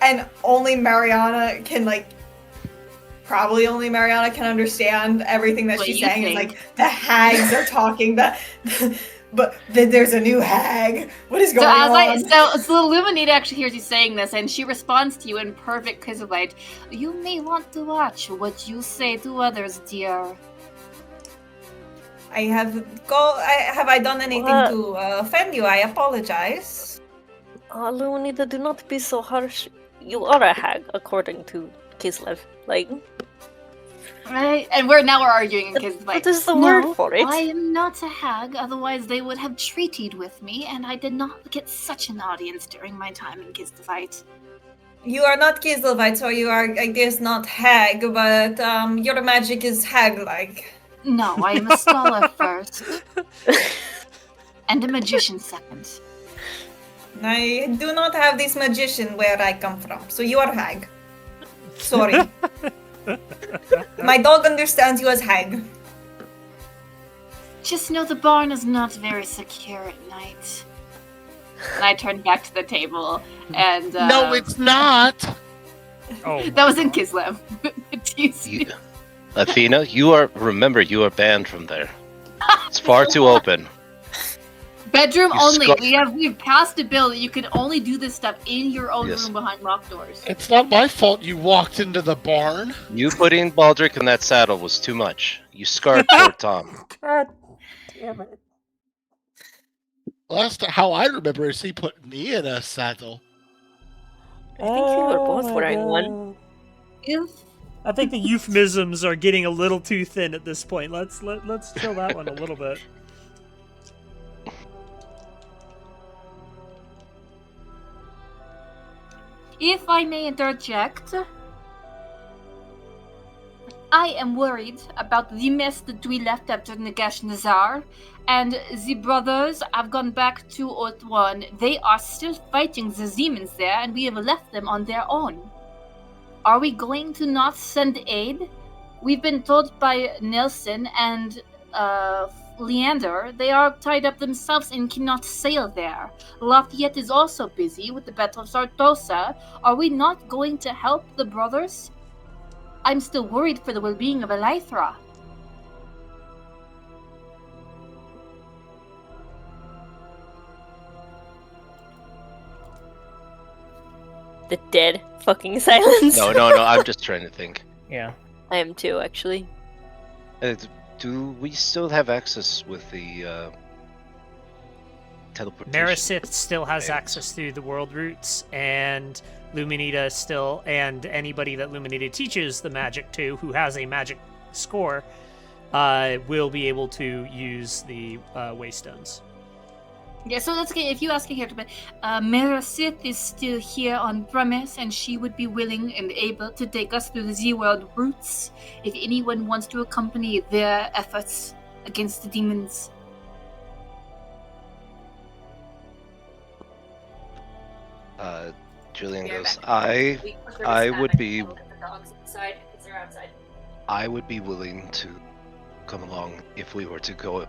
and only Mariana can probably only Mariana can understand everything that What she's you saying. It's think. like the hags are talking, but then there's a new hag. What is So going on? so Luminita actually hears you saying this, and she responds to you in perfect Kizilite. You may want to watch what you say to others, dear. Have I done anything What? to offend you? I apologize. Luminita, do not be so harsh. You are a hag, according to Kislev. Like, Right? And we're arguing in Kizilite. what is the No, word for it? I am not a hag, otherwise they would have treated with me, and I did not get such an audience during my time in Kizilite. You are not Kizelvite, so you are, I guess, not hag, but your magic is hag-like. No, I am a scholar first. And a magician second. I do not have this magician where I come from, so you are hag. Sorry. My dog understands you as hag. Just know the barn is not very secure at night. And I turned back to the table, and No, it's not. Oh, that was in Kislev. You, Athena, you are banned from there. It's far too open. Bedroom You only. scar- We've passed a bill that you can only do this stuff in your own Yes. room behind locked doors. It's not my fault you walked into the barn. You putting Baldric in that saddle was too much. You scarred poor Tom. God damn it. Last how I remember is he put me in a saddle. I think you were both my wearing one. God. If I think the euphemisms are getting a little too thin at this point. Let's chill that one a little bit. If I may interject, I am worried about the mess that we left after Nagash Nazar, and the brothers have gone back to Oath-1. They are still fighting the demons there, and we have left them on their own. Are we going to not send aid? We've been told by Nelson and Leander they are tied up themselves and cannot sail there. Lafayette is also busy with the Battle of Sartosa. Are we not going to help the brothers? I'm still worried for the well-being of Elythra. The dead fucking silence. No, I'm just trying to think. Yeah. I am too, actually. Do we still have access with the teleportation? Marisith still has Right. access through the world roots, and Luminita still, and anybody that Luminita teaches the magic to, who has a magic score, will be able to use the Waystones. Yeah, so let's get, if you ask a here, but Marisith is still here on premise, and she would be willing and able to take us through the Z-World routes if anyone wants to accompany their efforts against the demons. Julian goes, I would be willing to come along if we were to go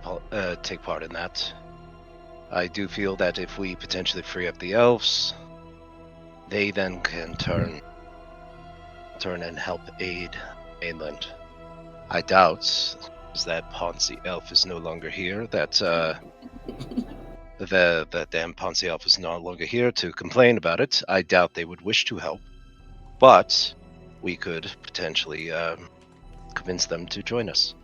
take part in that. I do feel that if we potentially free up the elves, they then can turn and help aid mainland. I doubt that Ponzi elf is no longer here, that the damn Ponzi elf is no longer here to complain about it. I doubt they would wish to help, but we could potentially convince them to join us.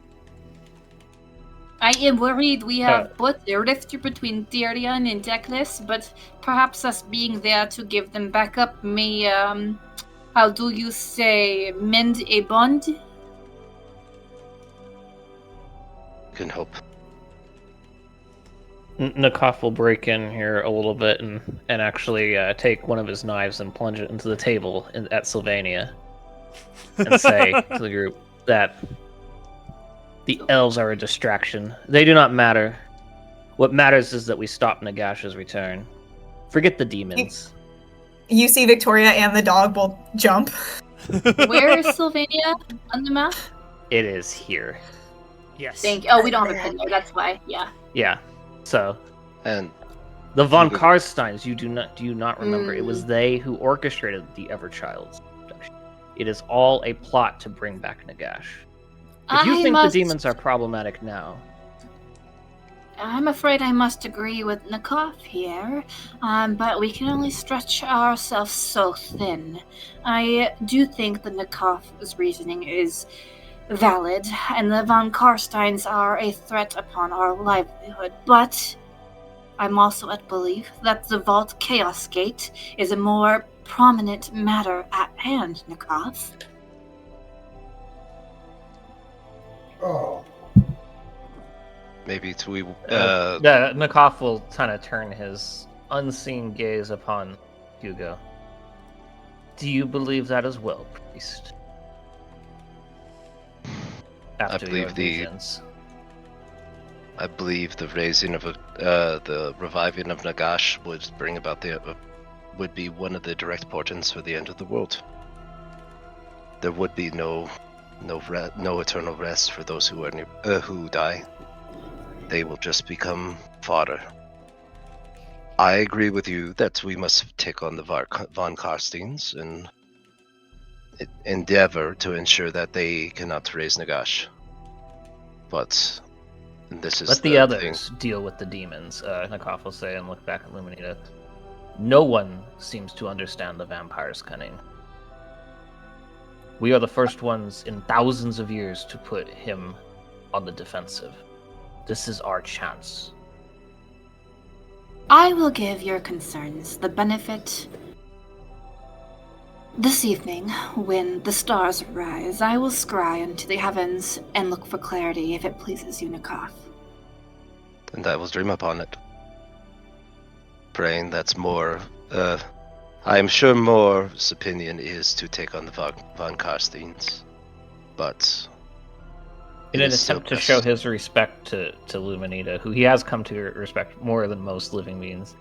I am worried we have put a rift between Tyrion and Teclis, but perhaps us being there to give them backup may, how do you say, mend a bond? Can hope. Nakaf will break in here a little bit and actually take one of his knives and plunge it into the table at Sylvania and say to the group that the elves are a distraction. They do not matter. What matters is that we stop Nagash's return. Forget the demons. You see Victoria and the dog both jump. Where is Sylvania on the map? It is here. Yes. Thank you. Oh, we don't have a pin there, that's why, yeah. Yeah. So And the von You- Karsteins, do you not remember? It was they who orchestrated the Everchild's abduction. It is all a plot to bring back Nagash. If you think the demons are problematic now, I'm afraid I must agree with Nakov here, but we can only stretch ourselves so thin. I do think that Nakov's reasoning is valid, and the von Karsteins are a threat upon our livelihood, but I'm also at belief that the Vault Chaos Gate is a more prominent matter at hand, Nakov. Maybe we. Nakov will kind of turn his unseen gaze upon Hugo. Do you believe that as well, priest? After your visions. I believe the raising of the reviving of Nagash would bring about would be one of the direct portents for the end of the world. There would be no eternal rest for those who die. They will just become fodder. I agree with you that we must take on the von Karsteins and endeavor to ensure that they cannot raise Nagash. But this is let the others deal with the demons, Nakov will say, and look back at Luminita. No one seems to understand the vampire's cunning. We are the first ones in thousands of years to put him on the defensive. This is our chance. I will give your concerns the benefit. This evening, when the stars rise, I will scry into the heavens and look for clarity if it pleases you, Nakov. And I will dream upon it. Praying that's more, I am sure Moore's opinion is to take on the von Karsteins. But in an attempt to show his respect to Luminita, who he has come to respect more than most living beings,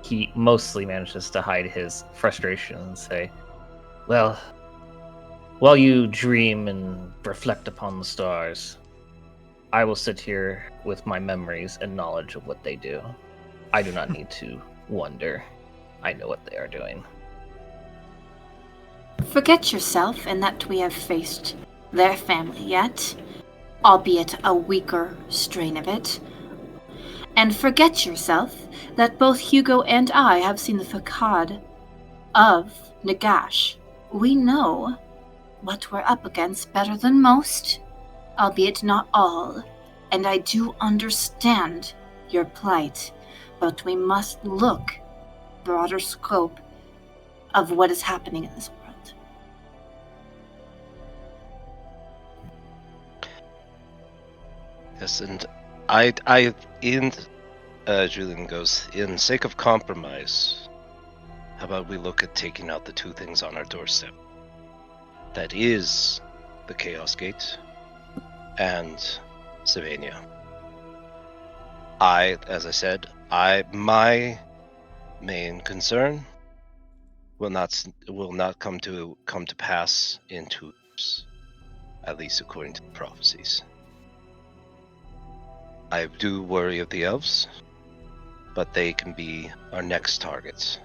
he mostly manages to hide his frustration and say, well, while you dream and reflect upon the stars, I will sit here with my memories and knowledge of what they do. I do not need to wonder. I know what they are doing. Forget yourself in that we have faced their family yet, albeit a weaker strain of it. And forget yourself that both Hugo and I have seen the facade of Nagash. We know what we're up against better than most, albeit not all, and I do understand your plight, but we must look broader scope of what is happening in this world. Yes, and Julian goes, in sake of compromise, how about we look at taking out the two things on our doorstep? That is the Chaos Gate and Sylvania. As I said, my main concern will not come to pass in 2 years, at least according to the prophecies. I do worry of the elves, but they can be our next targets,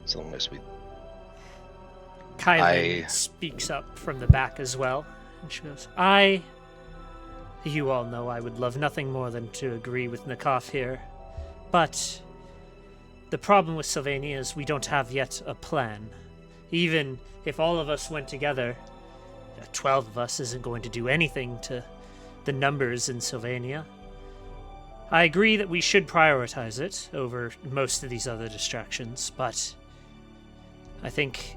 as long as we. Kylie speaks up from the back as well, and she goes, you all know I would love nothing more than to agree with Nakov here, but the problem with Sylvania is we don't have yet a plan. Even if all of us went together, 12 of us isn't going to do anything to the numbers in Sylvania. I agree that we should prioritize it over most of these other distractions, but I think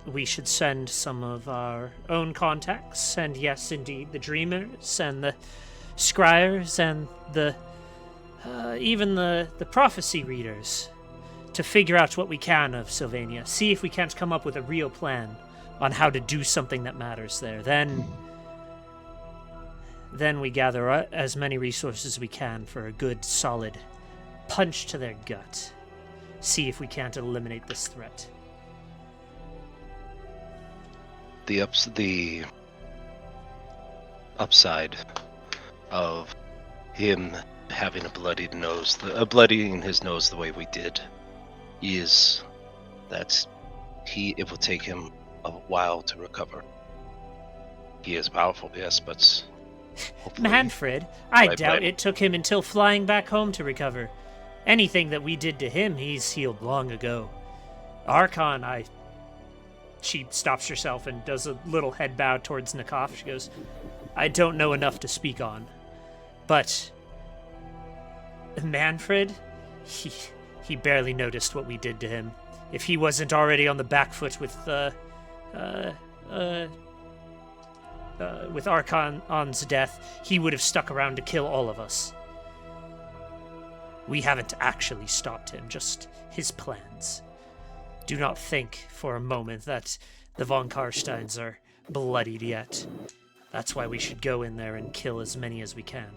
we should send some of our own contacts, and yes, indeed, the Dreamers and the Scryers and the even the prophecy readers to figure out what we can of Sylvania. See if we can't come up with a real plan on how to do something that matters there. Then we gather as many resources as we can for a good, solid punch to their gut. See if we can't eliminate this threat. The upside of him having bloodying his nose the way we did, is that it will take him a while to recover. He is powerful, yes, but hopefully Manfred, I my doubt brain- it took him until flying back home to recover. Anything that we did to him, he's healed long ago. Archon, She stops herself and does a little head bow towards Nikov. She goes, I don't know enough to speak on. But Manfred, he barely noticed what we did to him. If he wasn't already on the back foot with Archon's death, he would have stuck around to kill all of us. We haven't actually stopped him, just his plans. Do not think for a moment that the von Karsteins are bloodied yet. That's why we should go in there and kill as many as we can.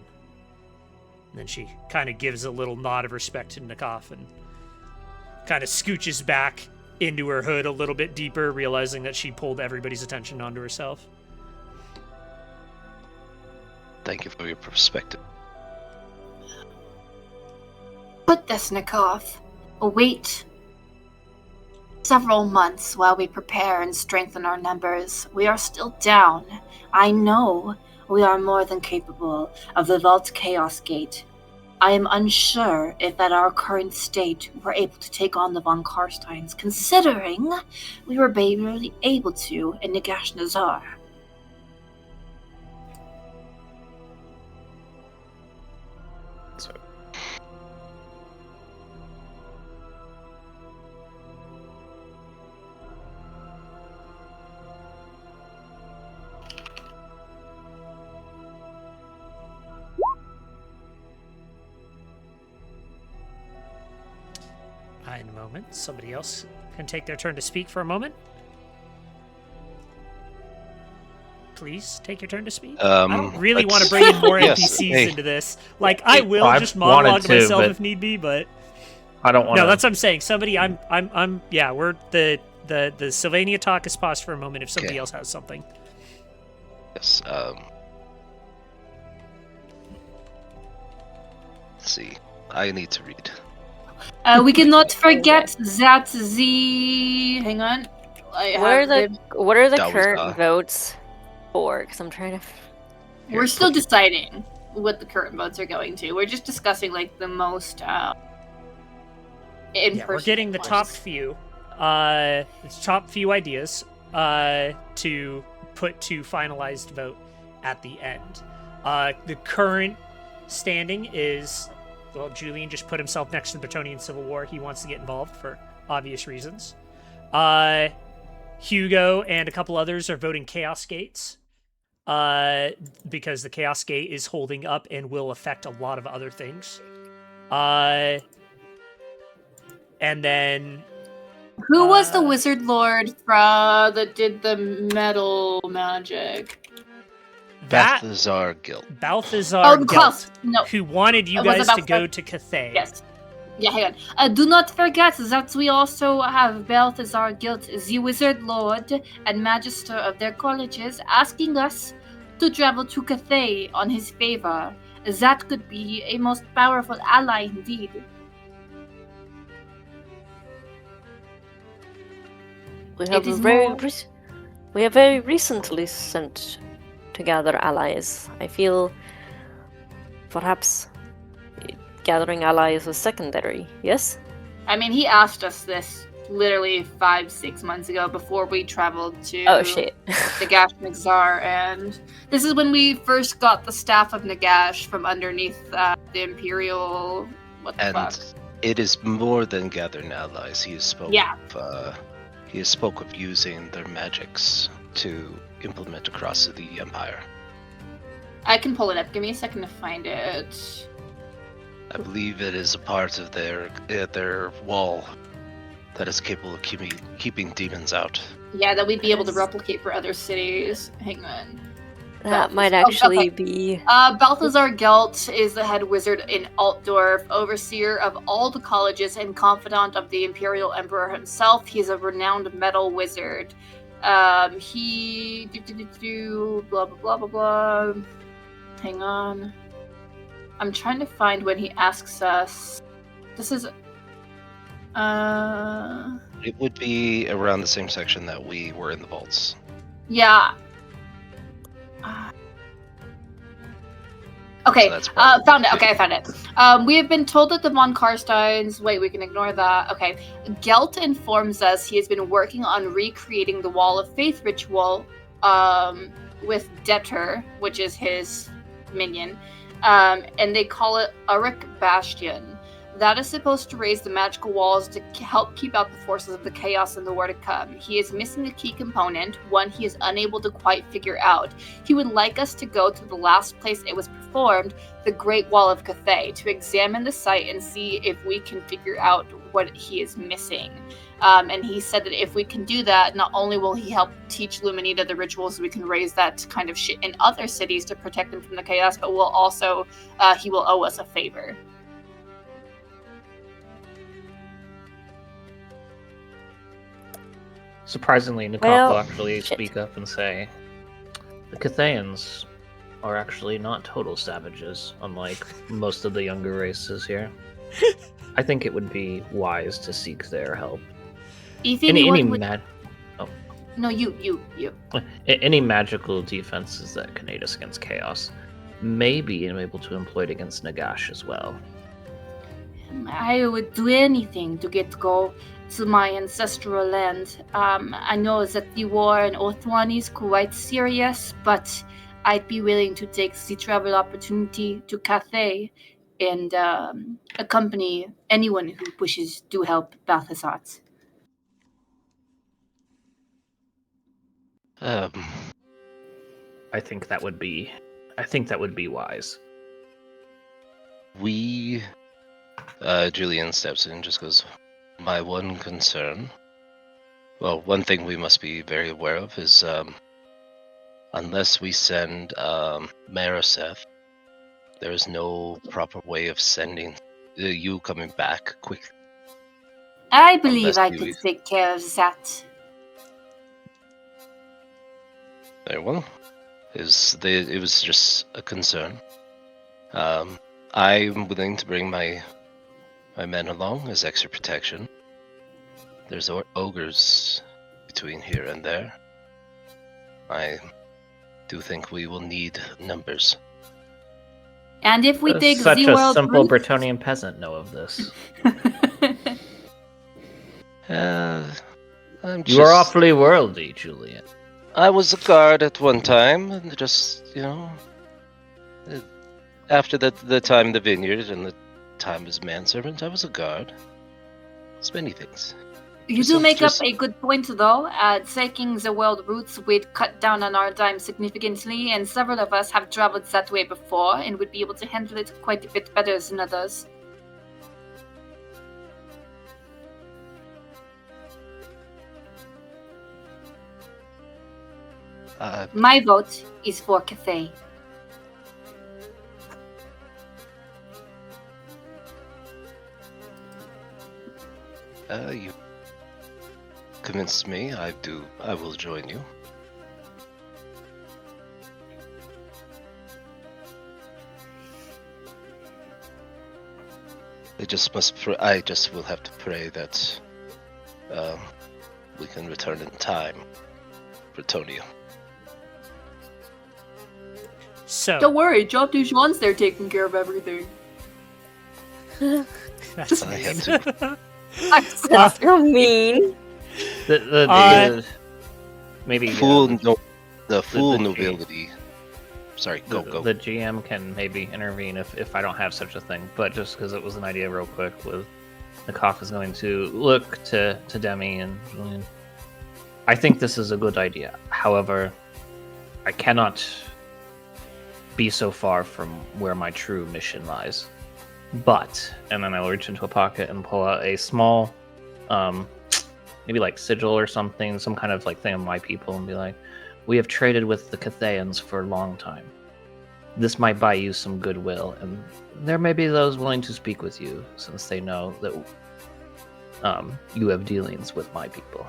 And then she kind of gives a little nod of respect to Nikov and kind of scooches back into her hood a little bit deeper, realizing that she pulled everybody's attention onto herself. Thank you for your perspective. Put Desnikov. Wait several months while we prepare and strengthen our numbers. We are still down. I know we are more than capable of the Vault Chaos Gate. I am unsure if at our current state we're able to take on the von Karsteins, considering we were barely able to in Nagash Nazar. In a moment, somebody else can take their turn to speak for a moment. Please take your turn to speak. I don't really want to bring in more Yes, NPCs hey. into this. Like, I will I just monologue wanted to to, myself but if need be, but I don't want no, that's what I'm saying. Somebody, yeah, we're the Sylvania talk is paused for a moment if somebody Okay. else has something. Yes. Let's see. I need to read. We cannot forget that the... Hang on. What are the That was, current votes for? Because I'm trying to. We're still deciding what the current votes are going to. We're just discussing, like, the most, Yeah, we're getting the top few ideas to put to finalized vote at the end. The current standing is, well, Julian just put himself next to the Bretonnian Civil War. He wants to get involved for obvious reasons. Hugo and a couple others are voting Chaos Gates because the Chaos Gate is holding up and will affect a lot of other things. And then Who was the wizard lord that did the metal magic? that Balthazar Guild. Balthazar Oh, Gelt, Klaus. No. who wanted you It was guys about to go to Cathay. Yes. Yeah, hang on. Do not forget that we also have Balthazar Guild, the wizard lord and magister of their colleges, asking us to travel to Cathay on his favor. That could be a most powerful ally indeed. We have It is very more- we have very recently sent together allies. I feel perhaps gathering allies was secondary. Yes. I mean, he asked us this literally 5-6 months ago before we traveled to Oh shit. Nagash Nagzar, and this is when we first got the staff of Nagash from underneath the Imperial. What the And fuck? it is more than gathering allies. He has spoke Yeah. of he has spoke of using their magics to implement across the Empire. I can pull it up. Give me a second to find it. I believe it is a part of their wall that is capable of keeping demons out. Yeah, that we'd be able to replicate for other cities. Hang on. That might Oh, actually okay. be. Balthazar Gelt is the head wizard in Altdorf, overseer of all the colleges and confidant of the Imperial Emperor himself. He is a renowned metal wizard. He... blah, blah, blah, blah, blah. Hang on. I'm trying to find when he asks us... This is... It would be around the same section that we were in the vaults. Yeah. Okay, So that's probably found it. the Okay, I found it. We have been told that the von Karsteins. Wait, we can ignore that. Okay, Gelt informs us he has been working on recreating the Wall of Faith ritual, with Deter, which is his minion, and they call it Uruk Bastion. That is supposed to raise the magical walls to help keep out the forces of the chaos in the war to come. He is missing a key component, one he is unable to quite figure out. He would like us to go to the last place it was performed, the Great Wall of Cathay, to examine the site and see if we can figure out what he is missing. And he said that if we can do that, not only will he help teach Luminita the rituals, we can raise that kind of shit in other cities to protect them from the chaos, but will also, he will owe us a favor. Surprisingly, Nikok Well, will actually shit. speak up and say, the Cathayans are actually not total savages, unlike most of the younger races here. I think it would be wise to seek their help. If No, you. Any magical defenses that can aid us against chaos may be able to employ it against Nagash as well. I would do anything to go to my ancestral land. I know that the war in Othwan is quite serious, but I'd be willing to take the travel opportunity to Cathay and accompany anyone who wishes to help Balthazar. I think that would be wise. Julian steps in and just goes, my one concern, well, one thing we must be very aware of is, unless we send Maraseth, there is no proper way of sending you coming back quick. I believe Unless I you- could take care of that. Very well. It was just a concern. I'm willing to bring my men along as extra protection. There's ogres between here and there. I do think we will need numbers. And if we Does take such the a world simple route- Bretonnian peasant know of this? I'm You are awfully worldly, Julian. I was a guard at one time, and just, after the time in the vineyard and the time as manservant, I was a guard. It's many things. You do make up a good point, though. Taking the world routes would cut down on our time significantly, and several of us have traveled that way before and would be able to handle it quite a bit better than others. My vote is for Cathay. You convinced me. I will join you. I just will have to pray that we can return in time, Bretonia. So Don't worry, Job Dujon's there taking care of everything. that's I mean. have to. That's so mean. Maybe The full the nobility. Sorry, go. The GM can maybe intervene if I don't have such a thing, but just because it was an idea real quick, with Nikok is going to look to Demi and Julian. I think this is a good idea. However, I cannot be so far from where my true mission lies. But, and then I'll reach into a pocket and pull out a small, maybe like sigil or something, some kind of like thing of my people, and be like, we have traded with the Cathayans for a long time. This might buy you some goodwill, and there may be those willing to speak with you, since they know that you have dealings with my people.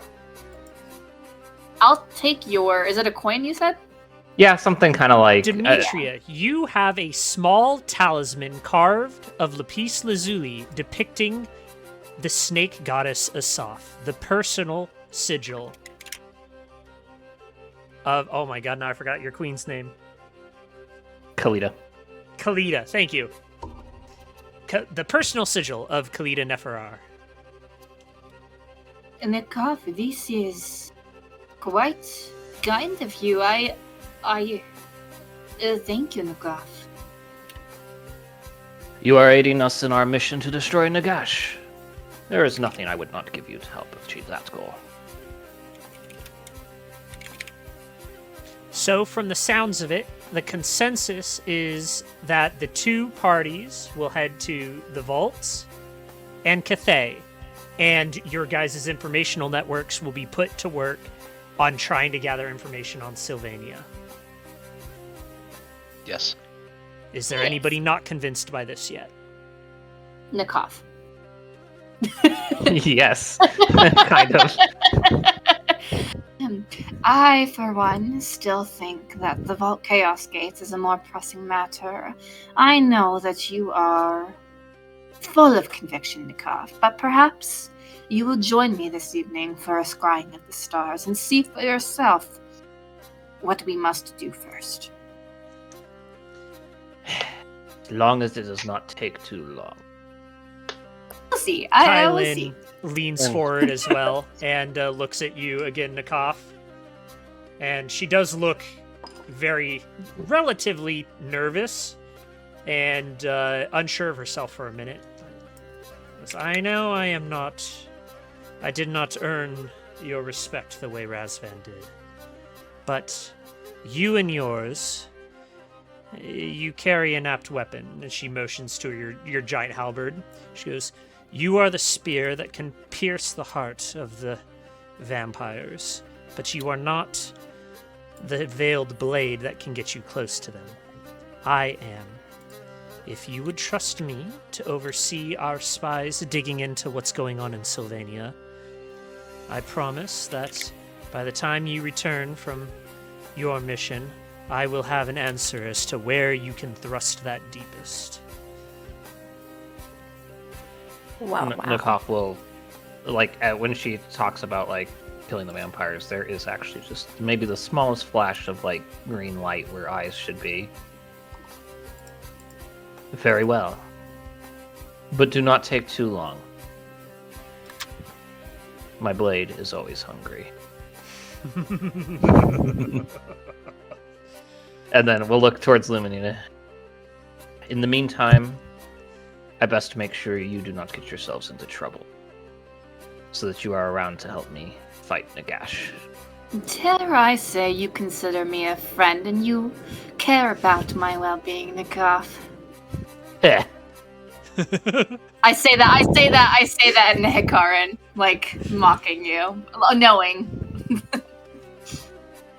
I'll take is it a coin you said? Yeah, something kind of like... Demetria, you have a small talisman carved of lapis lazuli depicting the snake goddess Asaf, the personal sigil of... Oh my god, now I forgot your queen's name. Kalita. Kalita, thank you. The personal sigil of Kalita Neferar. Nikov, this is quite kind of you. Thank you, Nikov. You are aiding us in our mission to destroy Nagash. There is nothing I would not give you to help achieve that goal. So, from the sounds of it, the consensus is that the two parties will head to the vaults and Cathay, and your guys' informational networks will be put to work on trying to gather information on Sylvania. Yes. Is there Yes. anybody not convinced by this yet? Nikov. Yes, kind of. I, for one, still think that the Vault Chaos Gates is a more pressing matter. I know that you are full of conviction, Nikov, but perhaps you will join me this evening for a scrying of the stars and see for yourself what we must do first. As long as it does not take too long. We'll see. I will Kylan see. leans And- forward as well and looks at you again, Nikov. And she does look relatively nervous and unsure of herself for a minute. As I know I did not earn your respect the way Razvan did. But you and yours, you carry an apt weapon. And she motions to your giant halberd. She goes, you are the spear that can pierce the heart of the vampires, but you are not the veiled blade that can get you close to them. I am. If you would trust me to oversee our spies digging into what's going on in Sylvania, I promise that by the time you return from your mission, I will have an answer as to where you can thrust that deepest. Wow. Nikov will, when she talks about, killing the vampires, there is actually just maybe the smallest flash of, green light where eyes should be. Very well. But do not take too long. My blade is always hungry. And then we'll look towards Luminina. In the meantime, I best make sure you do not get yourselves into trouble, so that you are around to help me fight Nagash. Dare I say you consider me a friend and you care about my well-being, Nikov? Heh. I say that in Hikaran, mocking you, knowing.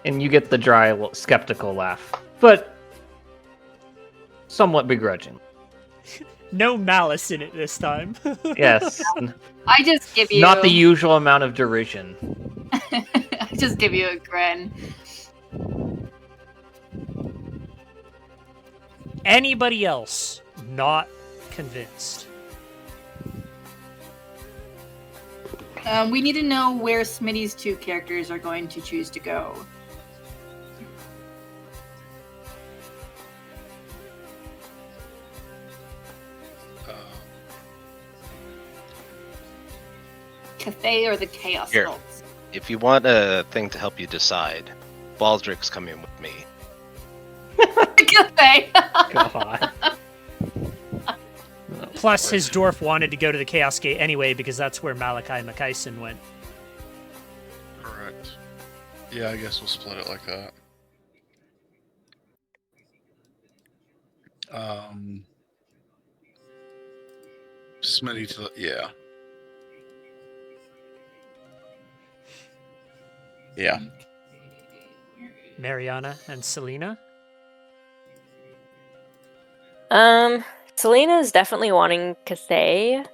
And you get the dry, skeptical laugh, but somewhat begrudging. No malice in it this time. Yes, I just give you not the usual amount of derision. I just give you a grin. Anybody else not convinced? We need to know where Smitty's two characters are going to choose to go. Cathay or the Chaos Here. Vaults? If you want a thing to help you decide, Baldrick's coming with me. Cathay! God. Plus, his dwarf wanted to go to the Chaos Gate anyway because that's where Malachi Makaisen went. Correct. Yeah, I guess we'll split it like that. Smitty to the, yeah. Yeah. Mariana and Selena. Selena is definitely wanting Cathay.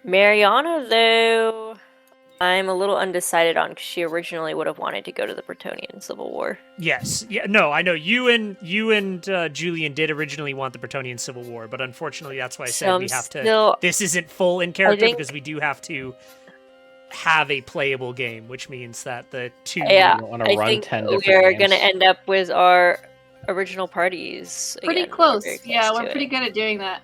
Mariana, though, I'm a little undecided on because she originally would have wanted to go to the Bretonnian Civil War. Yes. Yeah. No, I know you and Julian did originally want the Bretonnian Civil War, but unfortunately, that's why I said So we I'm have to. still- This isn't full in character think- because we do have to have a playable game, which means that the two. Yeah, You don't want to I run think 10 we different are games. going to end up with our original parties. Pretty again. close. very Yeah, we're to pretty it. good at doing that.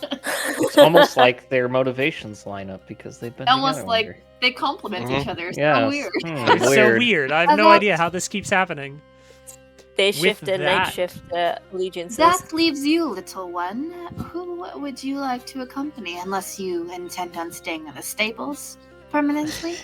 It's almost like their motivations line up because they've been Almost together like longer. they complement each other. So Yes. weird. It's so Weird. weird. I have I no thought- idea how this keeps happening. Day With shift and that- night shift allegiances. That leaves you, little one. Who would you like to accompany, unless you intend on staying in the stables permanently?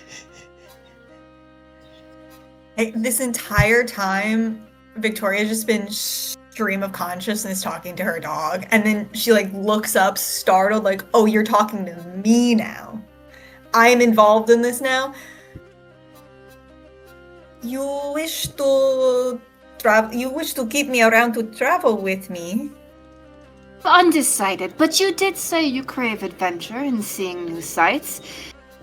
This entire time, Victoria's just been stream of consciousness talking to her dog, and then she like looks up, startled, like, "Oh, you're talking to me now. I'm involved in this now. You wish to travel? You wish to keep me around to travel with me? Undecided, but you did say you crave adventure and seeing new sights.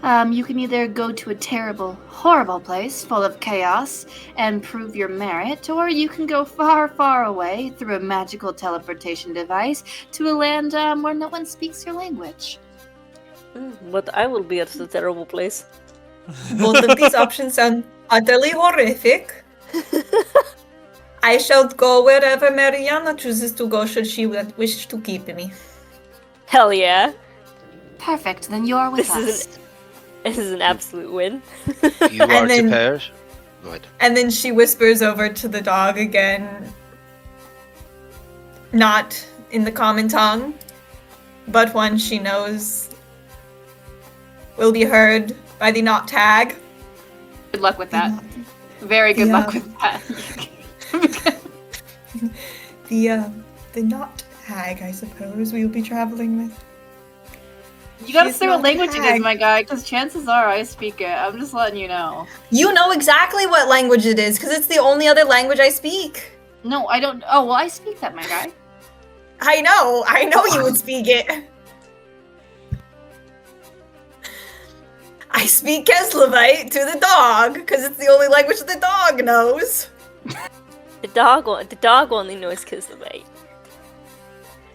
You can either go to a terrible, horrible place full of chaos and prove your merit, or you can go far, far away through a magical teleportation device to a land where no one speaks your language. But I will be at the terrible place. Both of these options sound utterly horrific. I shall go wherever Mariana chooses to go should she wish to keep me." Hell yeah. Perfect, then you're with This is an absolute win. You are then- to perish. Good. And then she whispers over to the dog again, not in the common tongue, but one she knows will be heard by the Knot Tag. Good luck with that. Very good luck Yeah. with that. The Knot Hag, I suppose, we will be traveling with. You gotta She's say what not language it is, hag. my guy, because chances are I speak it. I'm just letting you know. You know exactly what language it is, because it's the only other language I speak. No, I don't. Oh, well, I speak that, my guy. I know you would speak it. I speak Keslevite to the dog, because it's the only language the dog knows. The dog only knows Kislevites.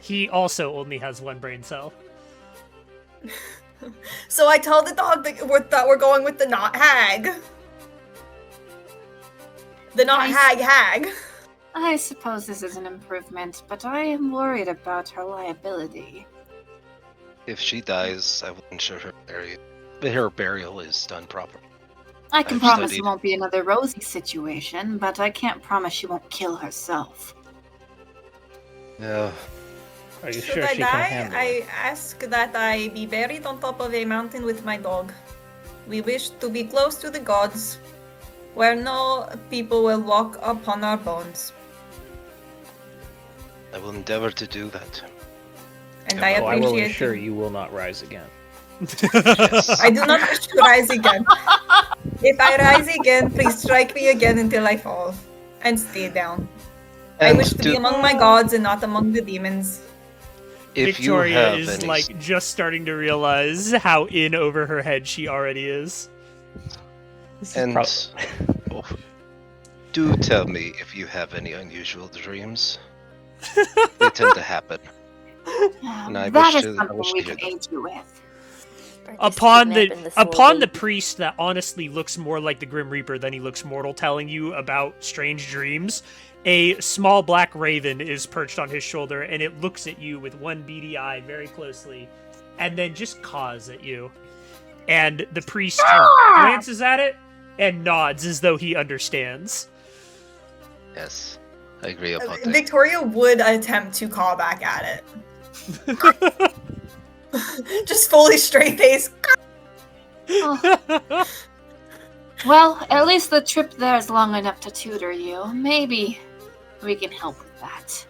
He also only has one brain cell. So I tell the dog that we're going with the Knot Hag. The Knot Nice. Hag. I suppose this is an improvement, but I am worried about her liability. If she dies, I will ensure her burial is done properly. I can I've promise studied- it won't be another rosy situation, but I can't promise she won't kill herself. Yeah. Are you Should sure I she can die, handle I it? ask that I be buried on top of a mountain with my dog. We wish to be close to the gods, where no people will walk upon our bones. I will endeavor to do that. And Yeah, I Oh, I will appreciate ensure it. you will not rise again. Yes. I do not wish to rise again. If I rise again, please strike me again until I fall. And stay down. I And wish to be do- among my gods and not among the demons. if you Victoria have is any, like just starting to realize how in over her head she already is. This is and prob- oh, do tell me if you have any unusual dreams. They tend to happen. And I That wish is to- I something wish we to can hear aid you with. Upon the priest that honestly looks more like the Grim Reaper than he looks mortal telling you about strange dreams, a small black raven is perched on his shoulder and it looks at you with one beady eye very closely and then just caws at you. And the priest glances at it and nods as though he understands. Yes, I agree upon that. Victoria would attempt to call back at it. Just fully straight face. Oh. Well, at least the trip there is long enough to tutor you. Maybe we can help with that.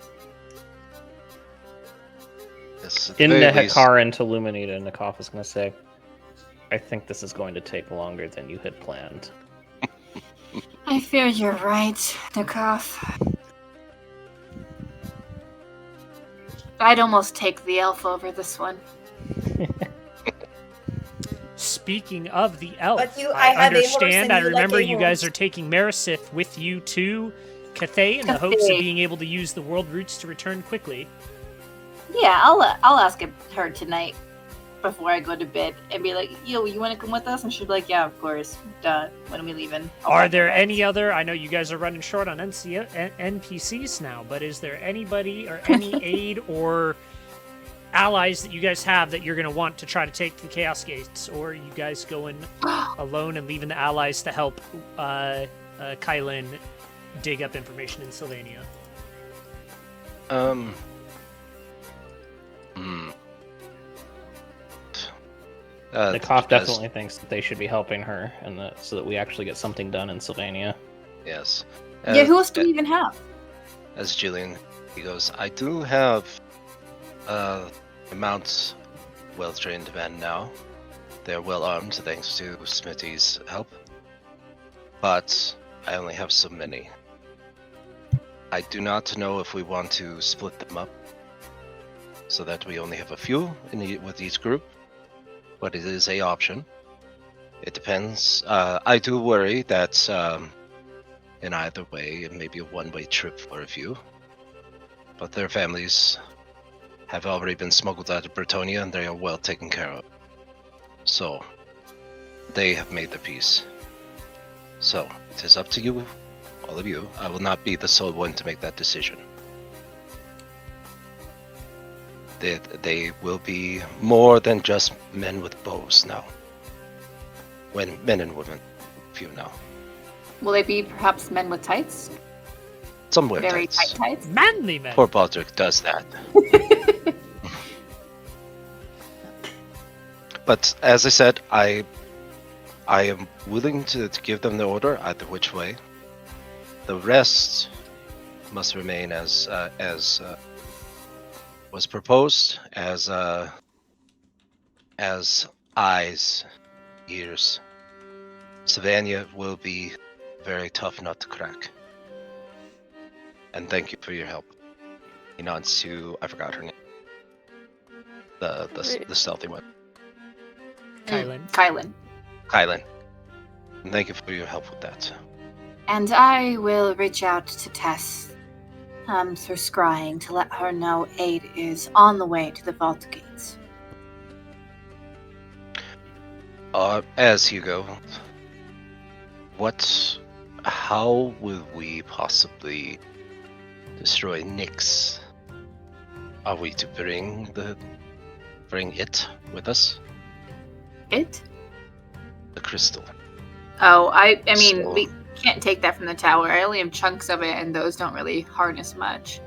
Yes, at the In very the least- Hekaran to Luminita, Nikov is going to say, I think this is going to take longer than you had planned. I fear you're right, Nikov. I'd almost take the elf over this one. speaking of the elf, But I have a horse understand. and I you like remember a you guys horse. are taking Marisith with you to Cathay in the hopes of Cathay. being able to use the world routes to return quickly. Yeah, I'll ask her tonight before I go to bed and be like, yo, you want to come with us? And she'll be like, yeah, of course. Duh. When are we leaving? I'll Are pack there my bags. any other? I know you guys are running short on NPCs now, but is there anybody or any aid or allies that you guys have that you're going to want to try to take the Chaos Gates, or are you guys going alone and leaving the allies to help Kylan dig up information in Sylvania? The Koff as- definitely thinks that they should be helping her, and so that we actually get something done in Sylvania. Yes. Yeah, who else do we even have? As Julian, he goes, I do have amounts well-trained men now. They're well-armed thanks to Smitty's help. But I only have so many. I do not know if we want to split them up so that we only have a few with each group, but it is a option. It depends. I do worry that in either way, it may be a one-way trip for a few. But their families have already been smuggled out of Bretonia and they are well taken care of. So, they have made their peace. So, it is up to you, all of you. I will not be the sole one to make that decision. They will be more than just men with bows now. When men and women, few now. Will they be perhaps men with tights? Some wear Very tights. tight tights? Manly men. Poor Baldric does that. But as I said, I am willing to give them the order either which way. The rest must remain as was proposed, as eyes, ears. Sylvania will be a very tough nut to crack. And thank you for your help. He nods to, I forgot her name. The stealthy one. Kylan. Kylan. Kylan. And thank you for your help with that. And I will reach out to Tess through scrying to let her know aid is on the way to the vault gates. As Hugo, how will we possibly destroy Nyx? Are we to bring it with us? It? The crystal. Oh, I mean, So- we can't take that from the tower. I only have chunks of it, and those don't really harness much.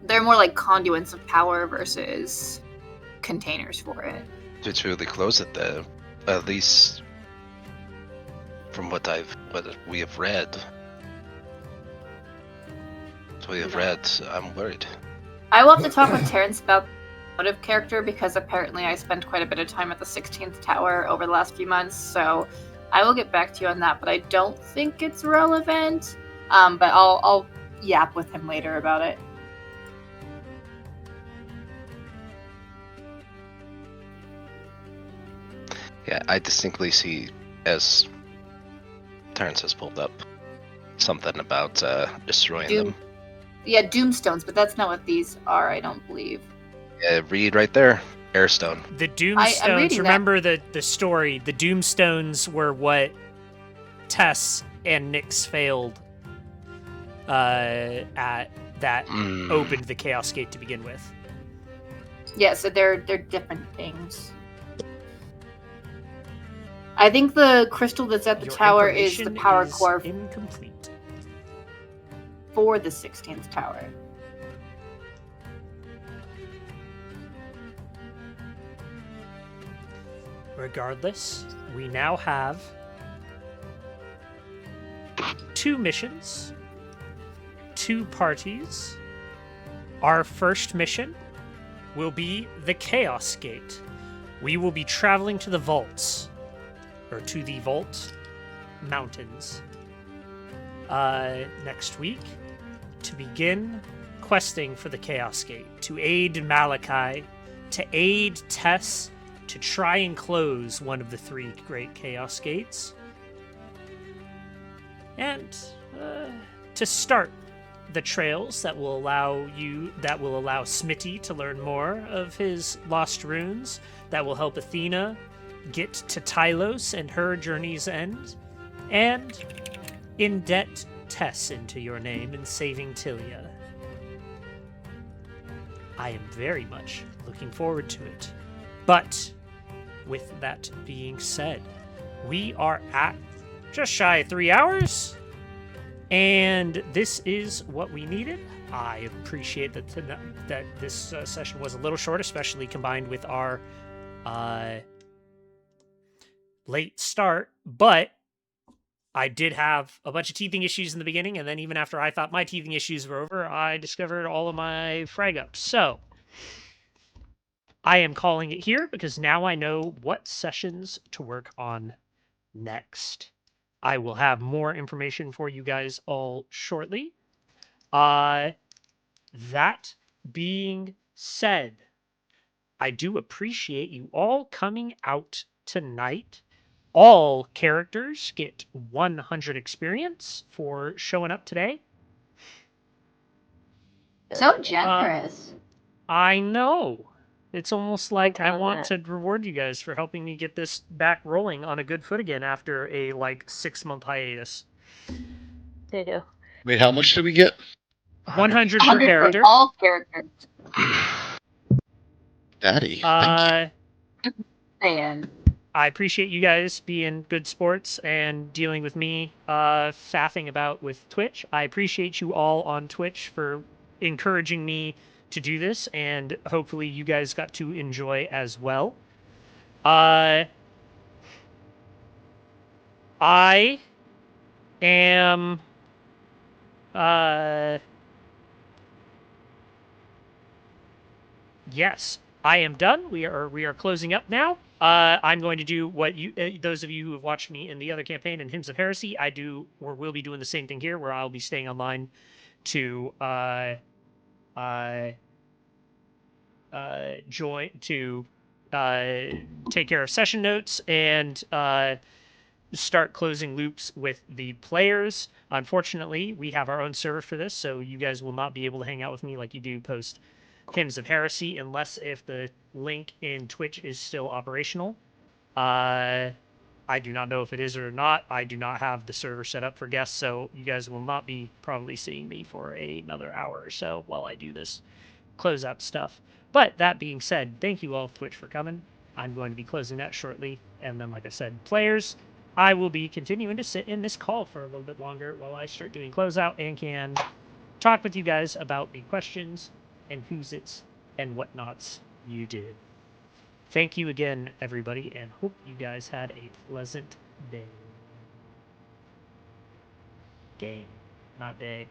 They're more like conduits of power versus containers for it. To truly close it, though, at least from what we have read. I'm worried. I will have to talk with Terrence about the motive character because apparently I spent quite a bit of time at the 16th tower over the last few months, so I will get back to you on that, but I don't think it's relevant. But I'll yap with him later about it. Yeah, I distinctly see, as Terrence has pulled up, something about destroying them. Yeah, Doomstones, but that's not what these are, I don't believe. Yeah, read right there. Airstone. The I'm Doomstones, reading that. remember the story. The Doomstones were what Tess and Nyx failed at that Mm. opened the Chaos Gate to begin with. Yeah, so they're different things. I think the crystal that's at the Your tower is the information power is core incomplete. for the 16th tower. Regardless, we now have 2 missions, 2 parties. Our first mission will be the Chaos Gate. We will be traveling to the vaults, or to the Vault Mountains, next week to begin questing for the Chaos Gate, to aid Malachi, to aid Tess to try and close one of the 3 Great Chaos Gates. And to start the trails that will allow Smitty to learn more of his lost runes, that will help Athena get to Tylos and her journey's end, and indet Tess into your name in saving Tilia. I am very much looking forward to it. But with that being said, we are at just shy of 3 hours, and this is what we needed. I appreciate that this session was a little short, especially combined with our late start, but I did have a bunch of teething issues in the beginning, and then even after I thought my teething issues were over, I discovered all of my frag ups. So I am calling it here because now I know what sessions to work on next. I will have more information for you guys all shortly. That being said, I do appreciate you all coming out tonight. All characters get 100 experience for showing up today. So generous. I know. It's almost like I want to reward you guys for helping me get this back rolling on a good foot again after a 6-month hiatus. They do. Wait, how much did we get? 100 per 100 character. for all characters. Daddy, thank you. And I appreciate you guys being good sports and dealing with me faffing about with Twitch. I appreciate you all on Twitch for encouraging me to do this, and hopefully you guys got to enjoy as well. I am yes, I am done. We are closing up now. I'm going to do what you those of you who have watched me in the other campaign in Hymns of Heresy, I do or will be doing the same thing here, where I'll be staying online to take care of session notes and start closing loops with the players. Unfortunately, we have our own server for this, so you guys will not be able to hang out with me like you do post Hymns of Heresy, unless if the link in Twitch is still operational. I do not know if it is or not. I do not have the server set up for guests, so you guys will not be probably seeing me for another hour or so while I do this closeout stuff. But that being said, thank you all, Twitch, for coming. I'm going to be closing that shortly. And then, like I said, players, I will be continuing to sit in this call for a little bit longer while I start doing closeout and can talk with you guys about the questions and who's it's and whatnots you did. Thank you again, everybody, and hope you guys had a pleasant day. Game, not day.